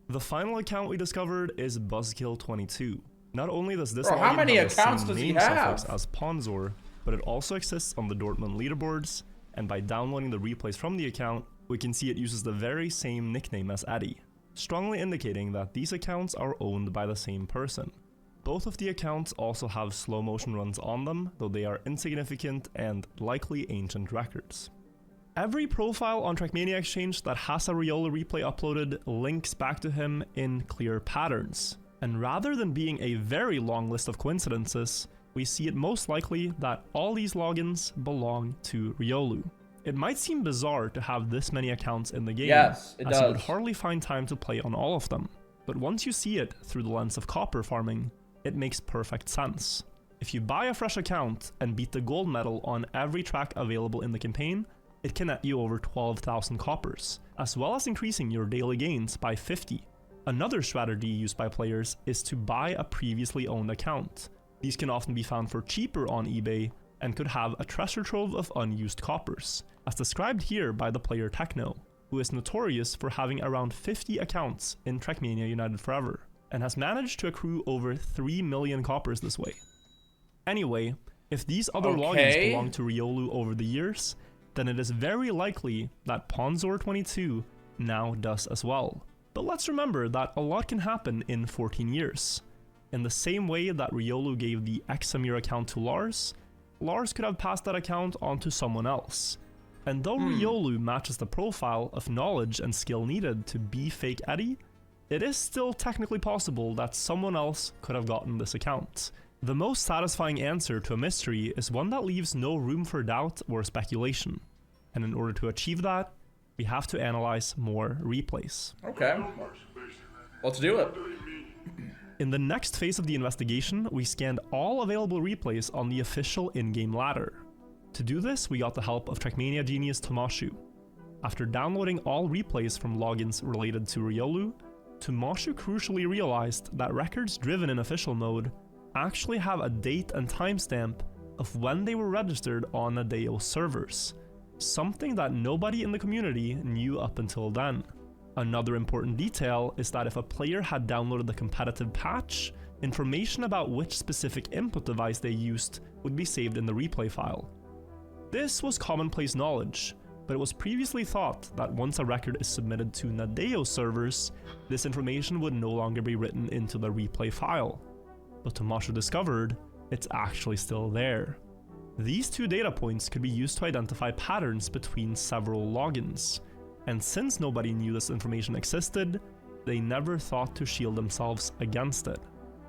The final account we discovered is Buzzkill22. Not only does this how many have the accounts same does he name have? suffix as Ponzor, but it also exists on the Dortmund leaderboards, and by downloading the replays from the account, we can see it uses the very same nickname as Eddie, strongly indicating that these accounts are owned by the same person. Both of the accounts also have slow motion runs on them, though they are insignificant and likely ancient records. Every profile on Trackmania Exchange that has a Riolu replay uploaded links back to him in clear patterns, and rather than being a very long list of coincidences, we see it most likely that all these logins belong to Riolu. It might seem bizarre to have this many accounts in the game, Yes, it as you would does. hardly find time to play on all of them, but once you see it through the lens of copper farming, it makes perfect sense. If you buy a fresh account and beat the gold medal on every track available in the campaign, it can net you over 12,000 coppers, as well as increasing your daily gains by 50. Another strategy used by players is to buy a previously owned account. These can often be found for cheaper on eBay and could have a treasure trove of unused coppers, as described here by the player Techno, who is notorious for having around 50 accounts in Trackmania United Forever, and has managed to accrue over 3 million coppers this way. Anyway, if these other logins belong to Riolu over the years, then it is very likely that Ponzor22 now does as well. But let's remember that a lot can happen in 14 years. In the same way that Riolu gave the Examir account to Lars, Lars could have passed that account on to someone else. And though Riolu matches the profile of knowledge and skill needed to be Fake Eddie, it is still technically possible that someone else could have gotten this account. The most satisfying answer to a mystery is one that leaves no room for doubt or speculation. And in order to achieve that, we have to analyze more replays. Okay. Let's do it. In the next phase of the investigation, we scanned all available replays on the official in-game ladder. To do this, we got the help of Trackmania genius Tomashu. After downloading all replays from logins related to Riolu, Tomashu crucially realized that records driven in official mode actually have a date and timestamp of when they were registered on Nadeo servers, something that nobody in the community knew up until then. Another important detail is that if a player had downloaded the competitive patch, information about which specific input device they used would be saved in the replay file. This was commonplace knowledge, but it was previously thought that once a record is submitted to Nadeo servers, this information would no longer be written into the replay file. But Tomashu discovered it's actually still there. These two data points could be used to identify patterns between several logins, and since nobody knew this information existed, they never thought to shield themselves against it.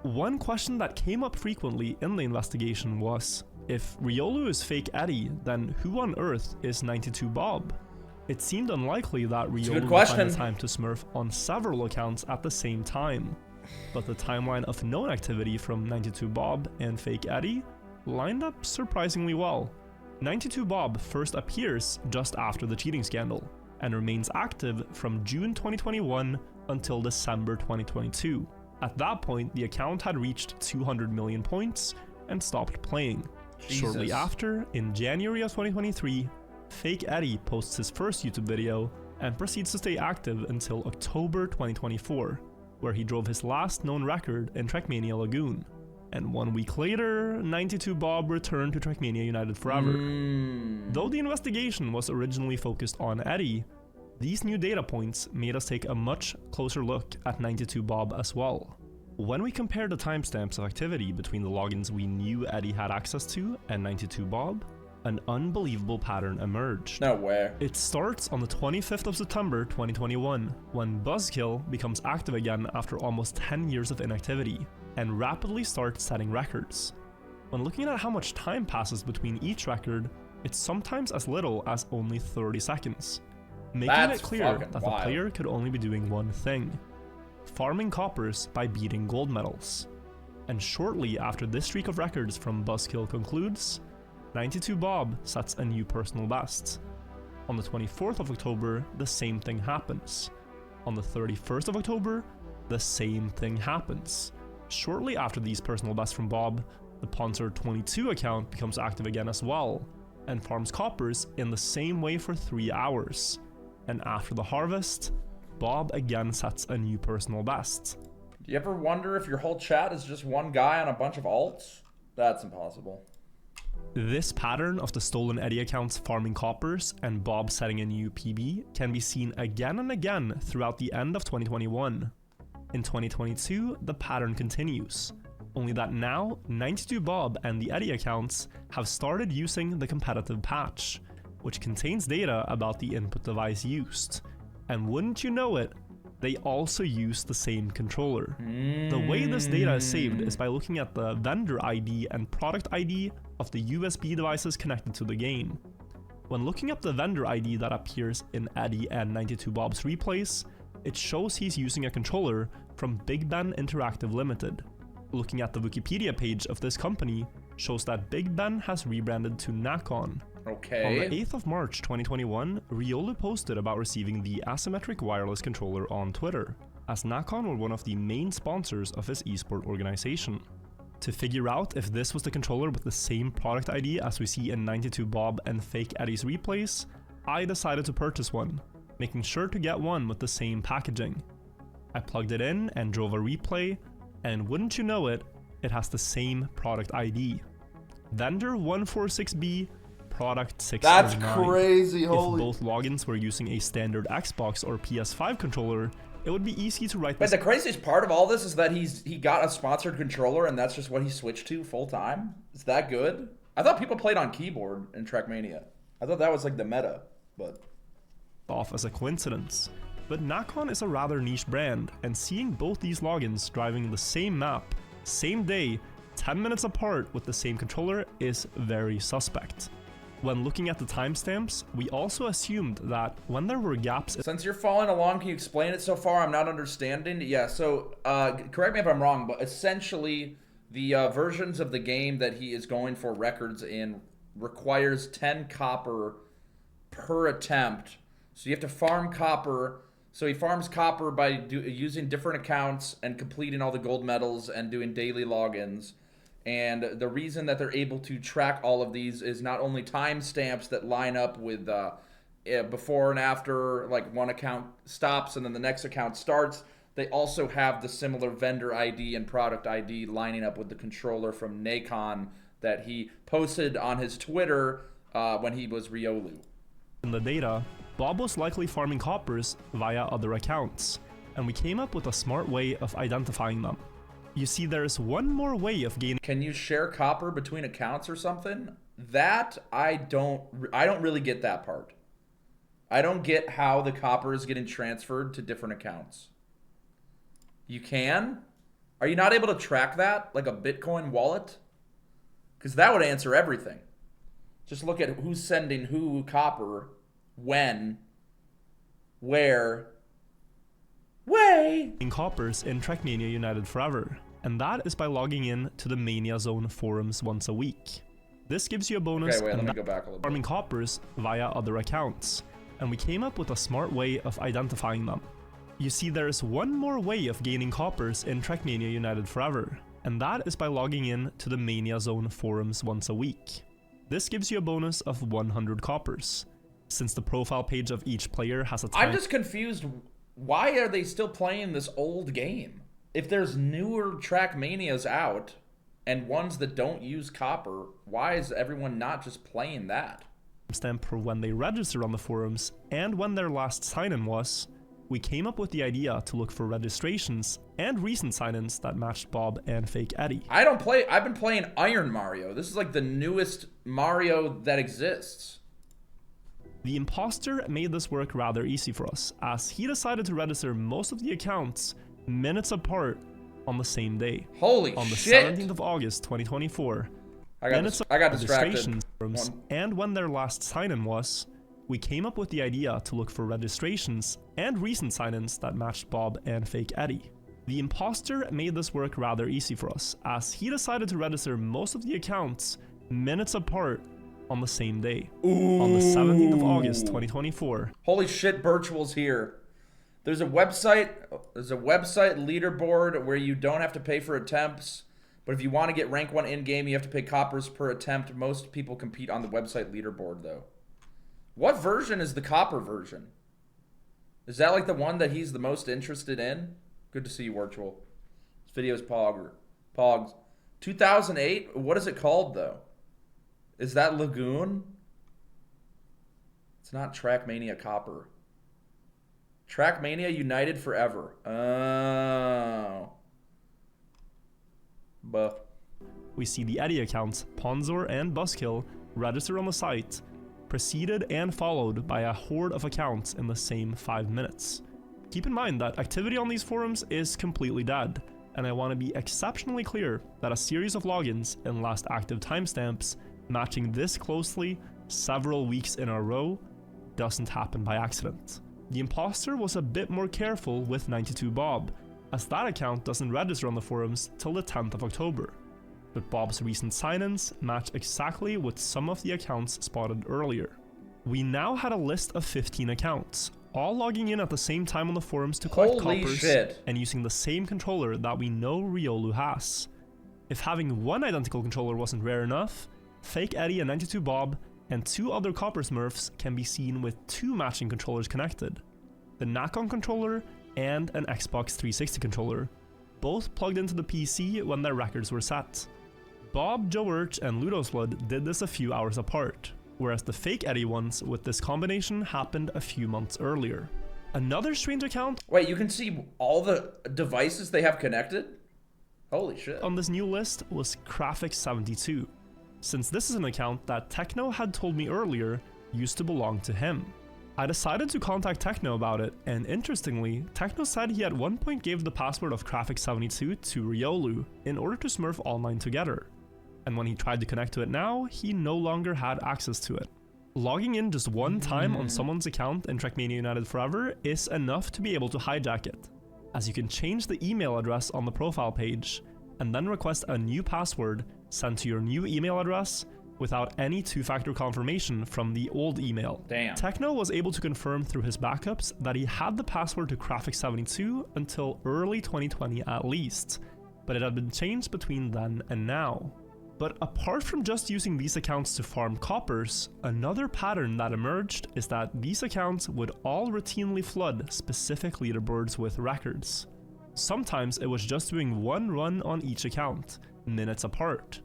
One question that came up frequently in the investigation was, if Riolu is Fake Eddie, then who on earth is 92Bob? It seemed unlikely that Riolu would find the time to smurf on several accounts at the same time, but the timeline of known activity from 92Bob and Fake Eddie lined up surprisingly well. 92Bob first appears just after the cheating scandal, and remains active from June 2021 until December 2022. At that point, the account had reached 200 million points and stopped playing. Shortly after, in January of 2023, Fake Eddie posts his first YouTube video and proceeds to stay active until October 2024, where he drove his last known record in Trackmania Lagoon. And 1 week later, 92Bob returned to Trackmania United Forever. Though the investigation was originally focused on Eddie, These new data points made us take a much closer look at 92Bob as well. When we compared the timestamps of activity between the logins we knew Eddie had access to and 92Bob, an unbelievable pattern emerged. No way. It starts on the 25th of September 2021, when Buzzkill becomes active again after almost 10 years of inactivity, and rapidly starts setting records. When looking at how much time passes between each record, it's sometimes as little as only 30 seconds, making That's it clear fucking that wild. the player could only be doing one thing: farming coppers by beating gold medals. And shortly after this streak of records from Buzzkill concludes, 92Bob sets a new personal best. On the 24th of October, the same thing happens. On the 31st of October, the same thing happens. Shortly after these personal bests from Bob, the Poncer22 account becomes active again as well, and farms coppers in the same way for 3 hours. And after the harvest, Bob again sets a new personal best. Do you ever wonder if your whole chat is just one guy on a bunch of alts? That's impossible. This pattern of the stolen Eddie accounts farming coppers and Bob setting a new PB can be seen again and again throughout the end of 2021. In 2022, the pattern continues, only that now 92Bob and the Eddie accounts have started using the competitive patch, which contains data about the input device used. And wouldn't you know it, they also use the same controller. The way this data is saved is by looking at the vendor ID and product ID of the USB devices connected to the game. When looking up the vendor ID that appears in Eddie and 92Bob's replays, it shows he's using a controller from Big Ben Interactive Limited. Looking at the Wikipedia page of this company shows that Big Ben has rebranded to Nakon. Okay. On the 8th of March 2021, Riolu posted about receiving the asymmetric wireless controller on Twitter, as Nakon were one of the main sponsors of his esport organization. To figure out if this was the controller with the same product ID as we see in 92Bob and Fake Eddie's replays, I decided to purchase one, making sure to get one with the same packaging. I plugged it in and drove a replay, and wouldn't you know it, it has the same product ID. Vendor 146B, product 609. That's crazy, holy. If both logins were using a standard Xbox or PS5 controller, it would be easy to write But this. the craziest part of all this is that he got a sponsored controller and that's just what he switched to full time? Is that good? I thought people played on keyboard in Trackmania. I thought that was like the meta, but... off as a coincidence. But Nakon is a rather niche brand, and seeing both these logins driving the same map, same day, 10 minutes apart with the same controller is very suspect. When looking at the timestamps, we also assumed that when there were gaps... Since you're following along, can you explain it so far? I'm not understanding. Yeah, so correct me if I'm wrong, but essentially the versions of the game that he is going for records in requires 10 copper per attempt. So you have to farm copper. So he farms copper by using different accounts and completing all the gold medals and doing daily logins. And the reason that they're able to track all of these is not only timestamps that line up with before and after, like one account stops and then the next account starts, they also have the similar vendor ID and product ID lining up with the controller from Nakon that he posted on his Twitter when he was Riolu. In the data, Bob was likely farming coppers via other accounts, and we came up with a smart way of identifying them. You see, there's one more way of gaining... Can you share copper between accounts or something? That, I don't really get that part. I don't get how the copper is getting transferred to different accounts. You can? Are you not able to track that, like a Bitcoin wallet? Because that would answer everything. Just look at who's sending who copper, when, where, in coppers in Trackmania United Forever, and that is by logging in to the Mania Zone forums once a week. This gives you a bonus Okay, wait, let and me go back a little bit. farming coppers via other accounts, and we came up with a smart way of identifying them. You see, there is one more way of gaining coppers in Trackmania United Forever, and that is by logging in to the Mania Zone forums once a week. This gives you a bonus of 100 coppers. Since the profile page of each player has a time... I'm just confused. Why are they still playing this old game? If there's newer Trackmanias out and ones that don't use copper, why is everyone not just playing that? timestamp for when they registered on the forums and when their last sign-in was, we came up with the idea to look for registrations and recent sign-ins that matched Bob and Fake Eddie. I've been playing Iron Mario. This is like the newest Mario that exists. The imposter made this work rather easy for us, as he decided to register most of the accounts minutes apart on the same day. Holy on the shit! 17th of August 2024. I got distracted. And when their last sign-in was, we came up with the idea to look for registrations and recent sign-ins that matched Bob and Fake Eddie. The imposter made this work rather easy for us, as he decided to register most of the accounts minutes apart on the same day. Ooh. On the 17th of August 2024. Holy shit, Birchwell's here. There's a website leaderboard where you don't have to pay for attempts, but if you want to get rank 1 in-game, you have to pay coppers per attempt. Most people compete on the website leaderboard, though. What version is the copper version? Is that like the one that he's the most interested in? Good to see you, Virtual. This video is Pogs. 2008? What is it called, though? Is that Lagoon? It's not Trackmania Copper. Trackmania United Forever. Oh. Buh. We see the Eddie accounts, Ponzor and Buskill, registered on the site, preceded and followed by a horde of accounts in the same 5 minutes. Keep in mind that activity on these forums is completely dead, and I want to be exceptionally clear that a series of logins and last active timestamps matching this closely several weeks in a row doesn't happen by accident. The imposter was a bit more careful with 92Bob, as that account doesn't register on the forums till the 10th of October. But Bob's recent sign-ins match exactly with some of the accounts spotted earlier. We now had a list of 15 accounts, all logging in at the same time on the forums to collect coppers and using the same controller that we know Riolu has. If having one identical controller wasn't rare enough, Fake Eddie and 92Bob and 2 other copper smurfs can be seen with 2 matching controllers connected. The Nacon controller and an Xbox 360 controller, both plugged into the PC when their records were set. Bob, Joe Urch, and Ludosblood did this a few hours apart, whereas the Fake Eddie ones with this combination happened a few months earlier. Another strange account— Wait, you can see all the devices they have connected? Holy shit. On this new list was Graphics72, since this is an account that Techno had told me earlier used to belong to him. I decided to contact Techno about it, and interestingly, Techno said he at one point gave the password of Graphics72 to Riolu in order to smurf all 9 together. And when he tried to connect to it now, he no longer had access to it. Logging in just one time on someone's account in Trackmania United Forever is enough to be able to hijack it, as you can change the email address on the profile page, and then request a new password sent to your new email address without any 2-factor confirmation from the old email. Damn. Techno was able to confirm through his backups that he had the password to Graphics72 until early 2020 at least, but it had been changed between then and now. But apart from just using these accounts to farm coppers, another pattern that emerged is that these accounts would all routinely flood specific leaderboards with records. Sometimes it was just doing one run on each account, minutes apart.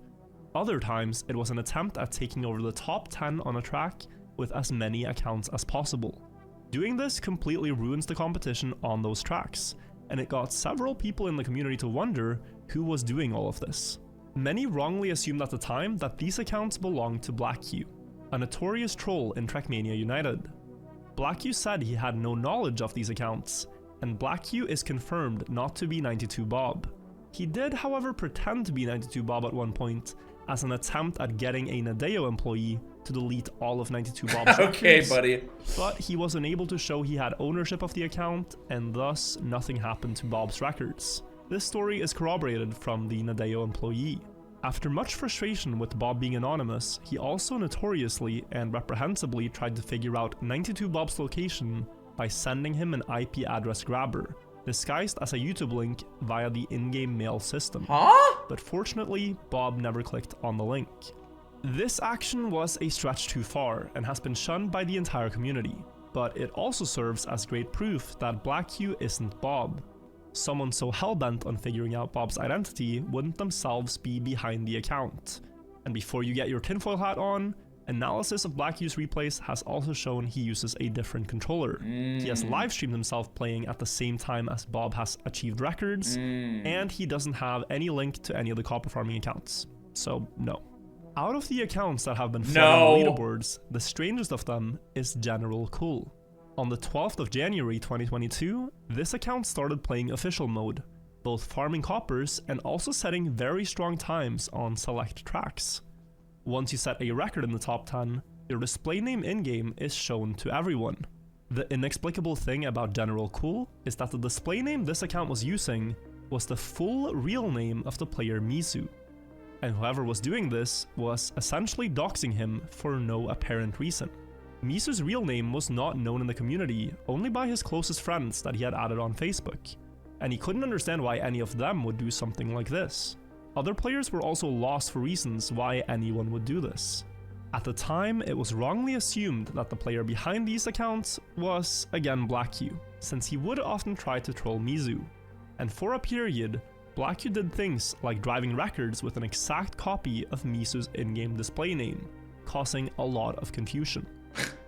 Other times it was an attempt at taking over the top 10 on a track with as many accounts as possible. Doing this completely ruins the competition on those tracks, and it got several people in the community to wonder who was doing all of this. Many wrongly assumed at the time that these accounts belonged to BlackQ, a notorious troll in Trackmania United. BlackQ said he had no knowledge of these accounts, and BlackQ is confirmed not to be 92Bob. He did, however, pretend to be 92Bob at one point as an attempt at getting a Nadeo employee to delete all of 92Bob's Okay, records, buddy. but he was unable to show he had ownership of the account, and thus nothing happened to Bob's records. This story is corroborated from the Nadeo employee. After much frustration with Bob being anonymous, he also notoriously and reprehensibly tried to figure out 92Bob's location by sending him an IP address grabber, disguised as a YouTube link via the in-game mail system. But fortunately, Bob never clicked on the link. This action was a stretch too far and has been shunned by the entire community, but it also serves as great proof that BlackQ isn't Bob. Someone so hellbent on figuring out Bob's identity wouldn't themselves be behind the account. And before you get your tinfoil hat on, Analysis of BlackHugh's replays has also shown he uses a different controller. He has live streamed himself playing at the same time as Bob has achieved records, and he doesn't have any link to any of the copper farming accounts. So, no. Out of the accounts that have been flooding the leaderboards, the strangest of them is General Cool. On the 12th of January 2022, this account started playing official mode, both farming coppers and also setting very strong times on select tracks. Once you set a record in the top 10, your display name in-game is shown to everyone. The inexplicable thing about General Cool is that the display name this account was using was the full real name of the player Mizu, and whoever was doing this was essentially doxing him for no apparent reason. Mizu's real name was not known in the community, only by his closest friends that he had added on Facebook, and he couldn't understand why any of them would do something like this. Other players were also lost for reasons why anyone would do this. At the time, it was wrongly assumed that the player behind these accounts was, again, BlackHugh, since he would often try to troll Mizu. And for a period, BlackHugh did things like driving records with an exact copy of Mizu's in-game display name, causing a lot of confusion.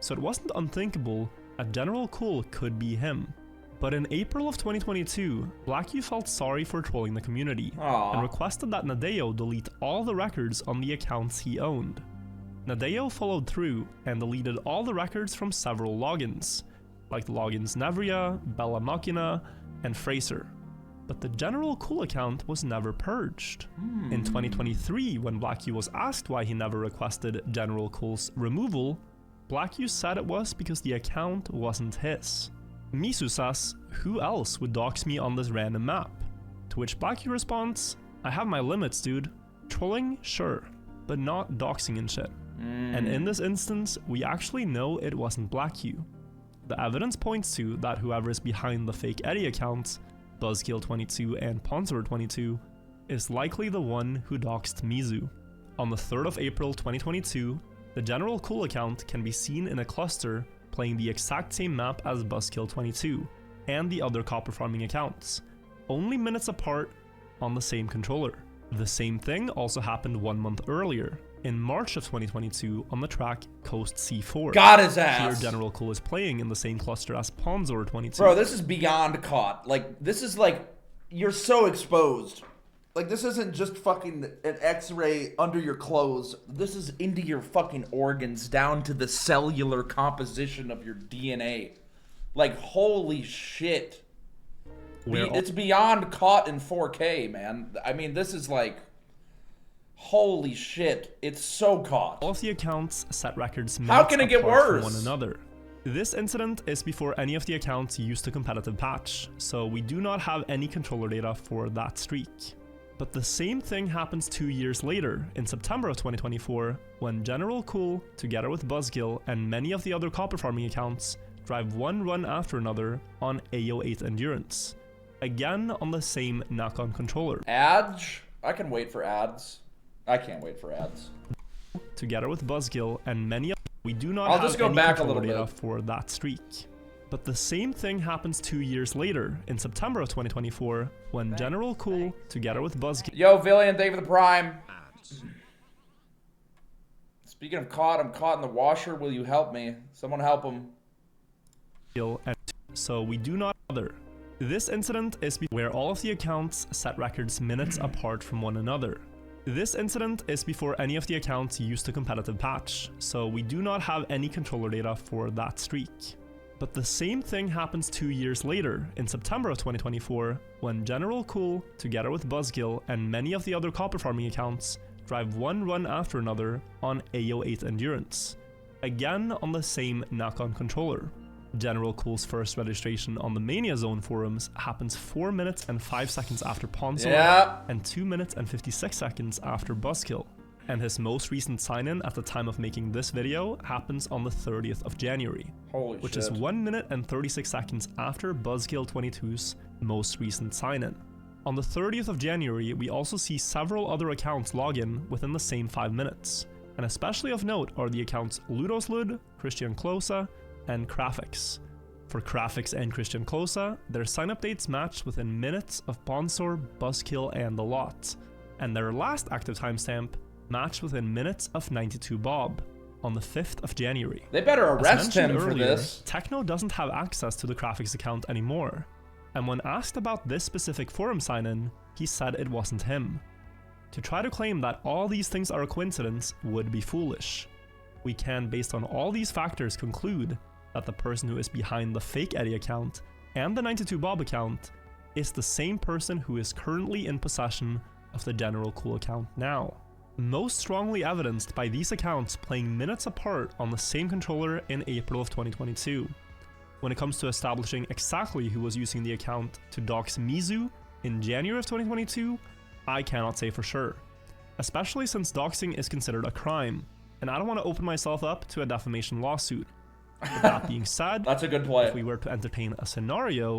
So it wasn't unthinkable that General Cool could be him. But in April of 2022, BlackHugh felt sorry for trolling the community and requested that Nadeo delete all the records on the accounts he owned. Nadeo followed through and deleted all the records from several logins, like the logins Nevria, Bella Machina, and Fraser. But the General Cool account was never purged. In 2023, when BlackHugh was asked why he never requested General Cool's removal, BlackHugh said it was because the account wasn't his. Mizu says, "Who else would dox me on this random map?" To which BlackHugh responds, "I have my limits, dude. Trolling, sure, but not doxing and shit." And in this instance, we actually know it wasn't BlackHugh. The evidence points to that whoever is behind the fake Eddie accounts, Buzzkill22 and Ponsor22, is likely the one who doxed Mizu. On the 3rd of April 2022, the General Cool account can be seen in a cluster playing the exact same map as Buzzkill22 and the other copper farming accounts, only minutes apart on the same controller. The same thing also happened 1 month earlier, in March of 2022 on the track Coast C4. Got his ass! Here General Cool is playing in the same cluster as Ponsor22. Bro, this is beyond caught. Like, this is like, you're so exposed. Like, this isn't just fucking an x-ray under your clothes. This is into your fucking organs, down to the cellular composition of your DNA. Like, holy shit. It's beyond caught in 4K, man. I mean, this is like, holy shit. It's so caught. All of the accounts set records How can it get worse? From one another. This incident is before any of the accounts used a competitive patch, so we do not have any controller data for that streak. But the same thing happens 2 years later, in September of 2024, when General Cool, together with Buzzkill and many of the other copper farming accounts, drive one run after another on AO8 Endurance. Again on the same knock-on controller. Ads? I can wait for ads. I can't wait for ads. Together with Buzzkill and many of we do not I'll have just go any back a controller little data bit. for that streak. But the same thing happens 2 years later, in September of 2024, when General Cool, together with Buzzkill... Yo, Villian, thank you for the prime. Speaking of caught, I'm caught in the washer. Will you help me? Someone help him. So we do not other. This incident is where all of the accounts set records minutes apart from one another. This incident is before any of the accounts used a competitive patch, so we do not have any controller data for that streak. But the same thing happens 2 years later, in September of 2024, when General Cool, together with Buzzkill and many of the other copper farming accounts, drive one run after another on AO8 Endurance. Again on the same knock-on controller. General Cool's first registration on the Mania Zone forums happens 4 minutes and 5 seconds after Ponsor and 2 minutes and 56 seconds after Buzzkill. And his most recent sign-in at the time of making this video happens on the 30th of January, which is 1 minute and 36 seconds after Buzzkill22's most recent sign-in. On the 30th of January, we also see several other accounts log in within the same 5 minutes, and especially of note are the accounts Ludoslud, Christian Klosa, and Graphics. For Graphics and Christian Klosa, their sign-up dates match within minutes of Ponsor, Buzzkill, and the lot, and their last active timestamp matched within minutes of 92 Bob. on the 5th of January. They better arrest As mentioned him for earlier, this. Techno doesn't have access to the graphics account anymore, and when asked about this specific forum sign-in, he said it wasn't him. To try to claim that all these things are a coincidence would be foolish. We can, based on all these factors, conclude that the person who is behind the fake Eddie account and the 92Bob account is the same person who is currently in possession of the General Cool account now. Most strongly evidenced by these accounts playing minutes apart on the same controller in April of 2022. When it comes to establishing exactly who was using the account to dox Mizu in January of 2022, I cannot say for sure, especially since doxing is considered a crime, and I don't want to open myself up to a defamation lawsuit. With that being said, that's a good play. If we were to entertain a scenario,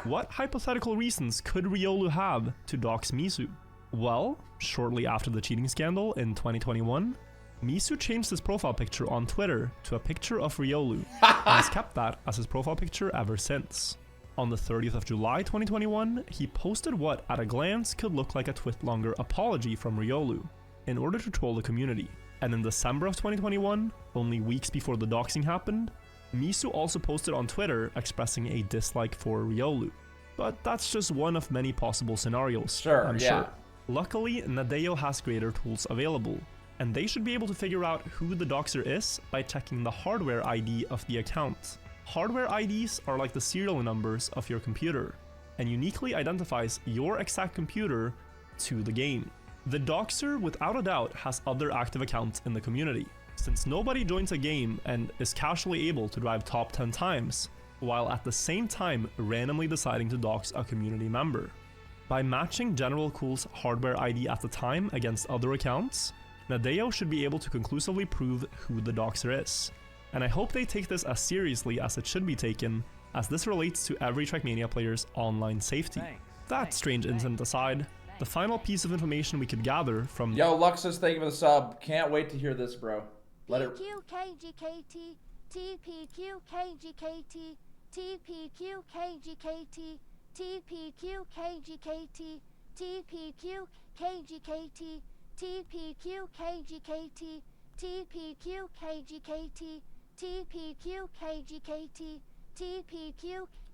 what hypothetical reasons could Riolu have to dox Mizu? Well, shortly after the cheating scandal in 2021, Mizu changed his profile picture on Twitter to a picture of Riolu, and has kept that as his profile picture ever since. On the 30th of July 2021, he posted what at a glance could look like a twit-longer apology from Riolu, in order to troll the community. And in December of 2021, only weeks before the doxing happened, Mizu also posted on Twitter expressing a dislike for Riolu. But that's just one of many possible scenarios, I'm sure. Luckily, Nadeo has greater tools available, and they should be able to figure out who the doxer is by checking the hardware ID of the account. Hardware IDs are like the serial numbers of your computer, and uniquely identifies your exact computer to the game. The doxer, without a doubt, has other active accounts in the community, since nobody joins a game and is casually able to drive top 10 times, while at the same time randomly deciding to dox a community member. By matching General Cool's hardware ID at the time against other accounts, Nadeo should be able to conclusively prove who the doxer is. And I hope they take this as seriously as it should be taken, as this relates to every Trackmania player's online safety. That strange incident aside, the final piece of information we could gather from— Yo, Luxus, thank you for the sub. Can't wait to hear this, bro. Let it— TPQKGKT, TPQKGKT, TPQKGKT, TPQKGKT, TPQKGKT, TPQKGKT, TPQKGKT, TPQKGKT, TPQ KGKT, TPQ,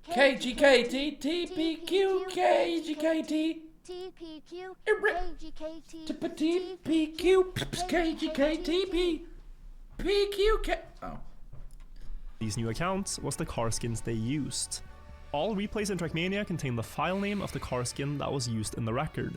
KGKT, TPQ, TPQ, KGKT, PQK. Oh. These new accounts was the car skins they used. All replays in Trackmania contain the file name of the car skin that was used in the record.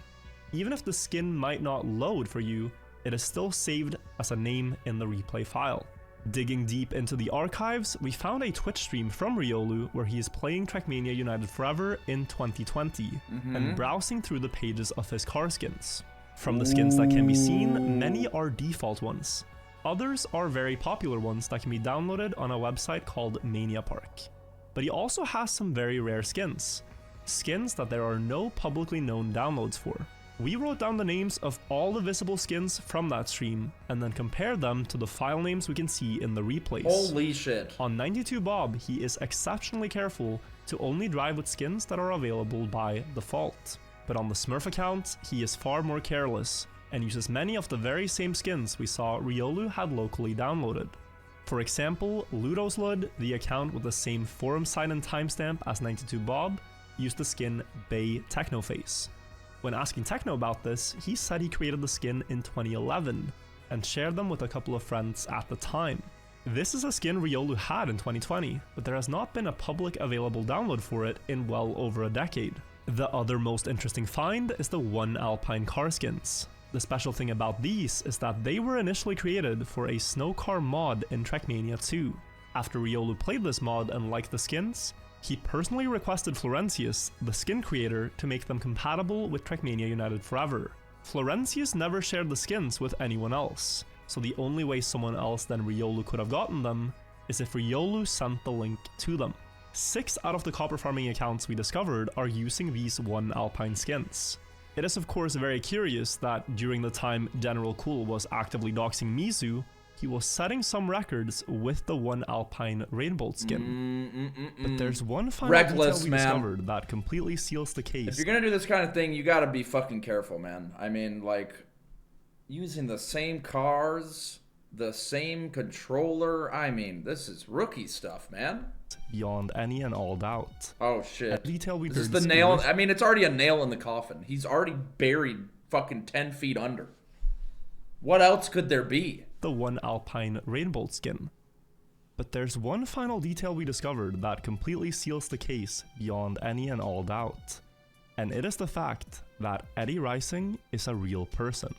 Even if the skin might not load for you, it is still saved as a name in the replay file. Digging deep into the archives, we found a Twitch stream from Riolu where he is playing Trackmania United Forever in 2020, and browsing through the pages of his car skins. From the skins that can be seen, many are default ones. Others are very popular ones that can be downloaded on a website called Mania Park. But he also has some very rare skins. Skins that there are no publicly known downloads for. We wrote down the names of all the visible skins from that stream, and then compared them to the file names we can see in the replays. Holy shit. On 92Bob, he is exceptionally careful to only drive with skins that are available by default. But on the Smurf account, he is far more careless, and uses many of the very same skins we saw Riolu had locally downloaded. For example, Ludozlud, the account with the same forum sign-in timestamp as 92Bob, used the skin Bay Technoface. When asking Techno about this, he said he created the skin in 2011, and shared them with a couple of friends at the time. This is a skin Riolu had in 2020, but there has not been a public available download for it in well over a decade. The other most interesting find is the 1 Alpine car skins. The special thing about these is that they were initially created for a snow car mod in Trackmania 2. After Riolu played this mod and liked the skins, he personally requested Florentius, the skin creator, to make them compatible with Trackmania United Forever. Florentius never shared the skins with anyone else, so the only way someone else than Riolu could have gotten them is if Riolu sent the link to them. 6 out of the copper farming accounts we discovered are using these 1 Alpine skins. It is of course very curious that during the time General Cool was actively doxing Mizu, he was setting some records with the 1 Alpine Rainbolt skin. But there's one final detail we discovered that completely seals the case. If you're gonna do this kind of thing, you gotta be fucking careful, man. I mean, like, using the same cars, the same controller. I mean, this is rookie stuff, man. Beyond any and all doubt. Oh shit. At detail we This is heard the nail. Skeeter's- I mean, it's already a nail in the coffin. He's already buried fucking 10 feet under. What else could there be? The one Alpine rainbow skin. But there's one final detail we discovered that completely seals the case beyond any and all doubt. And it is the fact that Eddie Rising is a real person.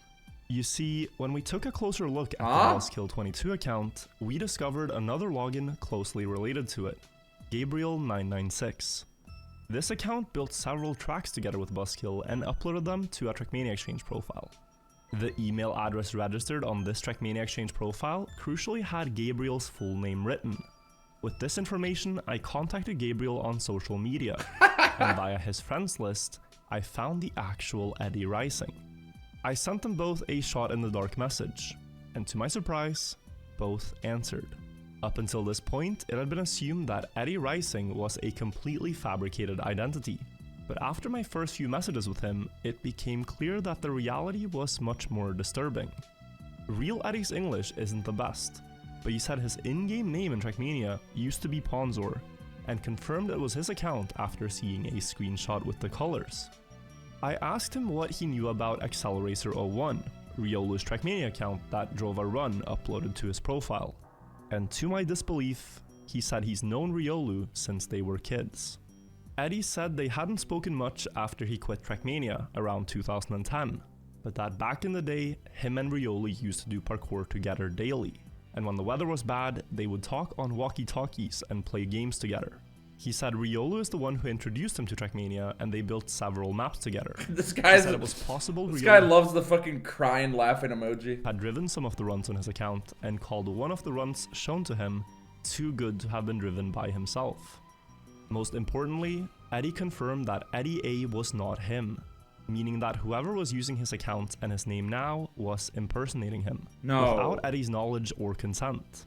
You see, when we took a closer look at the Buzzkill22 account, we discovered another login closely related to it, Gabriel996. This account built several tracks together with Buzzkill and uploaded them to a Trackmania Exchange profile. The email address registered on this Trackmania Exchange profile crucially had Gabriel's full name written. With this information, I contacted Gabriel on social media, and via his friends list, I found the actual Eddie Rising. I sent them both a shot in the dark message, and to my surprise, both answered. Up until this point, it had been assumed that Eddie Rising was a completely fabricated identity, but after my first few messages with him, it became clear that the reality was much more disturbing. Real Eddie's English isn't the best, but he said his in-game name in Trackmania used to be Ponzor, and confirmed it was his account after seeing a screenshot with the colors. I asked him what he knew about Accelerator01, Riolu's Trackmania account that drove a run uploaded to his profile, and to my disbelief, he said he's known Riolu since they were kids. Eddie said they hadn't spoken much after he quit Trackmania around 2010, but that back in the day, him and Riolu used to do parkour together daily, and when the weather was bad, they would talk on walkie-talkies and play games together. He said Riolu is the one who introduced him to Trackmania, and they built several maps together. This He guy's. said it was possible This Riolu guy loves the fucking crying, laughing emoji. had driven some of the runs on his account and called one of the runs shown to him too good to have been driven by himself. Most importantly, Eddie confirmed that Eddie A was not him, meaning that whoever was using his account and his name now was impersonating him, without Eddie's knowledge or consent.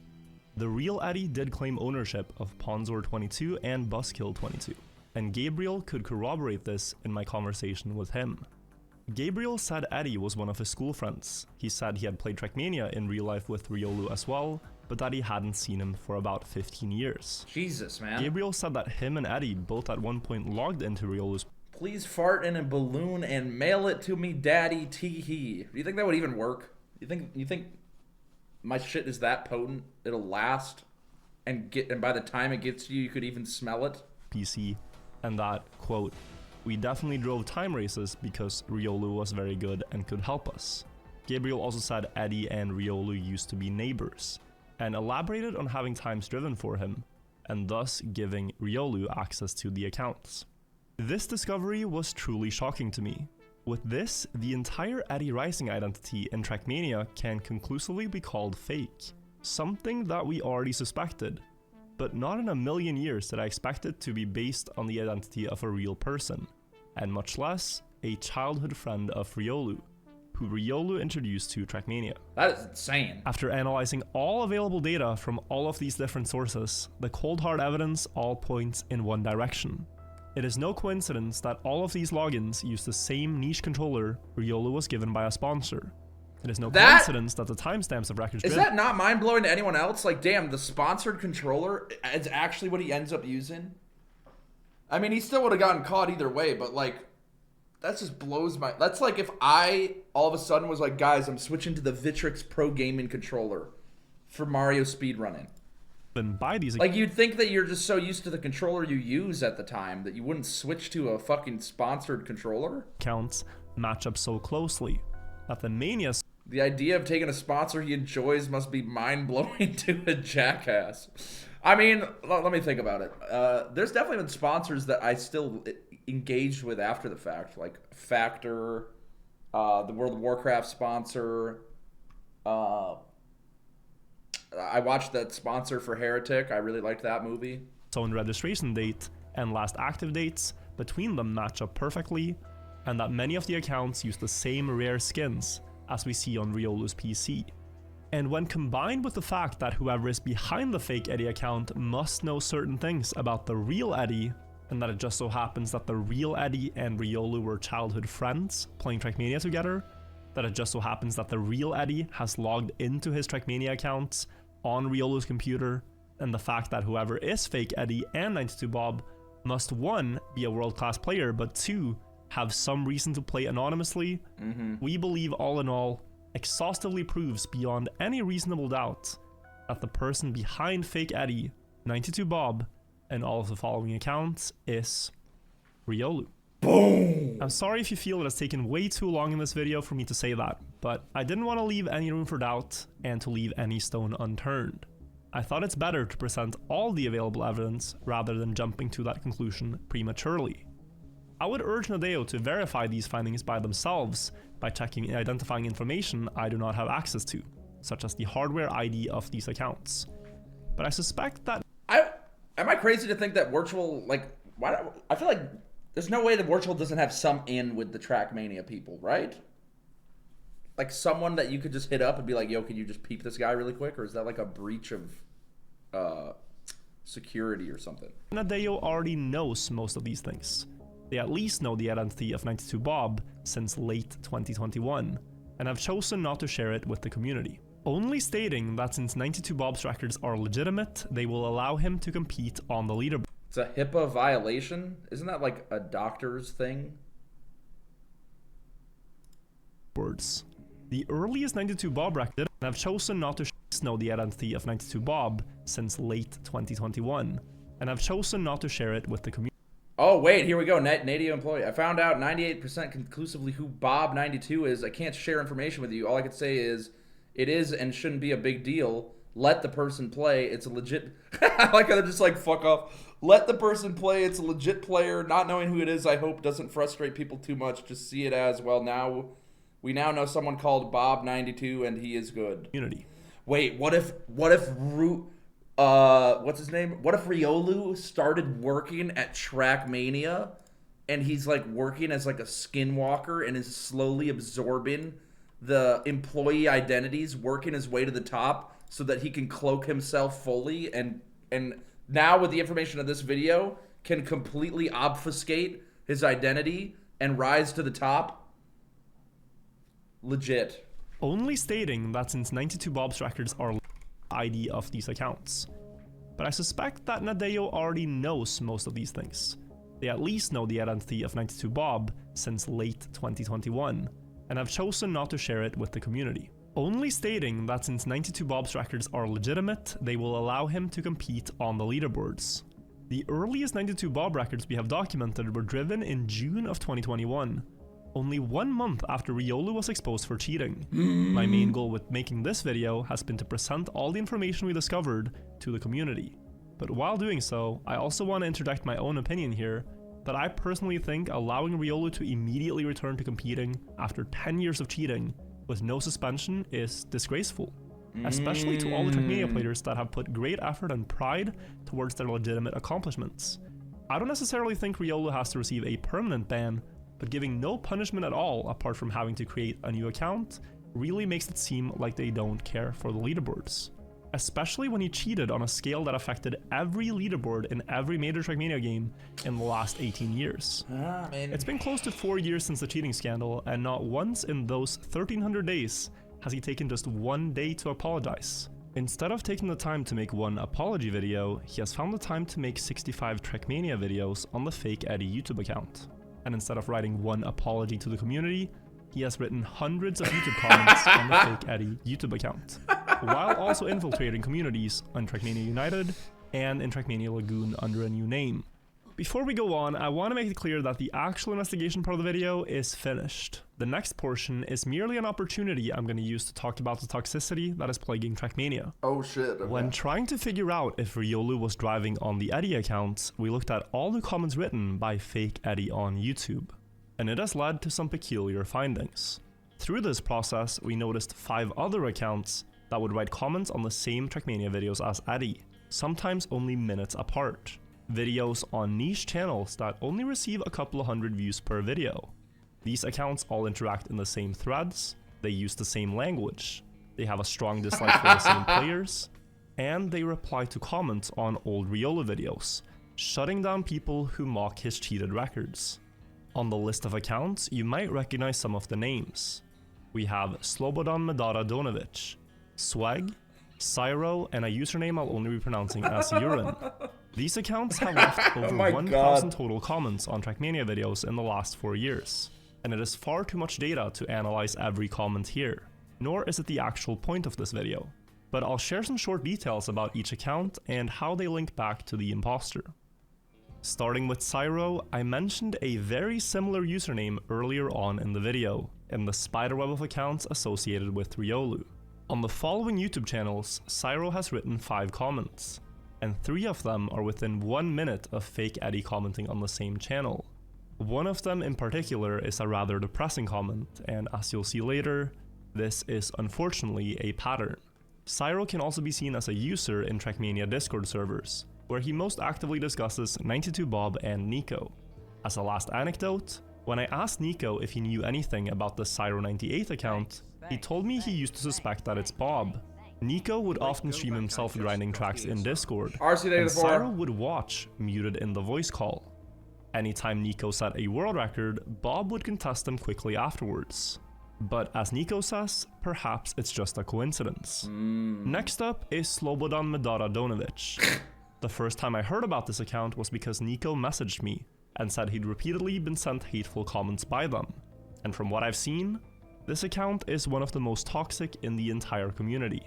The real Eddie did claim ownership of Ponzor22 and Buzzkill22, and Gabriel could corroborate this in my conversation with him. Gabriel said Eddie was one of his school friends. He said he had played Trackmania in real life with Riolu as well, but that he hadn't seen him for about 15 years. Jesus, man. Gabriel said that him and Eddie both at one point logged into Riolu's. Please fart in a balloon and mail it to me, daddy, tee-hee. Do you think that would even work? You think my shit is that potent? It'll last and by the time it gets to you, you could even smell it? PC, and that, quote, we definitely drove time races because Riolu was very good and could help us. Gabriel also said Eddie and Riolu used to be neighbors, and elaborated on having times driven for him, and thus giving Riolu access to the accounts. This discovery was truly shocking to me. With this, the entire Eddie Rising identity in Trackmania can conclusively be called fake, something that we already suspected, but not in a million years did I expect it to be based on the identity of a real person, and much less a childhood friend of Riolu, who Riolu introduced to Trackmania. That is insane. After analyzing all available data from all of these different sources, the cold hard evidence all points in one direction. It is no coincidence that all of these logins use the same niche controller Riolu was given by a sponsor. It is no coincidence that the timestamps of records Is that not mind-blowing to anyone else? Like, damn, the sponsored controller is actually what he ends up using? I mean, he still would have gotten caught either way, but, like, that just blows my... That's like if I, all of a sudden, was like, guys, I'm switching to the Vitrix Pro Gaming controller for Mario speedrunning. Buy these, like, you'd think that you're just so used to the controller you use at the time that you wouldn't switch to a fucking sponsored controller? Accounts match up so closely that the Mania... The idea of taking a sponsor he enjoys must be mind-blowing to a jackass. I mean, let me think about it. There's definitely been sponsors that I still engaged with after the fact, like Factor, the World of Warcraft sponsor. I watched that sponsor for Heretic. I really liked that movie. Own registration date and last active dates between them match up perfectly, and that many of the accounts use the same rare skins as we see on Riolu's PC. And when combined with the fact that whoever is behind the fake Eddie account must know certain things about the real Eddie, and that it just so happens that the real Eddie and Riolu were childhood friends playing Trackmania together, that it just so happens that the real Eddie has logged into his Trackmania accounts on Riolu's computer, and the fact that whoever is fake Eddie and 92Bob must 1. be a world-class player, but 2. have some reason to play anonymously, we believe all in all exhaustively proves beyond any reasonable doubt that the person behind fake Eddie, 92Bob, and all of the following accounts is Riolu. Boom! I'm sorry if you feel it has taken way too long in this video for me to say that, but I didn't want to leave any room for doubt and to leave any stone unturned. I thought it's better to present all the available evidence rather than jumping to that conclusion prematurely. I would urge Nadeo to verify these findings by themselves by checking and identifying information I do not have access to, such as the hardware ID of these accounts. But I suspect that... Am I crazy to think that Virtual, like, I feel like there's no way that Virtual doesn't have some in with the Trackmania people, right? Like someone that you could just hit up and be like, yo, can you just peep this guy really quick? Or is that like a breach of security or something? Nadeo already knows most of these things. They at least know the identity of 92Bob since late 2021, and have chosen not to share it with the community, only stating that since 92Bob's records are legitimate, they will allow him to compete on the leaderboard. It's a HIPAA violation? Isn't that like a doctor's thing? The earliest 92Bob record have chosen not to know the identity of 92Bob since late 2021, and have chosen not to share it with the community. Oh, wait, here we go. Nadeo employee. I found out 98% conclusively who Bob92 is. I can't share information with you. All I could say is, it is and shouldn't be a big deal. Let the person play. It's a legit... I like how they're just like, fuck off. Let the person play. It's a legit player. Not knowing who it is, I hope, doesn't frustrate people too much. Just see it as, well, now... We now know someone called Bob92 and he is good. Wait, what if what's his name? What if Riolu started working at Trackmania and he's like working as like a skinwalker and is slowly absorbing the employee identities, working his way to the top so that he can cloak himself fully and now with the information of this video can completely obfuscate his identity and rise to the top? Legit. Only stating that since 92Bob's records are ID of these accounts. But I suspect that Nadeo already knows most of these things. They at least know the identity of 92Bob since late 2021, and have chosen not to share it with the community. Only stating that since 92Bob's records are legitimate, they will allow him to compete on the leaderboards. The earliest 92Bob records we have documented were driven in June of 2021. Only 1 month after Riolu was exposed for cheating. My main goal with making this video has been to present all the information we discovered to the community. But while doing so, I also want to interject my own opinion here, that I personally think allowing Riolu to immediately return to competing after 10 years of cheating with no suspension is disgraceful. Especially to all the Trackmania players that have put great effort and pride towards their legitimate accomplishments. I don't necessarily think Riolu has to receive a permanent ban, but giving no punishment at all apart from having to create a new account really makes it seem like they don't care for the leaderboards. Especially when he cheated on a scale that affected every leaderboard in every major Trackmania game in the last 18 years. It's been close to 4 years since the cheating scandal, and not once in those 1300 days has he taken just 1 day to apologize. Instead of taking the time to make one apology video, he has found the time to make 65 Trackmania videos on the fake Eddie YouTube account. And instead of writing one apology to the community, he has written hundreds of YouTube comments on the fake Eddie YouTube account, while also infiltrating communities on Trackmania United and in Trackmania Lagoon under a new name. Before we go on, I want to make it clear that the actual investigation part of the video is finished. The next portion is merely an opportunity I'm going to use to talk about the toxicity that is plaguing Trackmania. Oh shit. Okay. When trying to figure out if Riolu was driving on the Eddie account, we looked at all the comments written by fake Eddie on YouTube, and it has led to some peculiar findings. Through this process, we noticed 5 other accounts that would write comments on the same Trackmania videos as Eddie, sometimes only minutes apart. Videos on niche channels that only receive a couple of hundred views per video. These accounts all interact in the same threads, they use the same language, they have a strong dislike for the same players, and they reply to comments on old Riolu videos, shutting down people who mock his cheated records. On the list of accounts, you might recognize some of the names. we have Slobodan Medara Donovic, Swag, Cyro, and a username I'll only be pronouncing as Urine. These accounts have left over 1,000 total comments on Trackmania videos in the last 4 years, and it is far too much data to analyze every comment here, nor is it the actual point of this video. But I'll share some short details about each account and how they link back to the imposter. Starting with Cyro, I mentioned a very similar username earlier on in the video, in the spiderweb of accounts associated with Riolu. On the following YouTube channels, Cyro has written 5 comments, and 3 of them are within 1 minute of Fake Eddie commenting on the same channel. One of them in particular is a rather depressing comment, and as you'll see later, this is unfortunately a pattern. Cyro can also be seen as a user in Trackmania Discord servers, where he most actively discusses 92Bob and Nico. As a last anecdote, when I asked Nico if he knew anything about the Cyro98 account, he told me he used to suspect that it's Bob. Nico would often stream himself grinding tracks in Discord, and Cyro would watch, muted in the voice call. Anytime Nico set a world record, Bob would contest them quickly afterwards. But as Nico says, perhaps it's just a coincidence. Next up is Slobodan Medara Donovic. The first time I heard about this account was because Nico messaged me and said he'd repeatedly been sent hateful comments by them. And from what I've seen, this account is one of the most toxic in the entire community.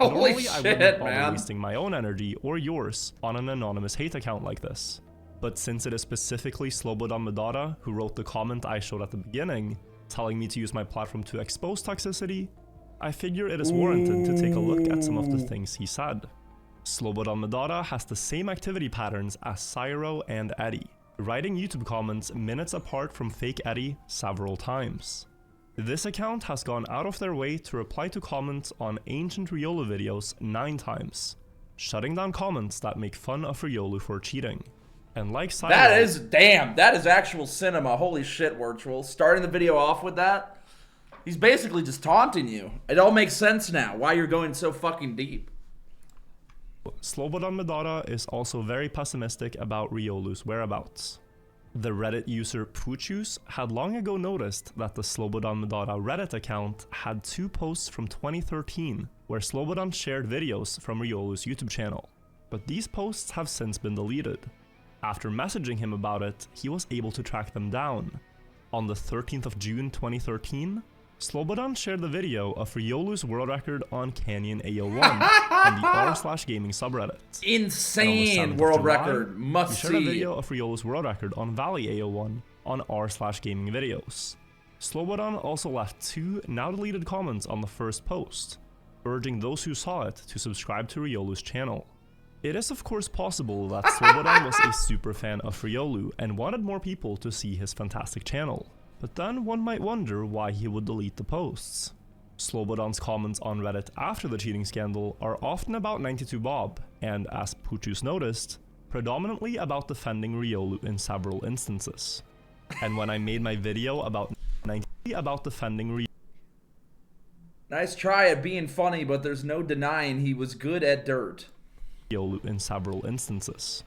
Normally I wouldn't bother wasting my own energy or yours on an anonymous hate account like this. But since it is specifically Slobodan Medara who wrote the comment I showed at the beginning, telling me to use my platform to expose toxicity, I figure it is warranted to take a look at some of the things he said. Slobodan Medara has the same activity patterns as Cyro and Eddie, writing YouTube comments minutes apart from Fake Eddie several times. This account has gone out of their way to reply to comments on ancient Riolu videos 9 times, shutting down comments that make fun of Riolu for cheating. And like Cyro, that is actual cinema. Holy shit, Virtual. Starting the video off with that? He's basically just taunting you. It all makes sense now, why you're going so fucking deep. Slobodan Medara is also very pessimistic about Riolu's whereabouts. The Reddit user Puchus had long ago noticed that the Slobodan Medara Reddit account had 2 posts from 2013 where Slobodan shared videos from Riolu's YouTube channel, but these posts have since been deleted. After messaging him about it, he was able to track them down. On the 13th of June 2013, Slobodan shared the video of Riolu's world record on Canyon AO1 on the r/gaming subreddit. Insane world record, must see. He shared a video of Riolu's world record on Valley AO1 on r/gaming videos. Slobodan also left 2 now deleted comments on the first post, urging those who saw it to subscribe to Riolu's channel. It is of course possible that Slobodan was a super fan of Riolu and wanted more people to see his fantastic channel. But then one might wonder why he would delete the posts. Slobodan's comments on Reddit after the cheating scandal are often about 92Bob, and as Puchus noticed, predominantly about defending Riolu in several instances. And when I made my video about defending Riolu, nice try at being funny, but there's no denying he was good at dirt. In several instances.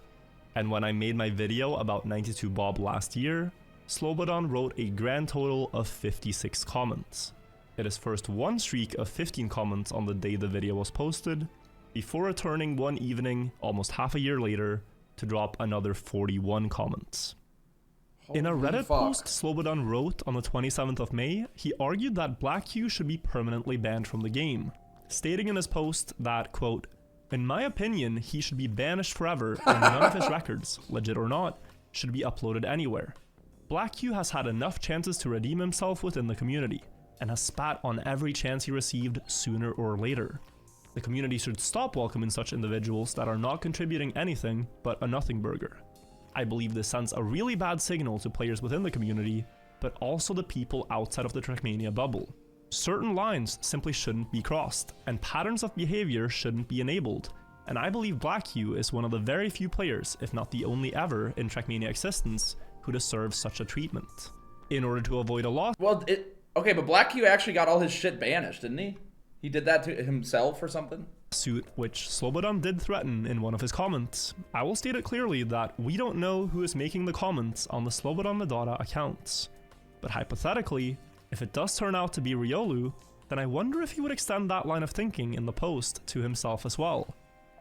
And when I made my video about 92Bob last year, Slobodan wrote a grand total of 56 comments. It is first one streak of 15 comments on the day the video was posted, before returning one evening, almost half a year later, to drop another 41 comments. In a Reddit post Slobodan wrote on the 27th of May, he argued that BlackQ should be permanently banned from the game, stating in his post that, quote, "In my opinion, he should be banished forever and none of his records, legit or not, should be uploaded anywhere. BlackQ has had enough chances to redeem himself within the community, and has spat on every chance he received sooner or later. The community should stop welcoming such individuals that are not contributing anything but a nothing burger. I believe this sends a really bad signal to players within the community, but also the people outside of the Trackmania bubble. Certain lines simply shouldn't be crossed, and patterns of behavior shouldn't be enabled, and I believe BlackQ is one of the very few players, if not the only ever, in Trackmania existence who deserves such a treatment. In order to avoid a loss..." Okay, but BlackQ actually got all his shit banished, didn't he? He did that to himself or something? Suit, which Slobodan did threaten in one of his comments, I will state it clearly that we don't know who is making the comments on the Slobodan Medara accounts. But hypothetically, If it does turn out to be Riolu, then I wonder if he would extend that line of thinking in the post to himself as well,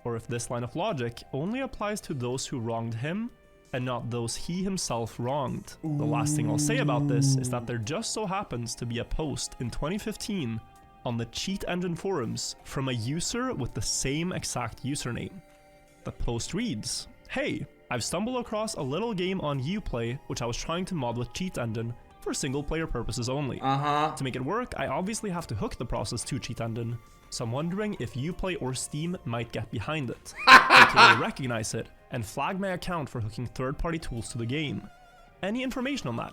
or if this line of logic only applies to those who wronged him and not those he himself wronged. The last thing I'll say about this is that there just so happens to be a post in 2015 on the Cheat Engine forums from a user with the same exact username. The post reads, "Hey, I've stumbled across a little game on Uplay which I was trying to mod with Cheat Engine for single player purposes only. To make it work, I obviously have to hook the process to Cheat Engine, so I'm wondering if Uplay or Steam might get behind it, aka recognize it, and flag my account for hooking third-party tools to the game. Any information on that?"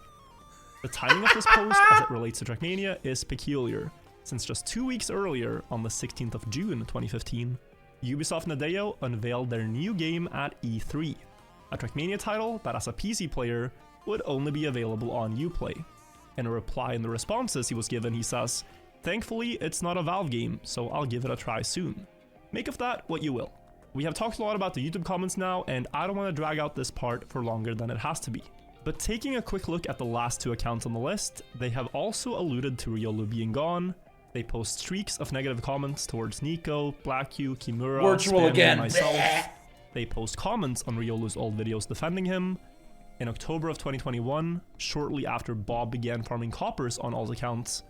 The timing of this post as it relates to Trackmania is peculiar, since just 2 weeks earlier, on the 16th of June 2015, Ubisoft Nadeo unveiled their new game at E3, a Trackmania title that as a PC player would only be available on Uplay. In a reply in the responses he was given, he says, "Thankfully, it's not a Valve game, so I'll give it a try soon. Make of that what you will." We have talked a lot about the YouTube comments now, and I don't want to drag out this part for longer than it has to be. But taking a quick look at the last 2 accounts on the list, they have also alluded to Riolu being gone. They post streaks of negative comments towards Nico, BlackQ, Kimura, Virtual Spammy, again. and myself. They post comments on Riolu's old videos defending him. In October of 2021, shortly after Bob began farming coppers on all accounts,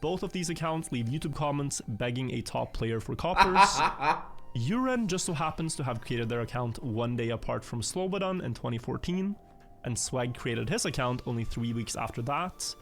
both of these accounts leave YouTube comments begging a top player for coppers. Uren just so happens to have created their account 1 day apart from Slobodan in 2014, and Swag created his account only 3 weeks after that.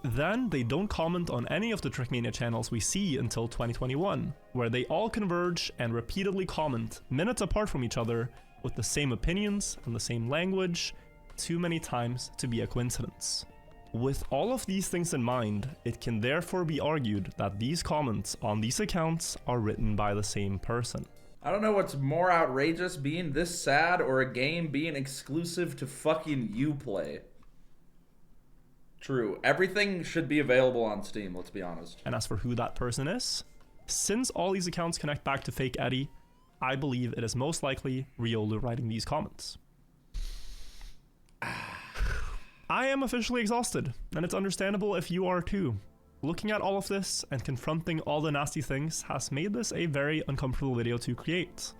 Then they don't comment on any of the Trackmania channels we see until 2021, where they all converge and repeatedly comment minutes apart from each other with the same opinions and the same language, too many times to be a coincidence. With all of these things in mind, it can therefore be argued that these comments on these accounts are written by the same person. I don't know what's more outrageous, being this sad or a game being exclusive to fucking Uplay. True. Everything should be available on Steam, let's be honest. And as for who that person is, since all these accounts connect back to Fake Eddie, I believe it is most likely Riolu writing these comments. I am officially exhausted, and it's understandable if you are too. Looking at all of this and confronting all the nasty things has made this a very uncomfortable video to create.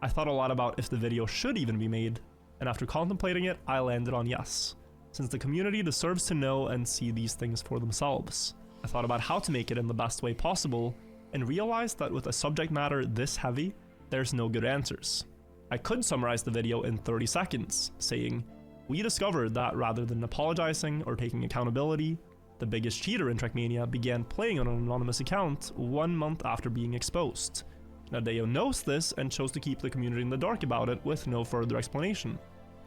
I thought a lot about if the video should even be made, and after contemplating it, I landed on yes, since the community deserves to know and see these things for themselves. I thought about how to make it in the best way possible, and realized that with a subject matter this heavy, there's no good answers. I could summarize the video in 30 seconds, saying, "We discovered that rather than apologizing or taking accountability, the biggest cheater in Trackmania began playing on an anonymous account 1 month after being exposed. Nadeo knows this and chose to keep the community in the dark about it with no further explanation.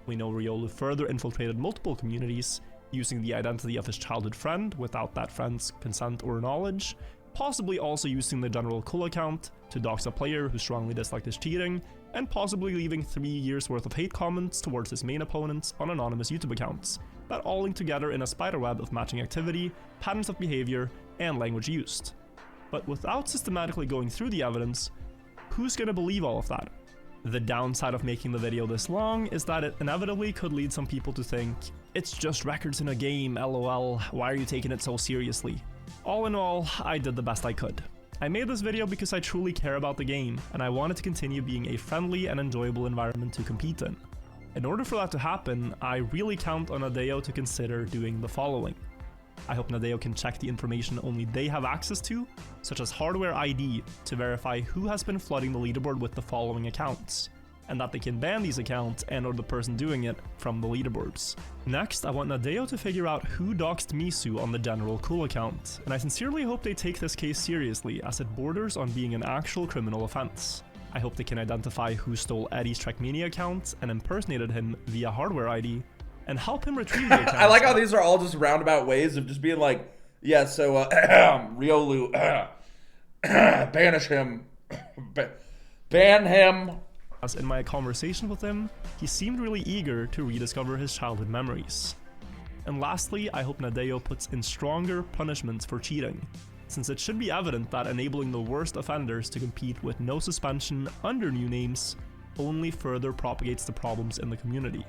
We know Riolu further infiltrated multiple communities, using the identity of his childhood friend without that friend's consent or knowledge, possibly also using the general cool account to dox a player who strongly disliked his cheating, and possibly leaving 3 years worth of hate comments towards his main opponents on anonymous YouTube accounts, that all link together in a spiderweb of matching activity, patterns of behavior, and language used. But without systematically going through the evidence, who's gonna believe all of that? The downside of making the video this long is that it inevitably could lead some people to think, it's just records in a game, lol, why are you taking it so seriously? All in all, I did the best I could. I made this video because I truly care about the game, and I wanted to continue being a friendly and enjoyable environment to compete in. In order for that to happen, I really count on Nadeo to consider doing the following. I hope Nadeo can check the information only they have access to, such as hardware ID, to verify who has been flooding the leaderboard with the following accounts, and that they can ban these accounts and or the person doing it from the leaderboards. Next, I want Nadeo to figure out who doxed Misu on the general cool account, and I sincerely hope they take this case seriously as it borders on being an actual criminal offense. I hope they can identify who stole Eddie's Trackmania account and impersonated him via hardware ID, and help him retrieve the account. I like how these are all just roundabout ways of just being like, yeah, so Riolu, banish him, ban him. As in my conversation with him, he seemed really eager to rediscover his childhood memories. And lastly, I hope Nadeo puts in stronger punishments for cheating, since it should be evident that enabling the worst offenders to compete with no suspension under new names only further propagates the problems in the community.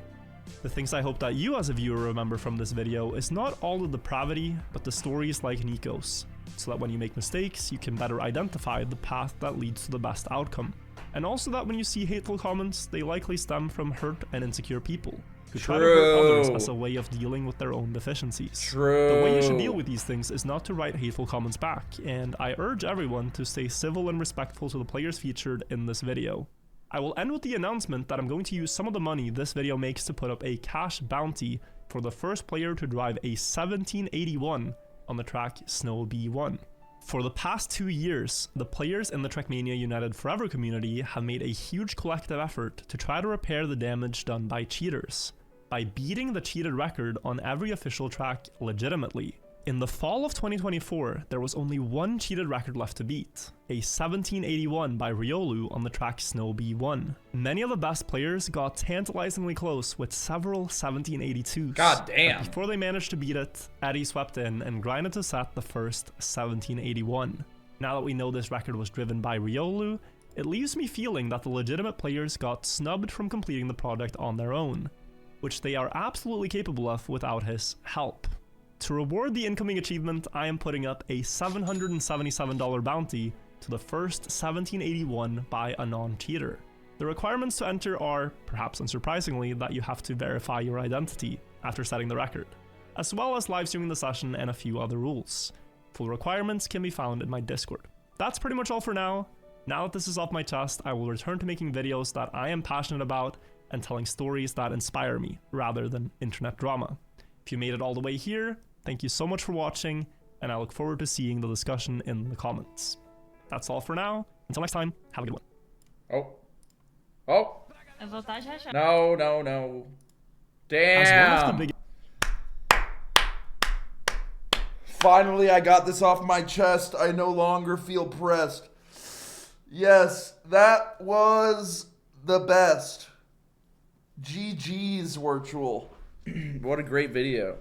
The things I hope that you as a viewer remember from this video is not all the depravity, but the stories like Nico's, so that when you make mistakes, you can better identify the path that leads to the best outcome. And also that when you see hateful comments, they likely stem from hurt and insecure people, who try to hurt others as a way of dealing with their own deficiencies. The way you should deal with these things is not to write hateful comments back, and I urge everyone to stay civil and respectful to the players featured in this video. I will end with the announcement that I'm going to use some of the money this video makes to put up a cash bounty for the first player to drive a 1781 on the track Snow B1. For the past 2 years, the players in the Trackmania United Forever community have made a huge collective effort to try to repair the damage done by cheaters, by beating the cheated record on every official track legitimately. In the fall of 2024, there was only one cheated record left to beat, a 1781 by Riolu on the track Snow B1. Many of the best players got tantalizingly close with several 1782s. God damn. But before they managed to beat it, Eddie swept in and grinded to set the first 1781. Now that we know this record was driven by Riolu, it leaves me feeling that the legitimate players got snubbed from completing the project on their own, which they are absolutely capable of without his help. To reward the incoming achievement, I am putting up a $777 bounty to the first 1781 by a non-cheater. The requirements to enter are, perhaps unsurprisingly, that you have to verify your identity after setting the record, as well as live streaming the session and a few other rules. Full requirements can be found in my Discord. That's pretty much all for now. Now that this is off my chest, I will return to making videos that I am passionate about and telling stories that inspire me, rather than internet drama. If you made it all the way here, thank you so much for watching, and I look forward to seeing the discussion in the comments. That's all for now. Until next time, have a good one. Oh. No. Damn. Finally, I got this off my chest. I no longer feel pressed. Yes, that was the best. GG's, Virtual. What a great video.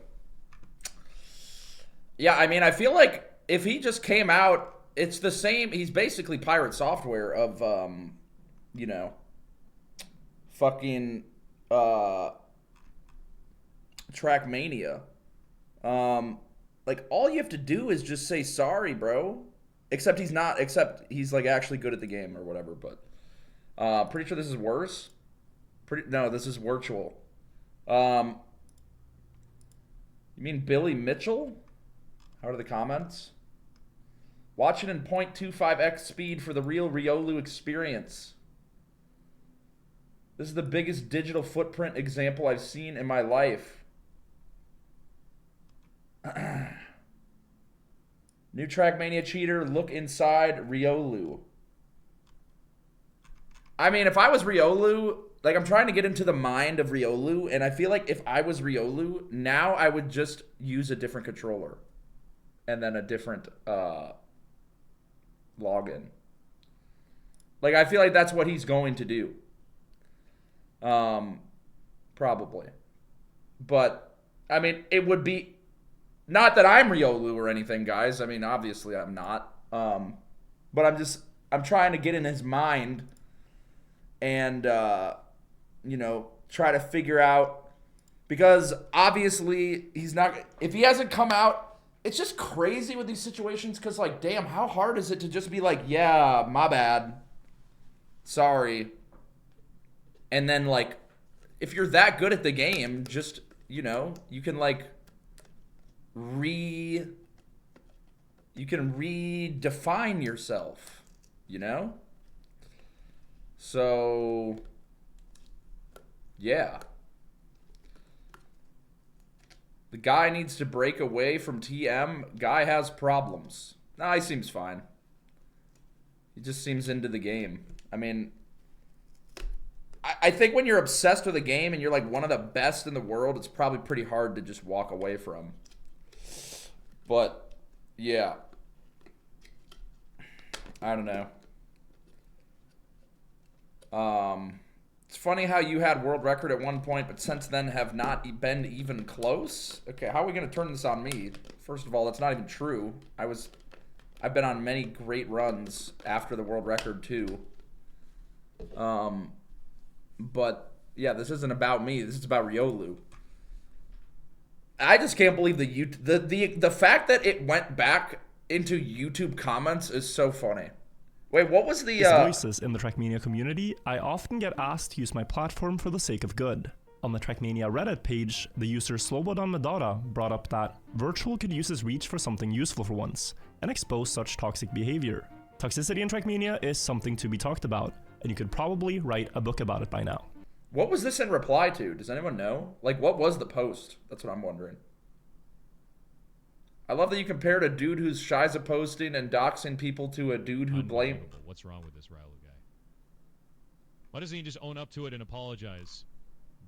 Yeah, I mean, I feel like if he just came out, it's the same. He's basically Pirate Software of, you know, fucking Trackmania. Like, all you have to do is just say sorry, bro. Except he's not. Except he's like actually good at the game or whatever. But pretty sure this is worse. No, this is Virtual. You mean Billy Mitchell? How are the comments? Watch it in 0.25x speed for the real Riolu experience. This is the biggest digital footprint example I've seen in my life. New Trackmania cheater, look inside Riolu. I mean, if I was Riolu, like, I'm trying to get into the mind of Riolu, and I feel like if I was Riolu, now I would just use a different controller. And then a different login. Like, I feel like that's what he's going to do. Probably. But, I mean, it would be... Not that I'm Riolu or anything, guys. I mean, obviously I'm not. But I'm trying to get in his mind and, you know, try to figure out... Because, obviously, he's not... If he hasn't come out... It's just crazy with these situations because, like, damn, how hard is it to just be like, yeah, my bad. Sorry. And then, like, if you're that good at the game, just, you know, you can, like, you can redefine yourself, you know? So, yeah. The guy needs to break away from TM. Guy has problems. Nah, he seems fine. He just seems into the game. I mean, I think when you're obsessed with a game and you're like one of the best in the world, it's probably pretty hard to just walk away from. But, yeah. I don't know. It's funny how you had world record at one point, but since then have not been even close. Okay, how are we going to turn this on me? First of all, that's not even true. I've been on many great runs after the world record too. But yeah, this isn't about me. This is about Riolu. I just can't believe the fact that it went back into YouTube comments is so funny. Wait, what was the As voices in the Trackmania community, I often get asked to use my platform for the sake of good. On the Trackmania Reddit page, the user Slobodan Medara brought up that Virtual could use his reach for something useful for once, and expose such toxic behavior. Toxicity in Trackmania is something to be talked about, and you could probably write a book about it by now. What was this in reply to? Does anyone know? Like, what was the post? That's what I'm wondering. I love that you compared a dude who's shy of posting and doxing people to a dude who blame... What's wrong with this Riolu guy? Why doesn't he just own up to it and apologize?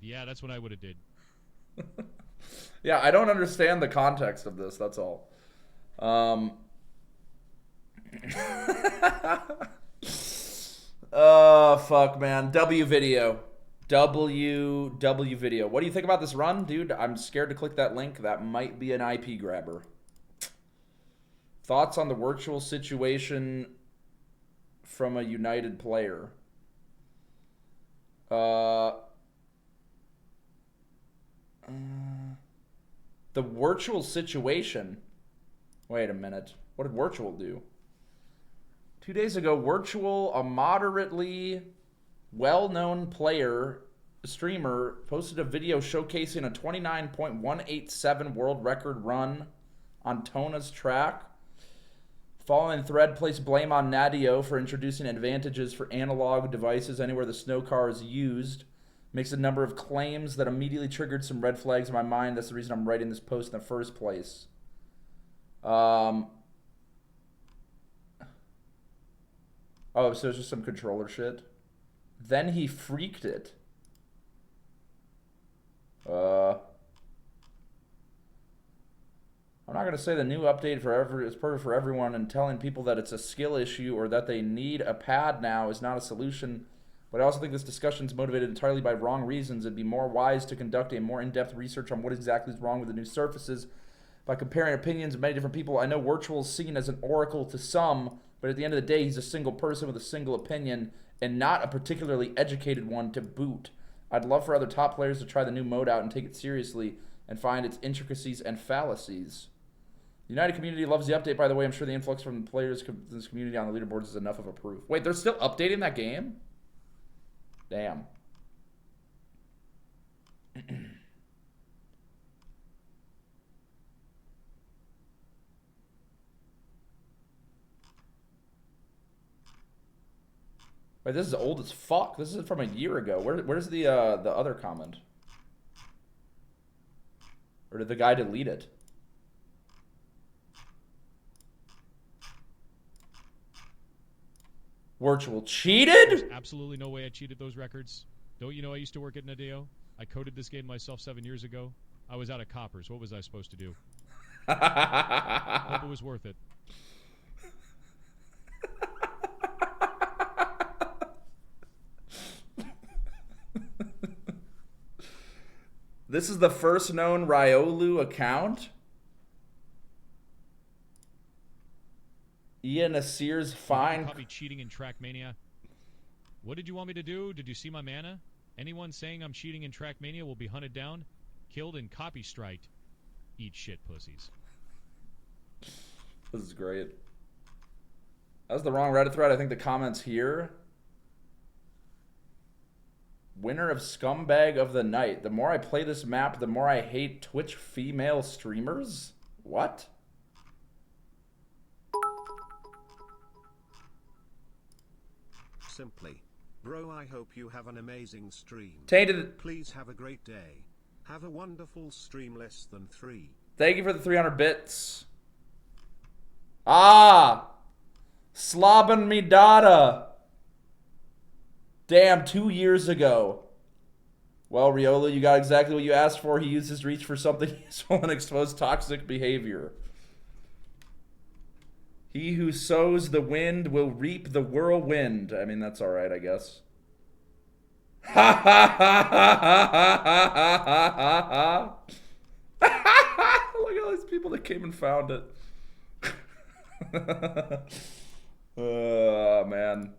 Yeah, that's what I would have did. Yeah, I don't understand the context of this, that's all. Oh, fuck, man. W video. W video. What do you think about this run? Dude, I'm scared to click that link. That might be an IP grabber. Thoughts on the virtual situation from a United player? The virtual situation? Wait a minute. What did virtual do? 2 days ago, virtual, a moderately well-known player, streamer, posted a video showcasing a 29.187 world record run on Tona's track. Following thread placed blame on Nadio for introducing advantages for analog devices anywhere the snow car is used. Makes a number of claims that immediately triggered some red flags in my mind. That's the reason I'm writing this post in the first place. Oh, so it's just some controller shit. Then he freaked it. I'm not going to say the new update is perfect for everyone, and telling people that it's a skill issue or that they need a pad now is not a solution. But I also think this discussion is motivated entirely by wrong reasons. It'd be more wise to conduct a more in-depth research on what exactly is wrong with the new surfaces. By comparing opinions of many different people, I know Virtual is seen as an oracle to some, but at the end of the day, he's a single person with a single opinion, and not a particularly educated one to boot. I'd love for other top players to try the new mode out and take it seriously and find its intricacies and fallacies. The United community loves the update, by the way. I'm sure the influx from the players in this community on the leaderboards is enough of a proof. Wait, they're still updating that game? Damn. Wait, this is old as fuck. This is from a year ago. Where's the other comment? Or did the guy delete it? Virtual cheated? There's absolutely no way I cheated those records. Don't you know I used to work at Nadeo? I coded this game myself 7 years ago. I was out of coppers. What was I supposed to do? Hope it was worth it. This is the first known Riolu account? Ian Nasir's fine. Copy cheating in Trackmania. What did you want me to do? Did you see my mana? Anyone saying I'm cheating in Trackmania will be hunted down, killed, and copy striked. Eat shit, pussies. This is great. That was the wrong Reddit thread. I think the comments here. Winner of Scumbag of the Night. The more I play this map, the more I hate Twitch female streamers? What? Simply. Bro, I hope you have an amazing stream. Tainted. Please have a great day. Have a wonderful stream less than 3. Thank you for the 300 bits. Ah! Slobbin me data. Damn, 2 years ago. Well, Riolu, you got exactly what you asked for. He used his reach for something useful and exposed toxic behavior. He who sows the wind will reap the whirlwind. I mean, that's alright, I guess. Ha ha ha ha ha ha ha. Look at all these people that came and found it. Oh, man.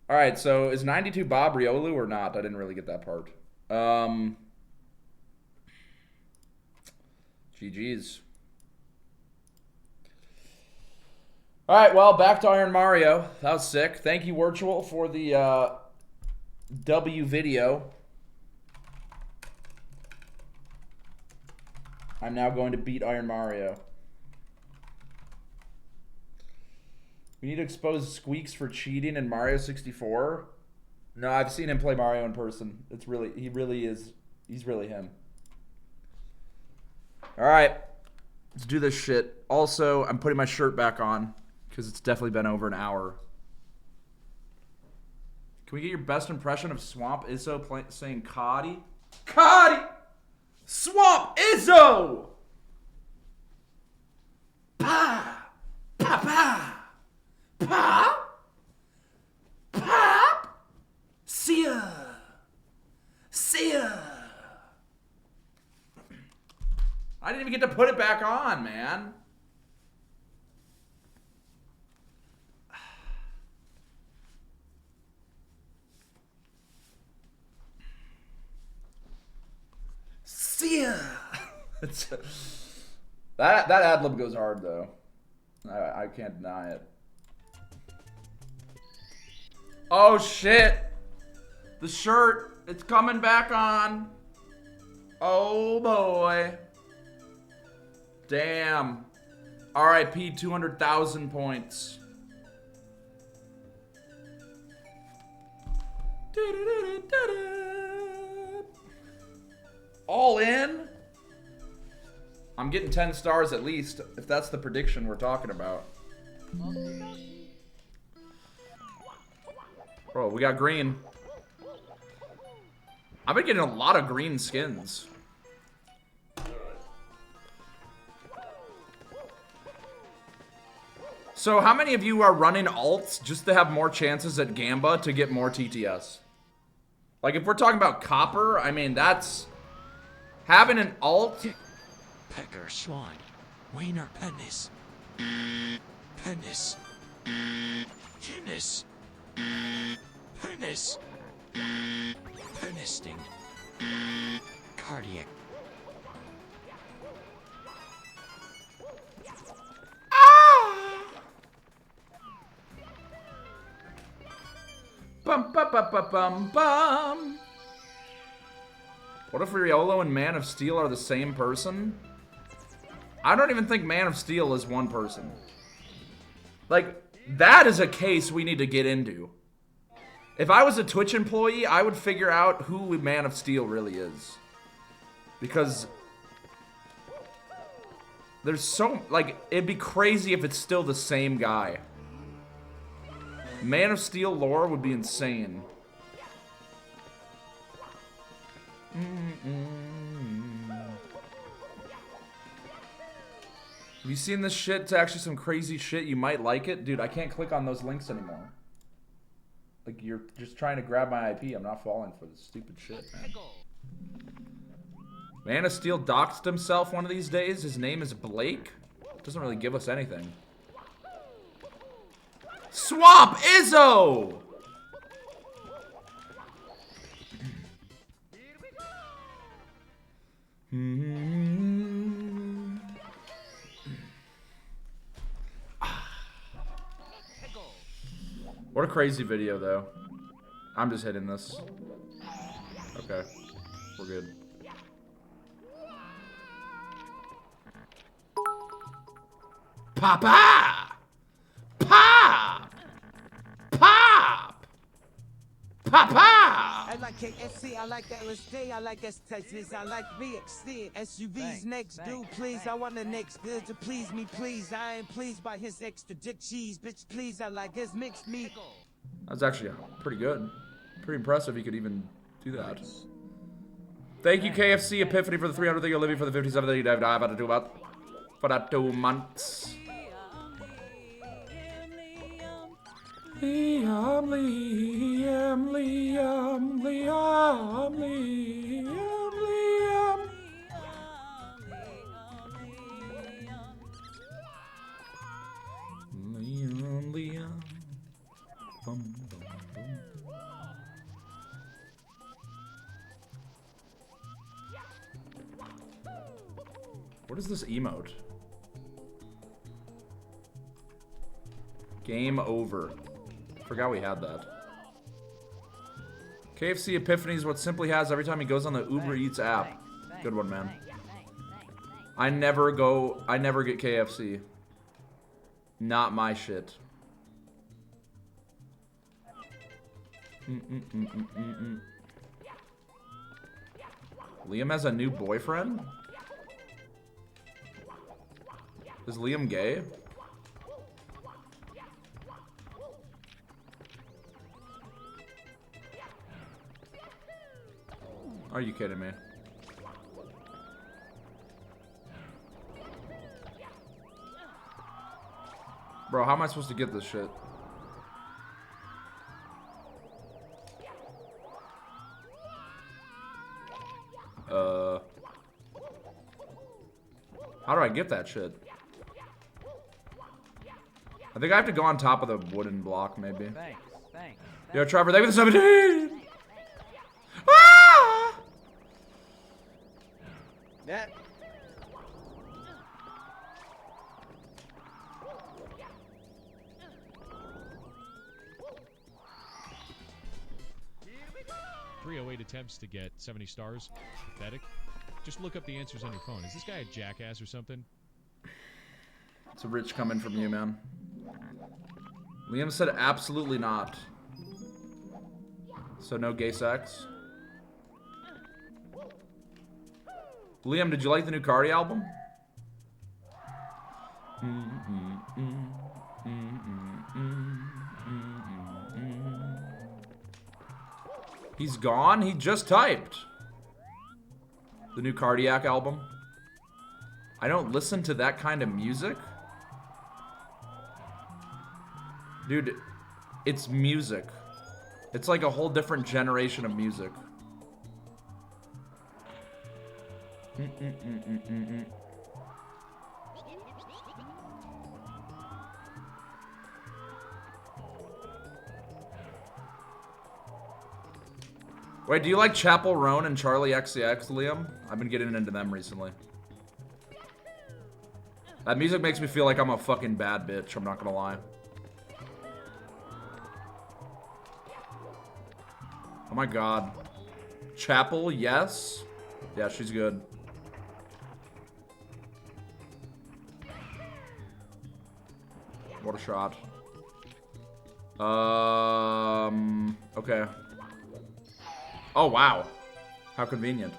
All right, so is 92 Bob Riolu or not? I didn't really get that part. GG's. All right, well, back to Iron Mario. That was sick. Thank you, Virtual, for the W video. I'm now going to beat Iron Mario. We need to expose Squeaks for cheating in Mario 64. No, I've seen him play Mario in person. It's really, he really is, he's really him. All right, let's do this shit. Also, I'm putting my shirt back on because it's definitely been over an hour. Can we get your best impression of Swamp Izzo saying Coddy? Coddy! Swamp Izzo! Pa! Pa pa! Pop! Pop! See ya! See ya! I didn't even get to put it back on, man. See ya! that ad-lib goes hard, though. I can't deny it. Oh shit! The shirt, it's coming back on. Oh boy. Damn. RIP 200,000 points. All in? I'm getting 10 stars at least, if that's the prediction we're talking about. Bro, we got green. I've been getting a lot of green skins. So how many of you are running alts just to have more chances at Gamba to get more TTS? Like if we're talking about copper, I mean that's... Having an alt... Pecker Schwein. Wiener Penis. Penis. Penis. Penis. Penisting. Cardiac. Bum bum bum bum bum bum. What if Riolo and Man of Steel are the same person? I don't even think Man of Steel is one person. Like, that is a case we need to get into. If I was a Twitch employee, I would figure out who Man of Steel really is. Because there's so, like, it'd be crazy if it's still the same guy. Man of Steel lore would be insane. Have you seen this shit? It's actually some crazy shit. You might like it. Dude, I can't click on those links anymore. Like, you're just trying to grab my IP. I'm not falling for this stupid shit, man. Man of Steel doxed himself one of these days. His name is Blake. Doesn't really give us anything. Swamp Izzo! What a crazy video, though. I'm just hitting this. Okay. We're good. Papa! Pop! Pop! Papa! I like KFC, I like LSD, I like S-Texas, I like VXC, SUVs next, dude, please, I want the next good to please me, please, I ain't pleased by his extra dick cheese, bitch, please, I like his mixed meat. That's actually pretty good. Pretty impressive he could even do that. Thank you, KFC Epiphany, for the 300. Thank you, Olivia, for the 57. Thank you, David, I've had to do about for that 2 months. Liam, Liam, Liam, Liam, Liam, Liam. Liam, Liam. Bum, bum, bum. What is this emote? Game over. Forgot we had that. KFC Epiphany is what Simply has every time he goes on the Uber Eats app. Good one, man. I never get KFC. Not my shit. Liam has a new boyfriend? Is Liam gay? Are you kidding me? Bro, how am I supposed to get this shit? How do I get that shit? I think I have to go on top of the wooden block, maybe. Thanks. Yo, Trevor, thank you for the 17! Ah! That. .308 attempts to get 70 stars. Pathetic. Just look up the answers on your phone. Is this guy a jackass or something? It's a rich coming from you, man. Liam said absolutely not. So no gay sex. Liam, did you like the new Cardi album? He's gone? He just typed. The new Cardiac album. I don't listen to that kind of music. Dude, it's music. It's like a whole different generation of music. Wait, do you like Chapel Roan and Charlie XCX, Liam? I've been getting into them recently. That music makes me feel like I'm a fucking bad bitch, I'm not gonna lie. Oh my god. Chapel, yes. Yeah, she's good. What a shot. Okay. Oh, wow. How convenient.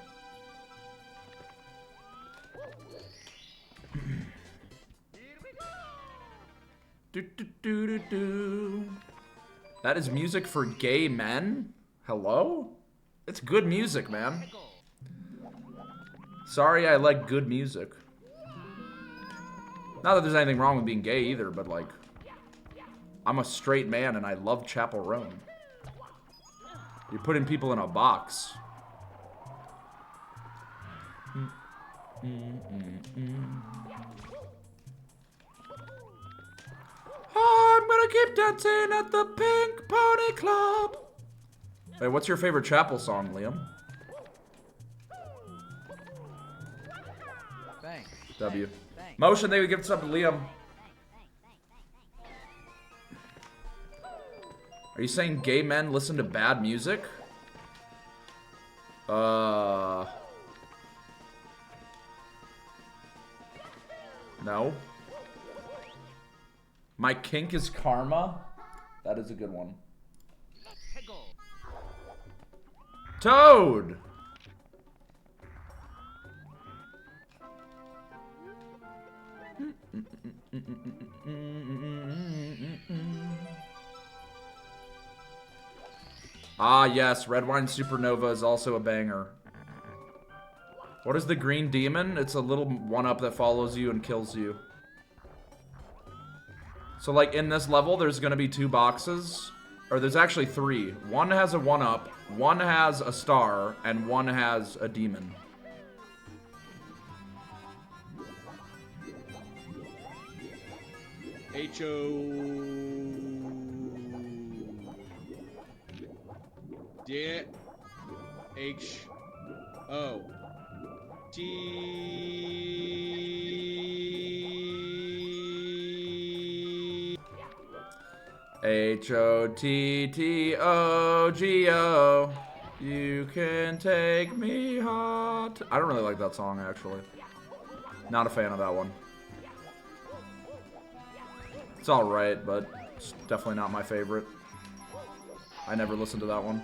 That is music for gay men? Hello? It's good music, man. Sorry, I like good music. Not that there's anything wrong with being gay either, but like, I'm a straight man and I love Chapel Roan. You're putting people in a box. I'm gonna keep dancing at the Pink Pony Club. Wait, what's your favorite Chapel song, Liam? Thanks. W. Motion, they would give something to Liam. Are you saying gay men listen to bad music? No. My kink is karma? That is a good one. Toad! Ah, yes, Red Wine Supernova is also a banger. What is the green demon? It's a little one-up that follows you and kills you. So, like, in this level, there's gonna be 2 boxes. Or there's actually 3. One has a one-up, one has a star, and one has a demon. H-O-D-H-O-T H-O-T-T-O-G-O. You can take me hot. I don't really like that song, actually. Not a fan of that one. It's alright, but it's definitely not my favorite. I never listened to that one.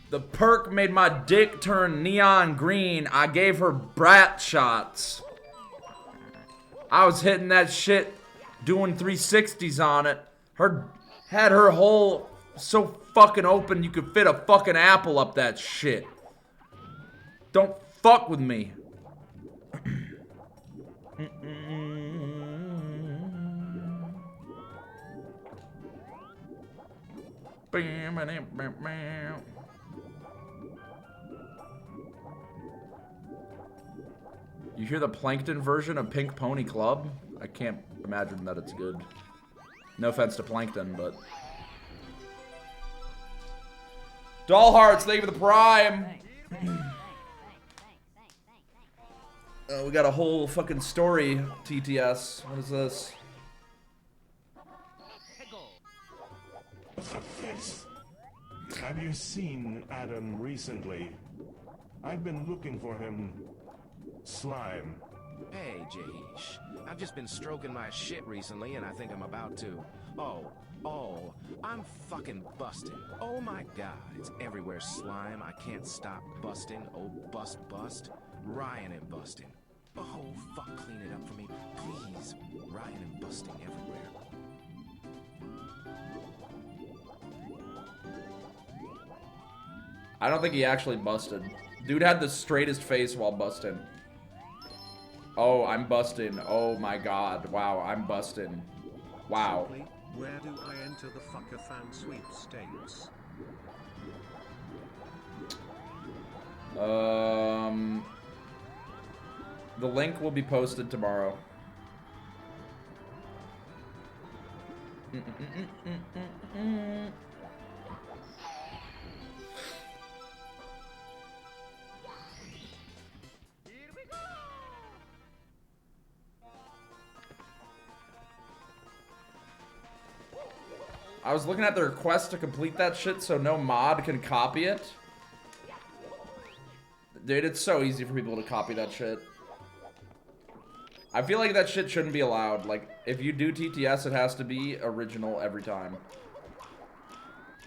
The perk made my dick turn neon green. I gave her brat shots. I was hitting that shit, doing 360s on it. Had her hole so fucking open you could fit a fucking apple up that shit. Don't fuck with me. You hear the Plankton version of Pink Pony Club? I can't imagine that it's good. No offense to Plankton, but... Doll Hearts, thank you for the Prime! We got a whole fucking story, TTS. What is this? Have you seen Adam recently? I've been looking for him. Slime. Hey, Jahish. I've just been stroking my shit recently, and I think I'm about to. Oh, I'm fucking busting. Oh my god, it's everywhere slime. I can't stop busting. Oh, bust. Ryan and busting. Oh, fuck, clean it up for me. Please. Ryan and busting everywhere. I don't think he actually busted. Dude had the straightest face while busting. Oh, I'm busting. Oh my god. Wow, I'm busting. Wow. Simply, where do I enter the Fuckathon sweepstakes? The link will be posted tomorrow. I was looking at the request to complete that shit so no mod can copy it. Dude, it's so easy for people to copy that shit. I feel like that shit shouldn't be allowed. Like, if you do TTS, it has to be original every time.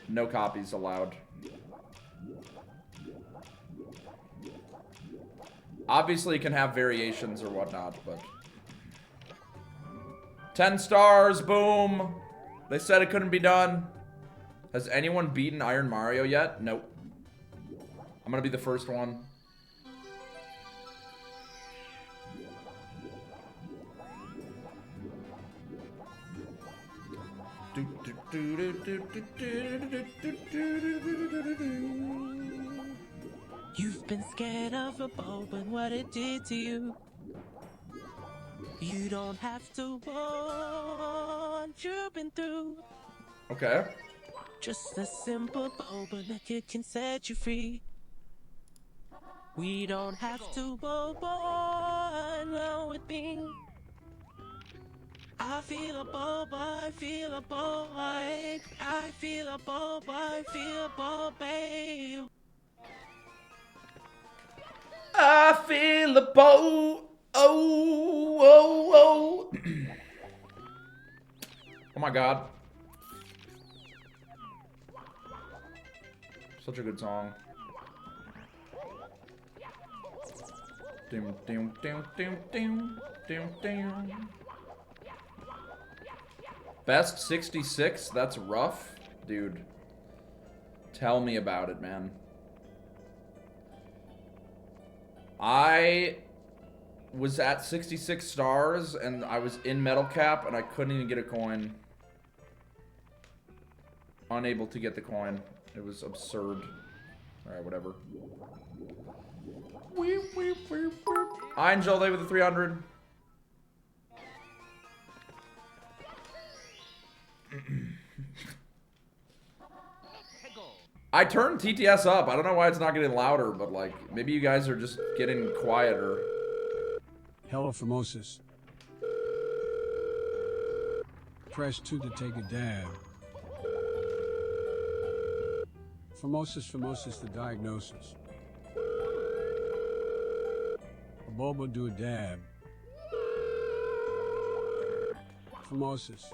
No copies allowed. Obviously, you can have variations or whatnot, but... 10 stars, boom! They said it couldn't be done. Has anyone beaten Iron Mario yet? Nope. I'm gonna be the first one. You've been scared of a bulb and what it did to you. You don't have to want you've been through. Okay. Just a simple bulb, but that kid can set you free. We don't have to go on with me. I feel a bulb, I feel a bulb, I feel a bulb, I feel a bulb, babe. I feel a bulb. Oh. Oh my god. Such a good song. Best 66? That's rough? Dude. Tell me about it, man. I was at 66 stars and I was in Metal Cap and I couldn't even get a coin. Unable to get the coin. It was absurd. Alright, whatever. I Angel Day with the 300. I turned TTS up. I don't know why it's not getting louder, but like, maybe you guys are just getting quieter. Hello, Formosus. Press 2 to take a dab. Phimosis, the diagnosis. Aboba, do a dab. Phimosis.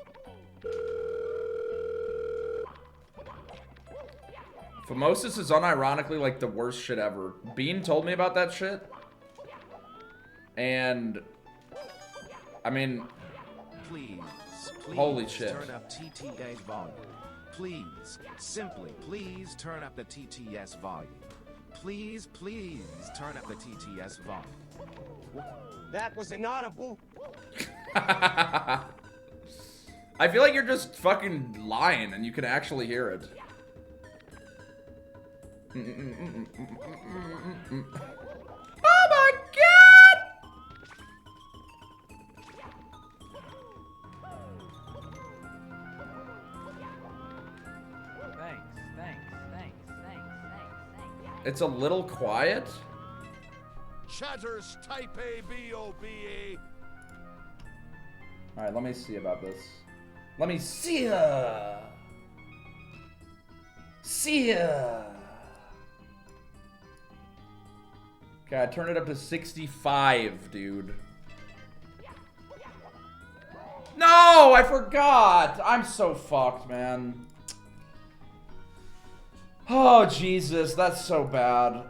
Phimosis is unironically like the worst shit ever. Bean told me about that shit. And I mean, please, holy shit. Turn up TTS volume. Please, simply, please turn up the TTS volume. Please, please turn up the TTS volume. That was inaudible. I feel like you're just fucking lying and you can actually hear it. Oh my god! Thanks. It's a little quiet. Chatters type A B-O-B-A. Alright, let me see about this. Let me see ya! See ya! Okay, I turned it up to 65, dude. No! I forgot! I'm so fucked, man. Oh, Jesus, that's so bad.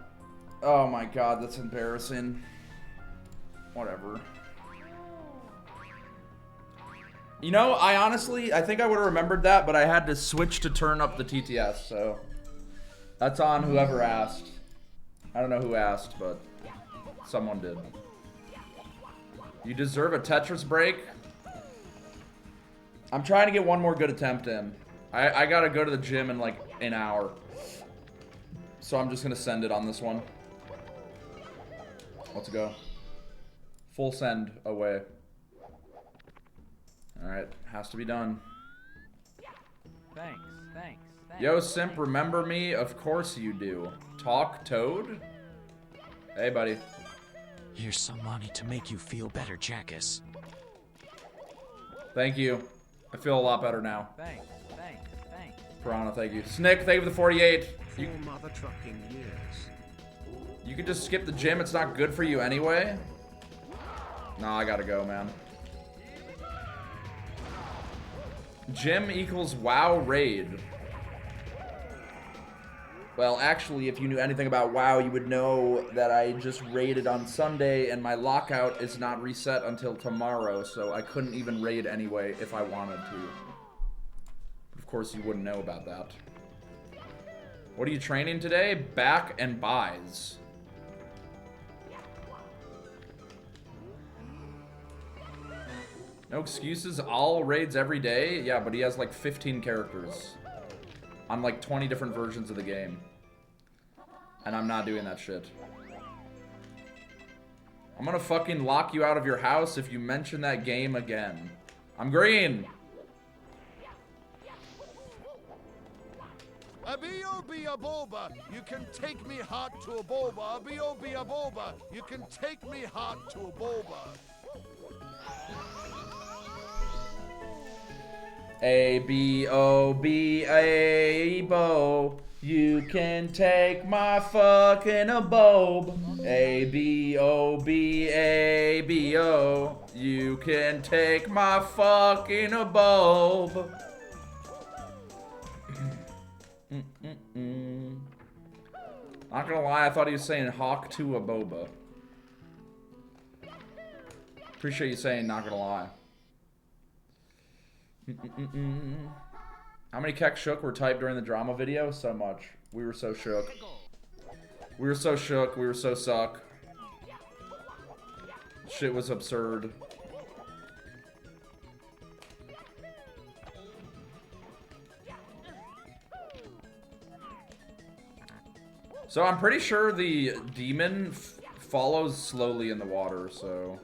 Oh my god, that's embarrassing. Whatever. You know, I think I would have remembered that, but I had to switch to turn up the TTS, so that's on whoever asked. I don't know who asked, but someone did. You deserve a Tetris break. I'm trying to get one more good attempt in. I gotta go to the gym in like an hour. So I'm just gonna send it on this one. Let's go. Full send away. Alright, has to be done. Thanks. Yo, Simp, remember me? Of course you do. Talk Toad? Hey, buddy. Here's some money to make you feel better, Jackass. Thank you. I feel a lot better now. Thanks. Piranha, thank you. Snick, thank you for the 48. Four mother trucking years. You could just skip the gym. It's not good for you anyway. Nah, I gotta go, man. Gym equals WoW raid. Well, actually, if you knew anything about WoW, you would know that I just raided on Sunday, and my lockout is not reset until tomorrow, so I couldn't even raid anyway if I wanted to. Of course, you wouldn't know about that. What are you training today? Back and buys. No excuses, all raids every day? Yeah, but he has like 15 characters. On like 20 different versions of the game. And I'm not doing that shit. I'm gonna fucking lock you out of your house if you mention that game again. I'm green! A B-O-B a boba, you can take me hot to a boba. A B-O-B a boba, you can take me hot to a boba. A-B-O-B-A-Bo. You can take my fucking abobe. A-B-O-B-A-B-O. You can take my fucking abobe. Not gonna lie, I thought he was saying hawk to a boba. Appreciate you saying not gonna lie. How many kek shook were typed during the drama video? So much. We were so shook. We were so shook. We were so suck. Shit was absurd. So I'm pretty sure the demon follows slowly in the water, so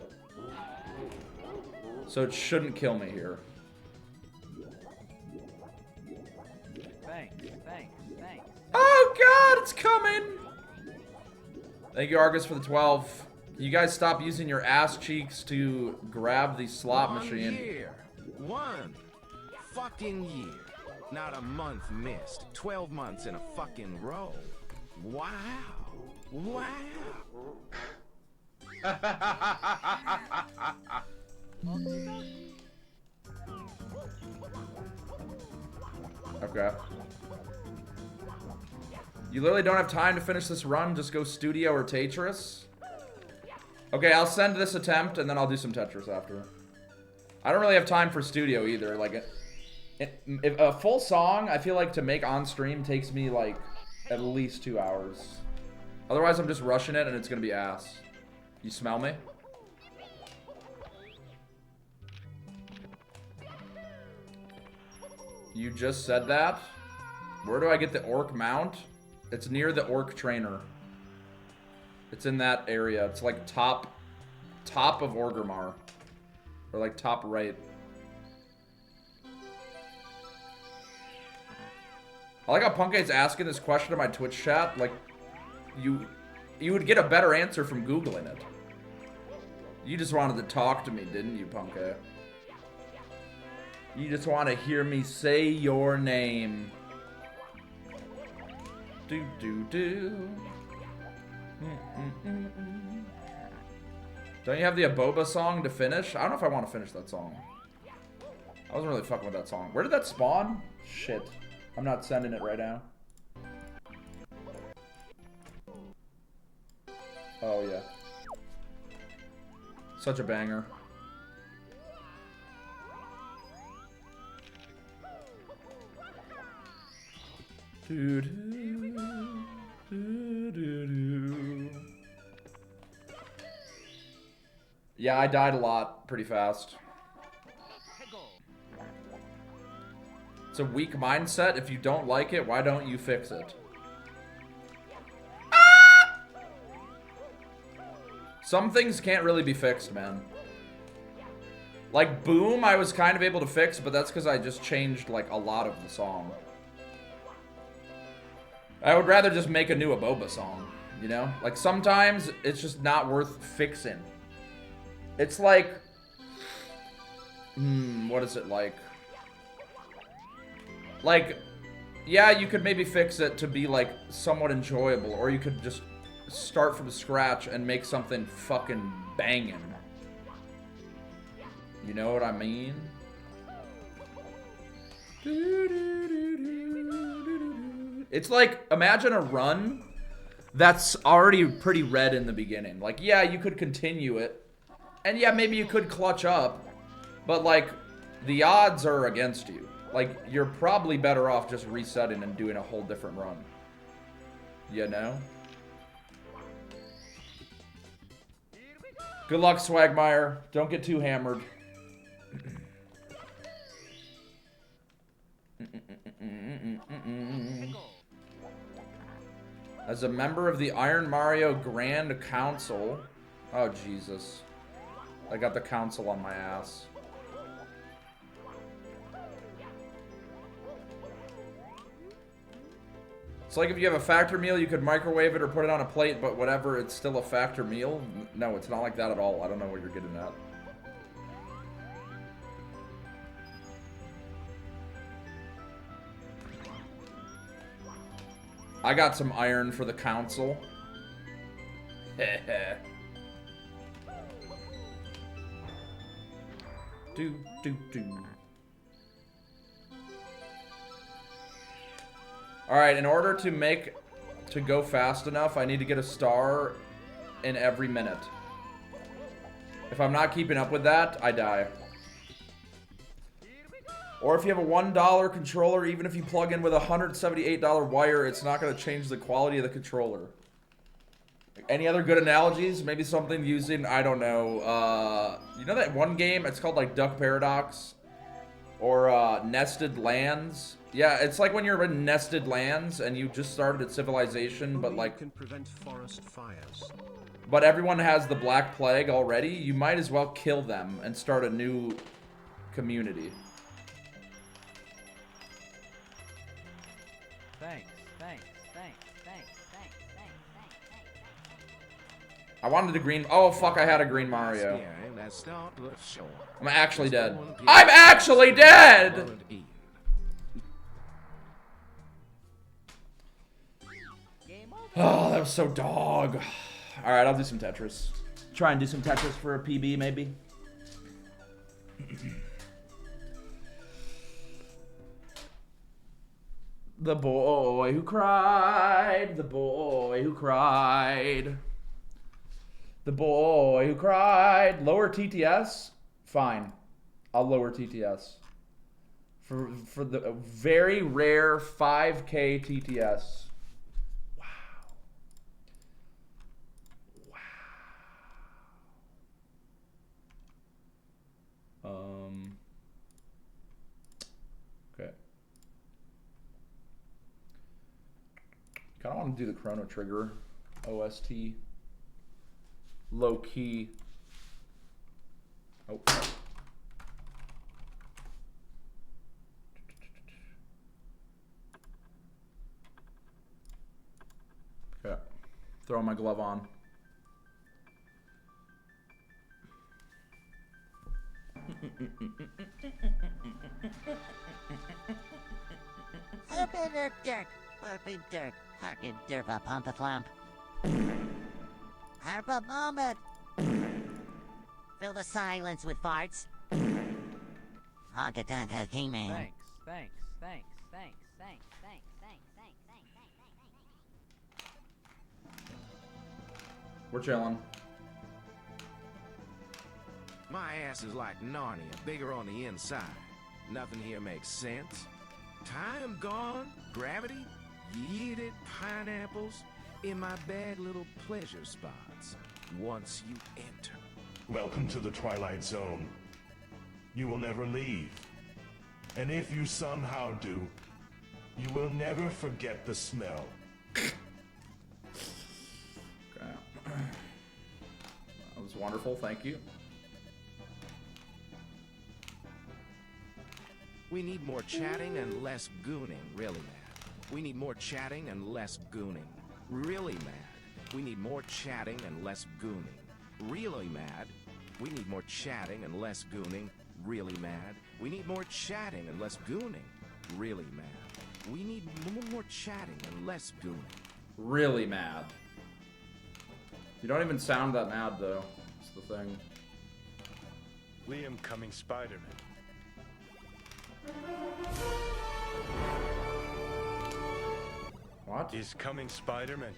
it shouldn't kill me here. Thanks. Oh god, it's coming! Thank you, Argus, for the 12. You guys stop using your ass cheeks to grab the slot machine. Here. One. fucking year. Not a month missed. 12 months in a fucking row. Wow. Wow. Okay. You literally don't have time to finish this run. Just go Studio or Tetris. Okay, I'll send this attempt and then I'll do some Tetris after. I don't really have time for Studio either. Like, if a full song, I feel like to make on stream takes me like at least 2 hours. Otherwise, I'm just rushing it and it's gonna be ass. You smell me? You just said that? Where do I get the orc mount? It's near the orc trainer. It's in that area. It's like top of Orgrimmar. Or like top right. I like how Punkate's asking this question in my Twitch chat. Like, you would get a better answer from Googling it. You just wanted to talk to me, didn't you, Punkate? You just want to hear me say your name. Do do do. Don't you have the Aboba song to finish? I don't know if I want to finish that song. I wasn't really fucking with that song. Where did that spawn? Shit. I'm not sending it right now. Oh, yeah. Such a banger. Yeah, I died a lot pretty fast. It's a weak mindset. If you don't like it, why don't you fix it? Ah! Some things can't really be fixed, man. Like Boom, I was kind of able to fix, but that's because I just changed like a lot of the song. I would rather just make a new Aboba song, you know? Like sometimes it's just not worth fixing. It's like, what is it like? Like, yeah, you could maybe fix it to be like somewhat enjoyable, or you could just start from scratch and make something fucking banging. You know what I mean? It's like, imagine a run that's already pretty red in the beginning. Like, yeah, you could continue it. And yeah, maybe you could clutch up. But like, the odds are against you. Like, you're probably better off just resetting and doing a whole different run. You know? Good luck, Swagmire. Don't get too hammered. As a member of the Iron Mario Grand Council. Oh, Jesus. I got the council on my ass. It's like if you have a factor meal, you could microwave it or put it on a plate, but whatever, it's still a factor meal. No, it's not like that at all. I don't know what you're getting at. I got some iron for the council. do. Alright, in order to go fast enough, I need to get a star in every minute. If I'm not keeping up with that, I die. Or if you have a $1 controller, even if you plug in with a $178 wire, it's not going to change the quality of the controller. Any other good analogies? Maybe something using, I don't know, you know that one game? It's called like Duck Paradox? Or Nested Lands? Yeah, it's like when you're in Nested Lands and you just started at Civilization, but like... can prevent forest fires. But everyone has the Black Plague already. You might as well kill them and start a new community. Thanks. I wanted a green. Oh fuck! I had a green Mario. Yeah, that start looks short. I'm actually dead. I'm actually dead. Oh, that was so dog. All right, I'll do some Tetris. Try and do some Tetris for a PB, maybe. The boy who cried, the boy who cried. The boy who cried. Lower TTS? Fine. I'll lower TTS. For the very rare 5K TTS. Okay. Kind of want to do the Chrono Trigger OST. Low key. Oh. Okay. Throw my glove on. Herpa dirt, herpa dirt, harkin derpa pumpa flamp. Harpa moment. Fill the silence with farts. Honka tonka He-Man. Thanks, thanks, thanks, thanks, thanks, thanks, thanks, thanks, thanks. We're chilling. My ass is like Narnia, bigger on the inside. Nothing here makes sense. Time gone, gravity, yeeted pineapples in my bad little pleasure spots. Once you enter. Welcome to the Twilight Zone. You will never leave. And if you somehow do, you will never forget the smell. Okay. That was wonderful, thank you. We need more chatting and less gooning, really mad. We need more chatting and less gooning, really mad. We need more chatting and less gooning, really mad. We need more chatting and less gooning, really mad. We need more chatting and less gooning, really mad. We need more chatting and less gooning. Really mad. You don't even sound that mad though. That's the thing. Liam Cumming Spider-Man. What? Is coming Spider-Man.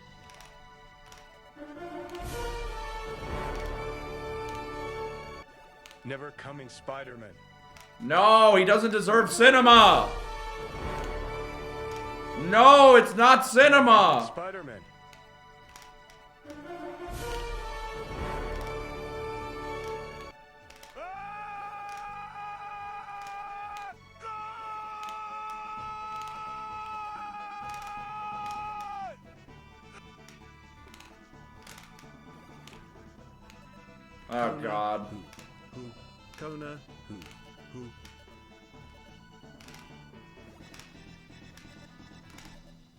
Never coming Spider-Man. No, he doesn't deserve cinema. No, it's not cinema. Spider-Man. Oh God. Who? Kona? Who?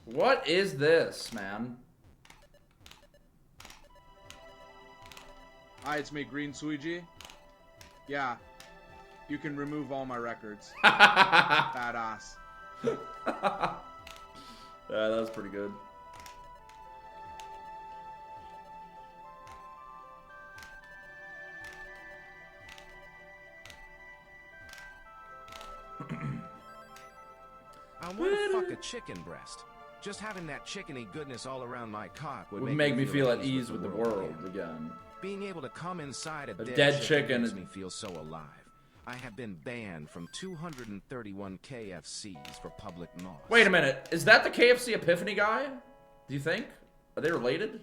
What is this, man? Hi, it's me, Green Suiji. Yeah, you can remove all my records. Badass. Yeah, that was pretty good. I want to fuck a chicken breast. Just having that chickeny goodness all around my cock would make me feel at ease with the world again. Being able to come inside a dead chicken makes me feel so alive. I have been banned from 231 KFCs for public moss. Wait a minute. Is that the KFC Epiphany guy? Do you think? Are they related?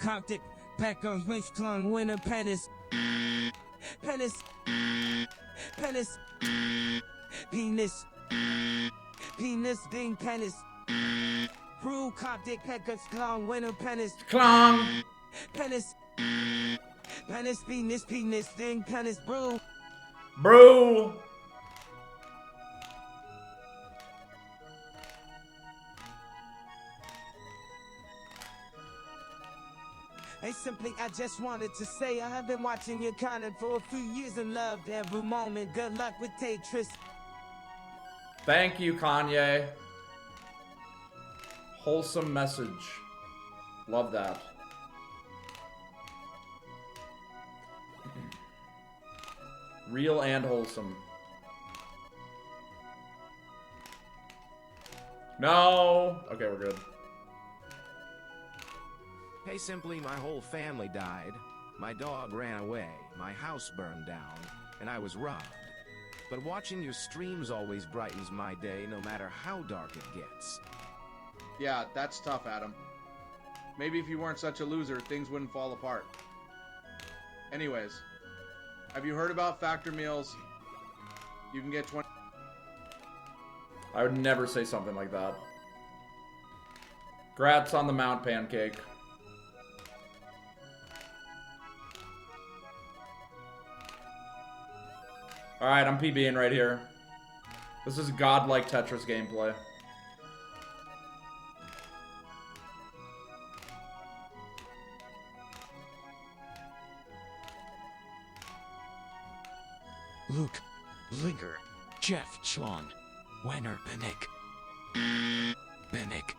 Coptic, pack of waist clung, winter penis. Penis. Penis. Penis. Penis, ding, penis. Brew, cop, dick, peckers, clown, winter, penis. Clong. Penis. Penis, penis, thing, penis, brew. Brew. Hey, simply, I just wanted to say I have been watching your content for a few years and loved every moment. Good luck with Tetris. Thank you, Kanye. Wholesome message. Love that. Real and wholesome. No. Okay, we're good. Hey, simply, my whole family died. My dog ran away, my house burned down, and I was robbed. But watching your streams always brightens my day, no matter how dark it gets. Yeah, that's tough, Adam. Maybe if you weren't such a loser, things wouldn't fall apart. Anyways, have you heard about Factor Meals? You can get 20... I would never say something like that. Grats on the Mount Pancake. Alright, I'm PBing right here. This is godlike Tetris gameplay. Luke, Linger, Jeff, Schlong, Wenner, Benik. Benik.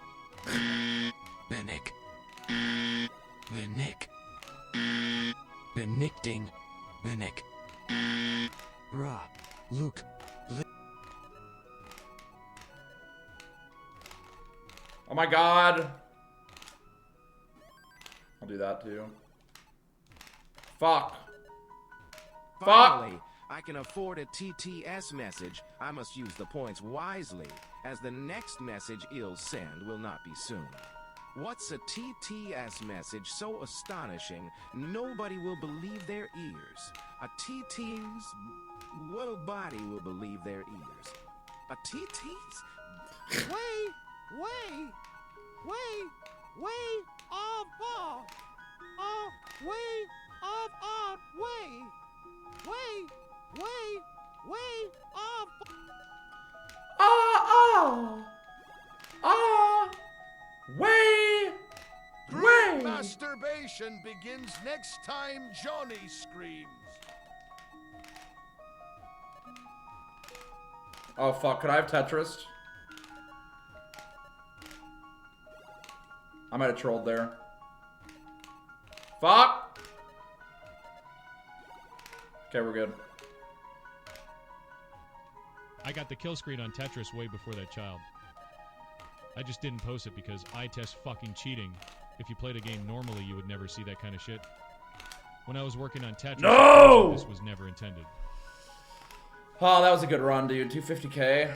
Benik. Benik. Benikting. Benik. Ra. Luke. Oh my god. I'll do that too. Fuck. Finally, I can afford a TTS message. I must use the points wisely, as the next message I'll send will not be soon. What's a TTS message so astonishing, nobody will believe their ears? A TT's little body will believe their ears. A TT's? Way of bar. Way of art. Way of. Group masturbation begins next time Johnny screams. Oh fuck, could I have Tetris? I might have trolled there. Fuck! Okay, we're good. I got the kill screen on Tetris way before that child. I just didn't post it because I test fucking cheating. If you played a game normally, you would never see that kind of shit. When I was working on Tetris, No! this was never intended. Oh, that was a good run, dude. 250k.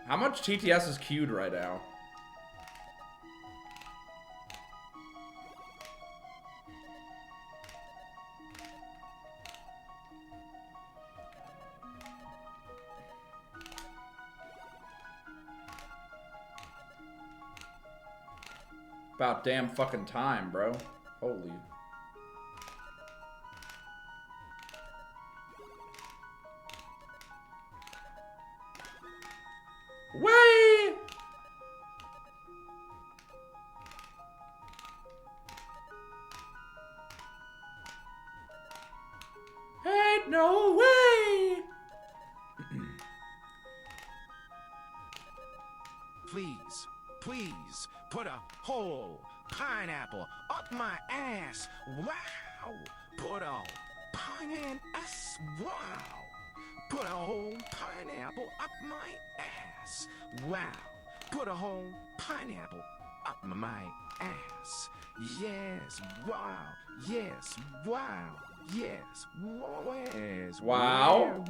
How much TTS is queued right now? About damn fucking time, bro. Holy. Way! Ain't no way! Please, put a whole pineapple up my ass. Wow. Put a pineapple. Wow. Put a whole pineapple up my ass. Wow. Put a whole pineapple up my ass. Yes. Wow. Yes. Wow. Yes. Yes. Wow.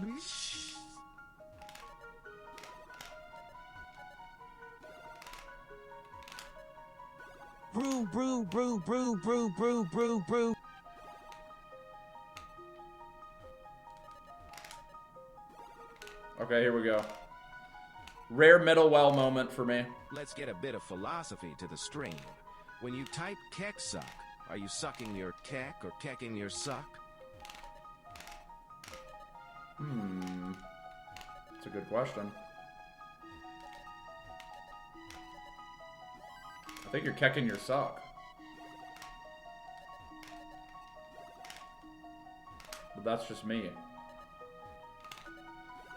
Brew, brew, brew, brew, brew, brew, brew, brew. Okay, here we go. Rare middle well moment for me. Let's get a bit of philosophy to the stream. When you type keck suck, are you sucking your keck or kecking your suck? That's a good question. I think you're kecking your suck. But that's just me.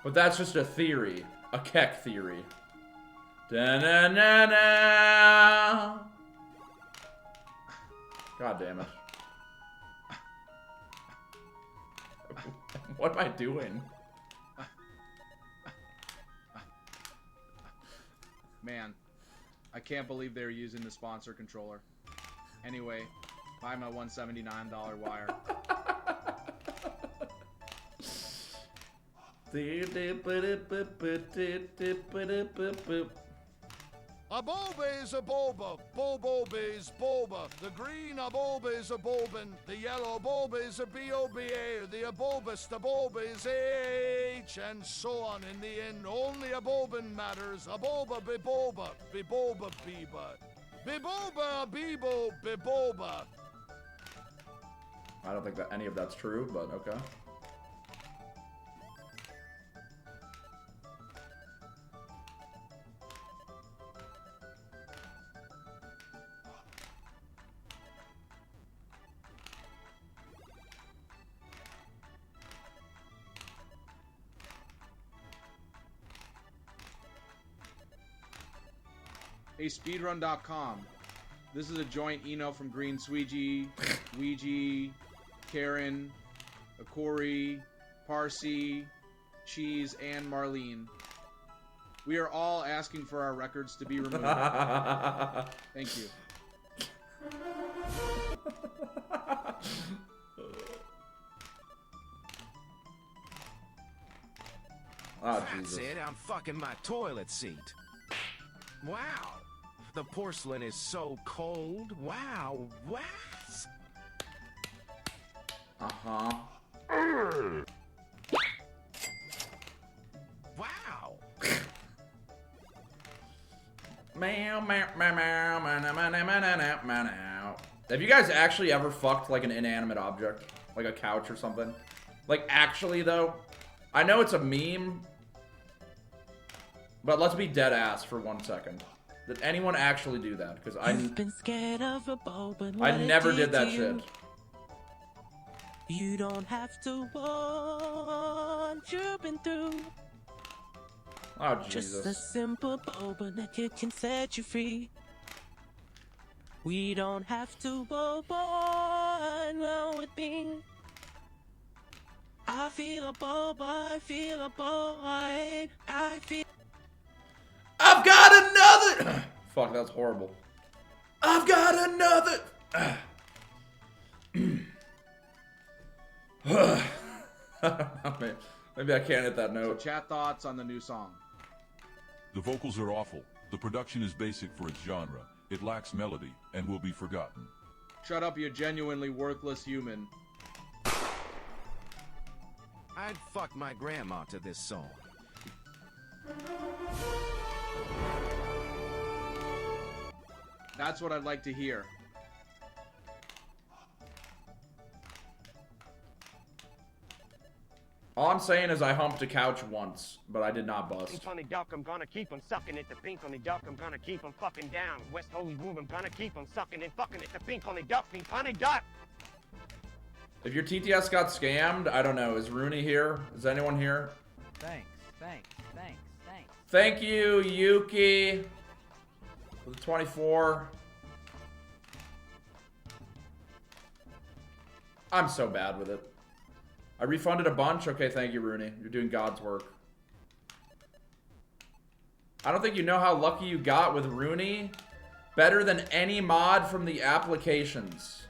But that's just a theory. A keck theory. Da-na-na-na. God damn it. What am I doing? Man, I can't believe they're using the sponsor controller. Anyway, buy my $179 wire. A bulba is a bulba, bulba is bulba. The green a bulba is a bulbin, the yellow bulba is a B-O-B-A, the bulbous, the bulba is A-H, and so on. In the end, only a bulbin matters. A bulba be bulba, be bulba biba. Be bulba, bibo, be bulba. I don't think that any of that's true, but okay. Hey, speedrun.com. This is a joint email from Green Sweegie, Ouija, Karen, Akori, Parsi, Cheese, and Marlene. We are all asking for our records to be removed. Thank you. Oh, That's Jesus. it, I'm fucking my toilet seat. Wow. The porcelain is so cold. Wow. What? Uh-huh. Wow. Have you guys actually ever fucked like an inanimate object? Like a couch or something? Like actually though? I know it's a meme, but let's be dead ass for 1 second. Did anyone actually do that? Because You've been scared of a bulb and I what it never did that to shit. You don't have to want you've been through. Oh, Just a Jesus. simple boba that can set you free. We don't have to boba along with me. I feel a boba, I feel a boy, I feel. I've got another. Fuck, that's horrible. I've got another. Maybe I can't hit that So note. chat thoughts on the new song. The vocals are awful. The production is basic for its genre. It lacks melody and will be forgotten. Shut up, you genuinely worthless human. I'd fuck my grandma to this song. That's what I'd like to hear. All I'm saying is I humped a couch once, but I did not bust. Pink on the duck, I'm gonna keep on sucking it. The pink on the duck, I'm gonna keep on fucking down. West Hollywood, I'm gonna keep on sucking and fucking it. The pink on the duck, pink on the duck. If your TTS got scammed, I don't know. Is Rooney here? Is anyone here? Thanks, thanks, thanks, thanks. Thank you, Yuki. For the 24. I'm so bad with it. I refunded a bunch? Okay, thank you, Rooney. You're doing God's work. I don't think you know how lucky you got with Rooney. Better than any mod from the applications.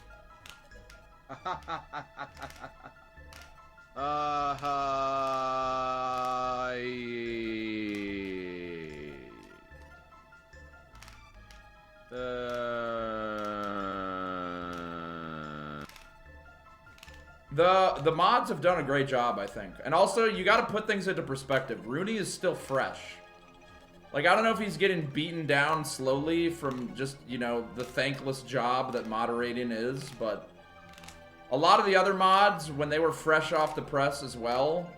The mods have done a great job, I think. And also, you got to put things into perspective. Rooney is still fresh. Like, I don't know if he's getting beaten down slowly from just, you know, the thankless job that moderating is, but a lot of the other mods, when they were fresh off the press as well,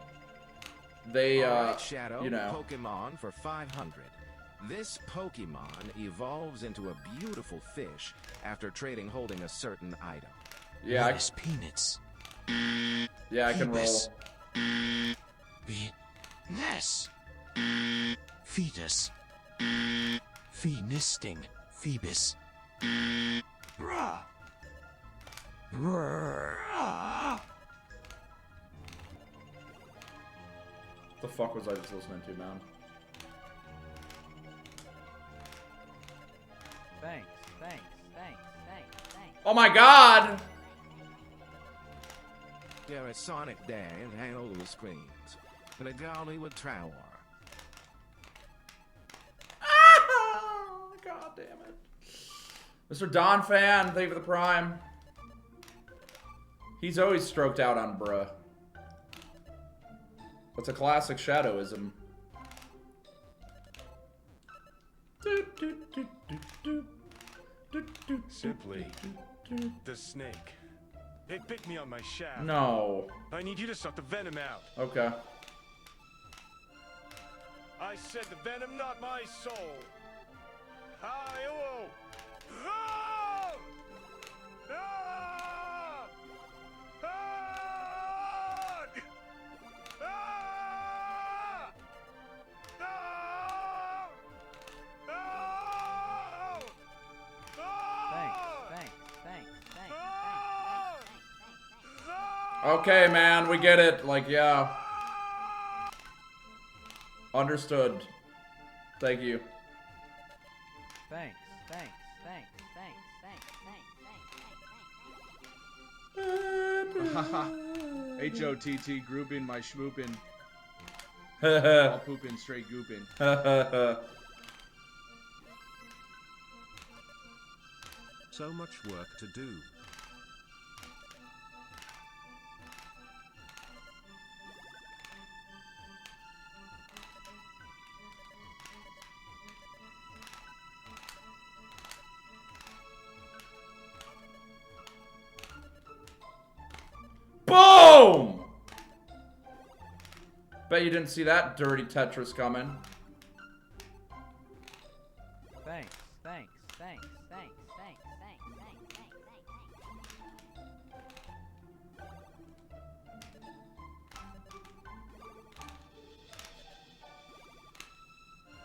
they, Alright, Shadow, you know. Pokemon for 500. This Pokemon evolves into a beautiful fish after trading holding a certain item. Yeah, What is peanuts? Yeah, I can Phoebus. roll. Venus. Fetus. Fenisting. Phoebus. Bruh. Bruh. The fuck was I just listening to, man? Thanks, thanks, thanks, thanks, thanks. Oh my god! You're a Sonic there and handle the screens. But a golly with Trowar. Oh, god damn it. Mr. Don Fan, thank you for the prime. He's always stroked out on bruh. That's a classic Shadowism. Simply, the snake. It bit me on my shaft. No. I need you to suck the venom out. Okay. I said the venom, not my soul. Hi-oh! Ah! Ah! Ah! Ah! Okay, man, we get it. Like, yeah. Understood. Thank you. Thanks, thanks, thanks, thanks, thanks, thanks, thanks. HOTT grouping my schmoopin'. All pooping, straight gooping. So much work to do. Boom! Bet you didn't see that dirty Tetris coming. Thanks, thanks, thanks, thanks, thanks, thanks, thanks,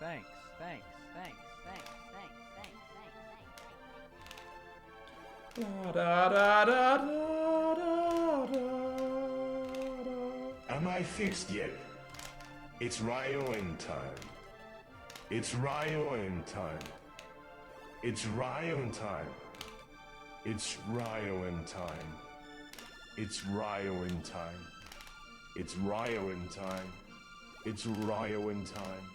thanks, thanks, thanks, thanks, thanks, thanks, thanks, thanks, Da, da, da, da, Am I fixed yet? It's Ryo-in time. It's Ryo-in time. It's Ryo-in time. It's Ryo-in time. It's Ryo-in time. It's Ryo-in time. It's Ryo-in time.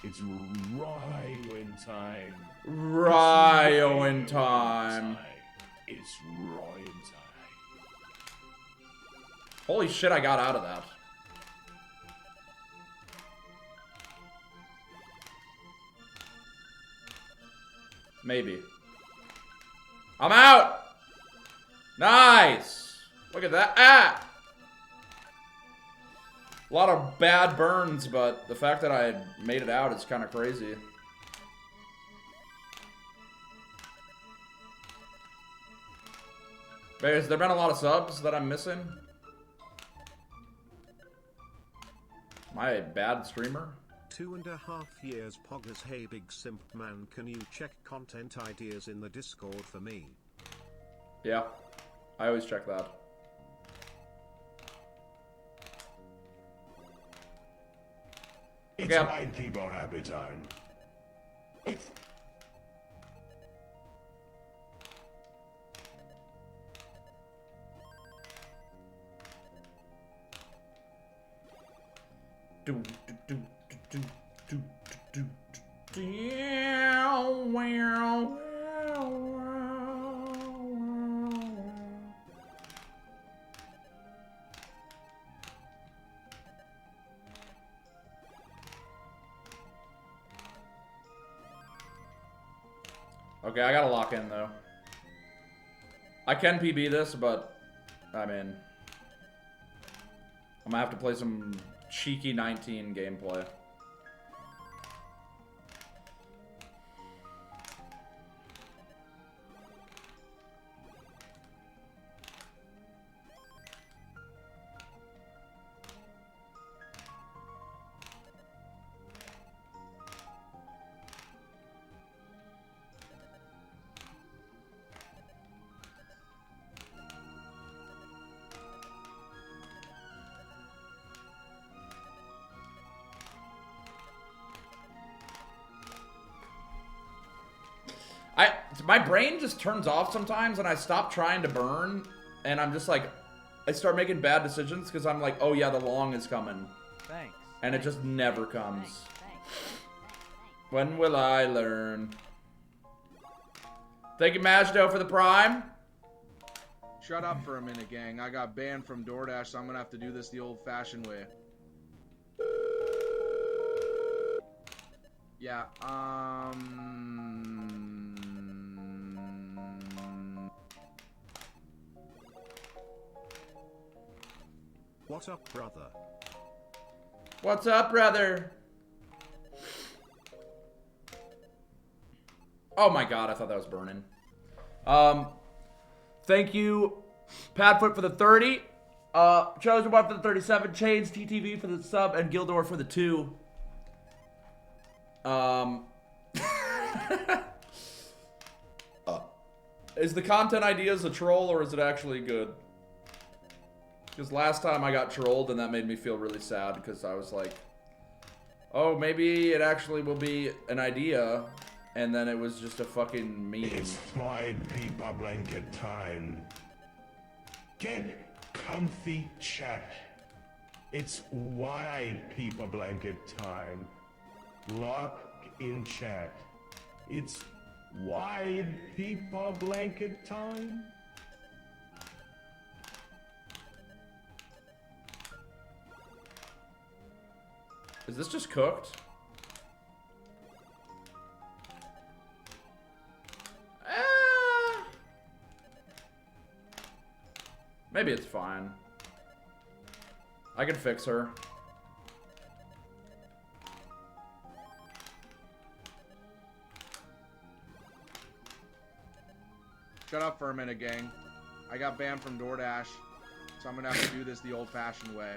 It's Ryo-in time. Ryo-in time. It's Ryo-in time. Holy shit, I got out of that. Maybe. I'm out! Nice! Look at that. Ah! A lot of bad burns, but the fact that I made it out is kind of crazy. But has there been a lot of subs that I'm missing? Am I a bad streamer? 2.5 years Poggers. Hey big simp man, can you check content ideas in the Discord for me? Yeah, I always check that. It's Okay. white people happy time. Do, do, do, do, do, do, do, Okay, I gotta lock in though. I can PB this, but I mean, I'm gonna have to play some cheeky 19 gameplay. My brain just turns off sometimes and I stop trying to burn and I'm just like, I start making bad decisions because I'm like, oh yeah, the long is coming. Thanks. And it just never comes. When will I learn? Thank you, Majdo, for the prime. Shut up for a minute, gang. I got banned from DoorDash, so I'm gonna have to do this the old-fashioned way. Yeah, What's up, brother? What's up, brother? Oh my god, I thought that was burning. Thank you, Padfoot, for the 30. Chosen One for the 37. Chains, TTV for the sub, and Gildor for the 2. Is the content ideas a troll or is it actually good? Because last time I got trolled and that made me feel really sad because I was like, oh, maybe it actually will be an idea. And then it was just a fucking meme. It's wide people blanket time. Get comfy, chat. It's wide people blanket time. Lock in chat. It's wide people blanket time. Is this just cooked? Maybe it's fine. I can fix her. Shut up for a minute, gang. I got banned from DoorDash, so I'm gonna have to do this the old-fashioned way.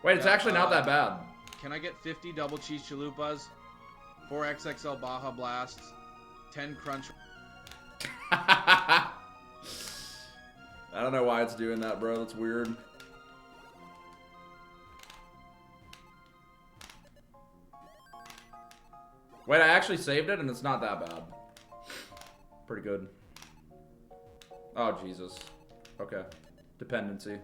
Wait, it's actually not that bad. Can I get 50 double cheese chalupas, 4 XXL Baja Blasts, 10 Crunch... I don't know why it's doing that, bro. That's weird. Wait, I actually saved it and it's not that bad. Pretty good. Oh, Jesus. Okay. Dependency.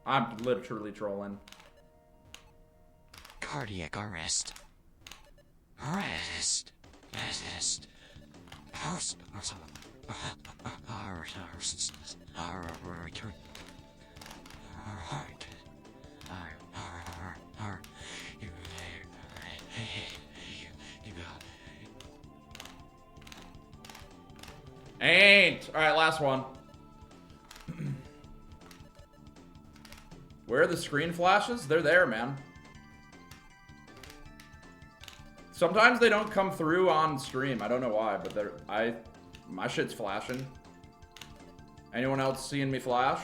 I'm literally trolling. Cardiac arrest. Arrest. Arrest. Ain't. Alright, last one. Where are the screen flashes? They're there, man. Sometimes they don't come through on stream. I don't know why, but my shit's flashing. Anyone else seeing me flash?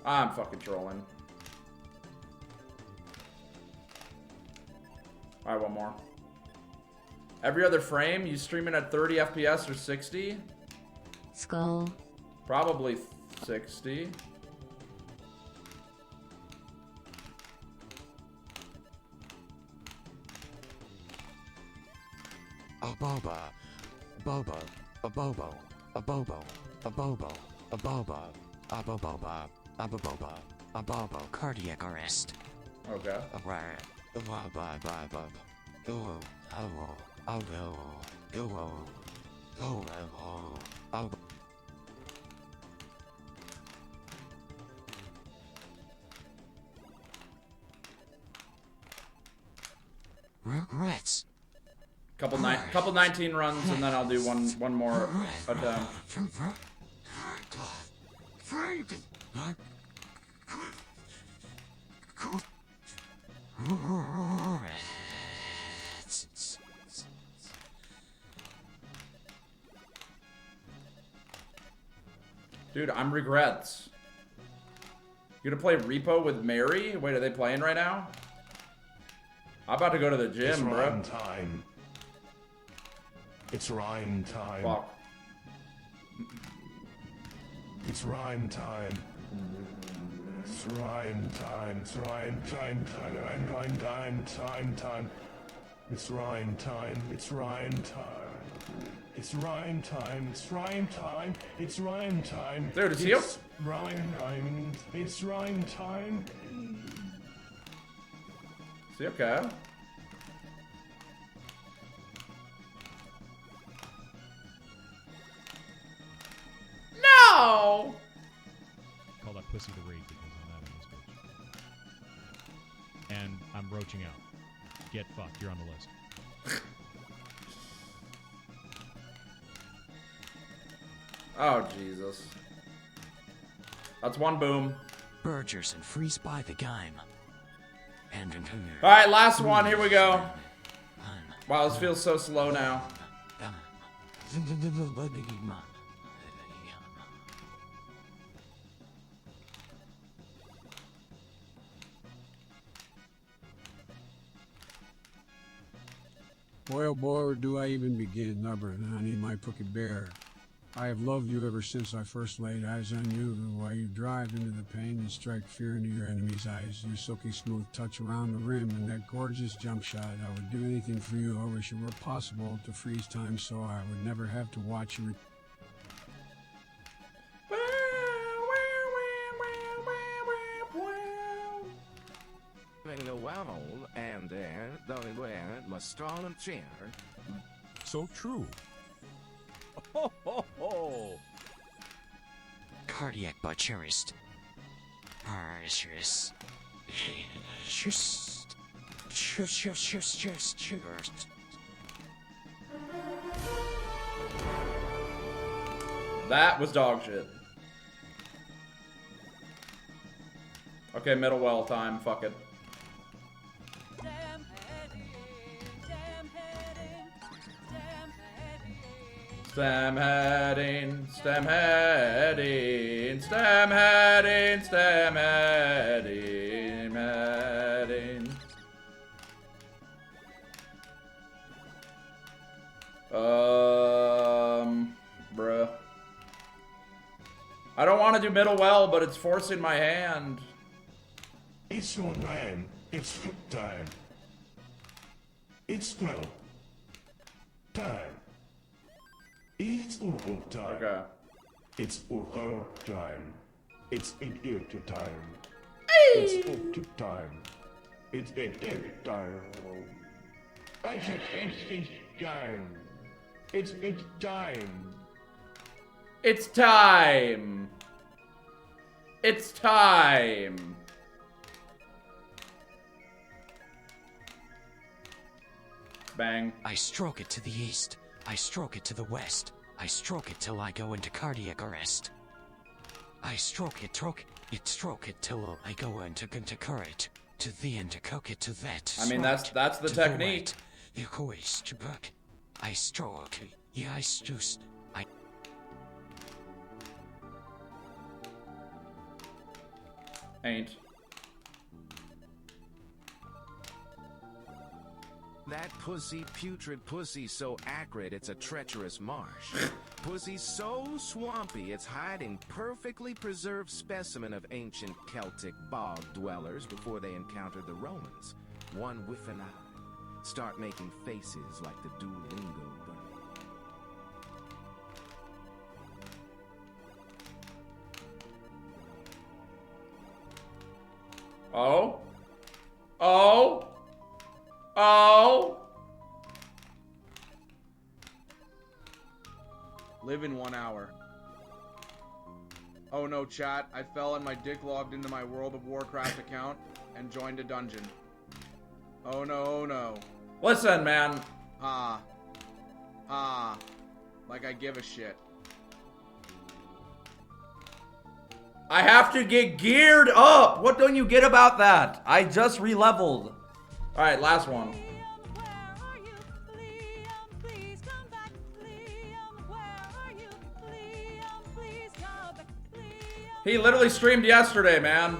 I'm fucking trolling. Alright, one more. Every other frame, you streaming at 30 FPS or 60? Skull. Probably 60. a boba, boba, a bobo, a bobo, a bobo, a boba, a boba, a boba, a bobo, cardiac arrest. Okay. Regrets. Couple 19 runs, and then I'll do one more attempt. Dude, I'm regrets. You gonna play Repo with Mary? Wait, are they playing right now? I'm about to go to the gym, It's bro. rhyme time. It's rhyme time. Fuck. It's rhyme time. It's rhyme time. It's rhyme time. Time. It's rhyme time. It's rhyme time. It's rhyme time. It's rhyme time. It's rhyme time. Dude, is he up? It's rhyme time. It's rhyme time. Is he okay? No! Call that pussy the raid because I'm that in this bitch. And I'm roaching out. Get fucked. You're on the list. Oh, Jesus. That's one boom. Burgers and freeze by the game. And Alright, last one. Here we go. Wow, this feels so slow now. Boy, oh boy, where do I even begin, Nubbin, honey, my cookie bear. I have loved you ever since I first laid eyes on you, while you drive into the pain and strike fear into your enemy's eyes. Your silky smooth touch around the rim and that gorgeous jump shot. I would do anything for you. I wish it were possible to freeze time so I would never have to watch you. The well and there, though where must stall and chair. So true. Ho ho ho! Cardiac butcherist. Archerist. Just. That was dog shit. Okay, middle well time. Fuck it. Stem heading, stem heading, stem heading, stem heading, heading. Bruh. I don't want to do middle well, but it's forcing my hand. It's your time. It's foot time. It's well. Time. It's awful time. Okay. It's awful time. It's idiot time. It's awful time. It's idiot time. I said it's time. It's time. It's time. It's time. Bang. I stroke it to the east. I stroke it to the west. I stroke it till I go into cardiac arrest. I stroke it till I go into courage. To the end to cook it to that. I mean, that's the technique. You go east to back. I stroke. Yeah, I just. Ain't. That pussy, putrid pussy so acrid it's a treacherous marsh. Pussy so swampy it's hiding perfectly preserved specimen of ancient Celtic bog dwellers before they encountered the Romans. One whiff and eye. start making faces like the Duolingo bunny. Oh? Oh? Oh? Live in 1 hour. Oh no, chat. I fell and my dick logged into my World of Warcraft account and joined a dungeon. Oh no, oh no. Listen, man. Ah. Ah. Like I give a shit. I have to get geared up. What don't you get about that? I just re-leveled. All right, last one. He literally streamed yesterday, man.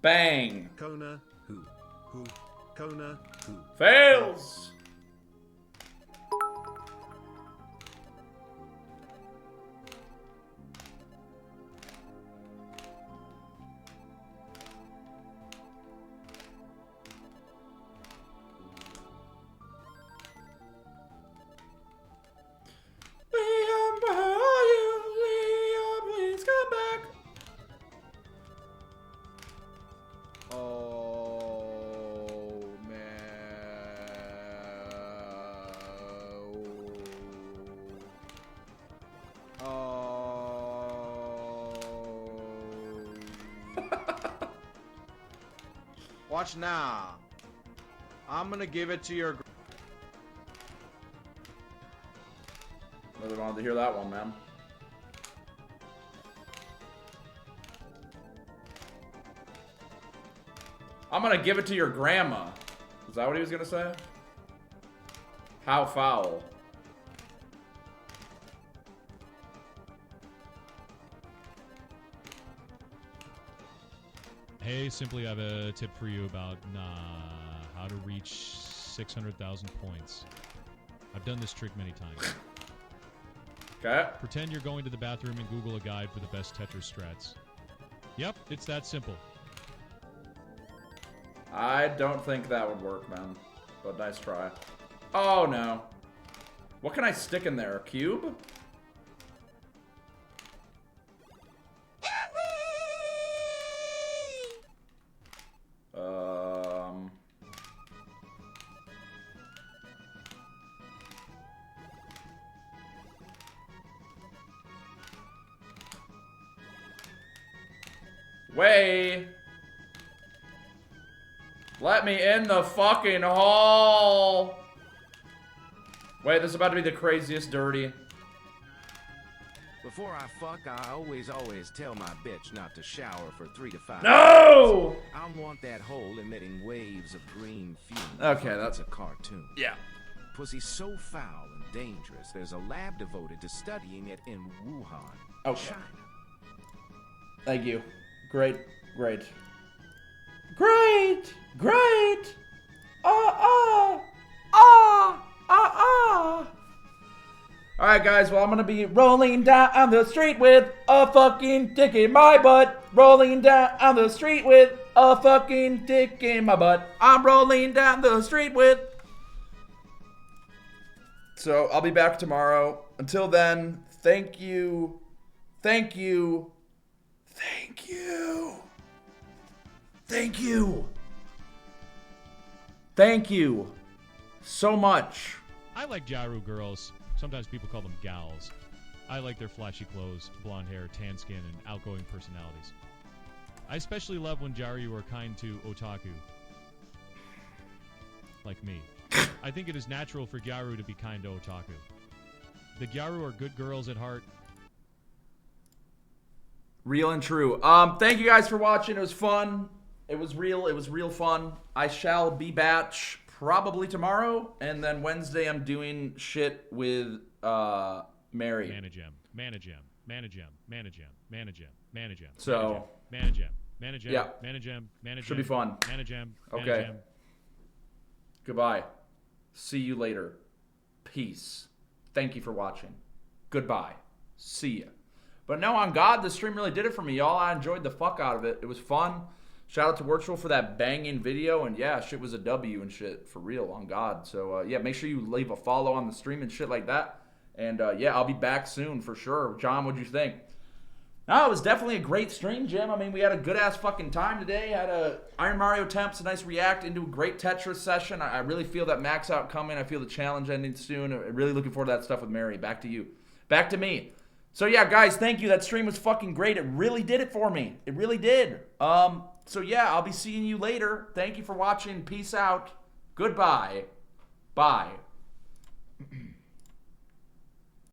Bang. Kona, who? Kona, who? Fails. Liam, where are you? Liam, please come back. Oh, man. Oh. Watch now. I'm gonna give it to your... Really wanted to hear that one, man. I'm gonna give it to your grandma. Is that what he was gonna say? How foul. Hey, simply I have a tip for you about how to reach 600,000 points. I've done this trick many times. Okay. Pretend you're going to the bathroom and Google a guide for the best Tetris strats. Yep, it's that simple. I don't think that would work, man. But nice try. Oh, no. What can I stick in there? A cube? Way. Let me in the fucking hall. Wait, this is about to be the craziest dirty. Before I fuck, I always tell my bitch not to shower for 3 to 5 No! minutes. I want that hole emitting waves of green fumes. Okay, that's a cartoon. Yeah. Pussy's so foul and dangerous, there's a lab devoted to studying it in Wuhan, Okay. China. Thank you. Great, great. Great! Great! Alright guys, well I'm gonna be rolling down the street with a fucking dick in my butt. Rolling down the street with a fucking dick in my butt. I'm rolling down the street with... So, I'll be back tomorrow. Until then, thank you. Thank you. Thank you. Thank you. Thank you so much. I like Jaru girls. Sometimes people call them gals. I like their flashy clothes, blonde hair, tan skin, and outgoing personalities. I especially love when Jaru are kind to otaku. Like me. I think it is natural for Gyaru to be kind to otaku. The Gyaru are good girls at heart. Real and true. Thank you guys for watching. It was fun. It was real fun. I shall be batch probably tomorrow, and then Wednesday I'm doing shit with Mary. Managem. Mana Jam. So Mana Jam. Mana Jam. Yeah. Mana Jam. Mana Jam. Should be fun. Mana Jam. Mana Okay. Jam. Goodbye. See you later. Peace. Thank you for watching. Goodbye. See ya. But no, on God, the stream really did it for me, y'all. I enjoyed the fuck out of it. It was fun. Shout out to Virtual for that banging video. And yeah, shit was a W and shit. For real, on God. So yeah, make sure you leave a follow on the stream and shit like that. And yeah, I'll be back soon for sure. John, what'd you think? No, it was definitely a great stream, Jim. I mean, we had a good-ass fucking time today. Had a Iron Mario Temps, a nice react into a great Tetris session. I really feel that Max Out coming. I feel the challenge ending soon. I'm really looking forward to that stuff with Mary. Back to you. Back to me. So yeah, guys, thank you. That stream was fucking great. It really did it for me. It really did. So yeah, I'll be seeing you later. Thank you for watching. Peace out. Goodbye. Bye.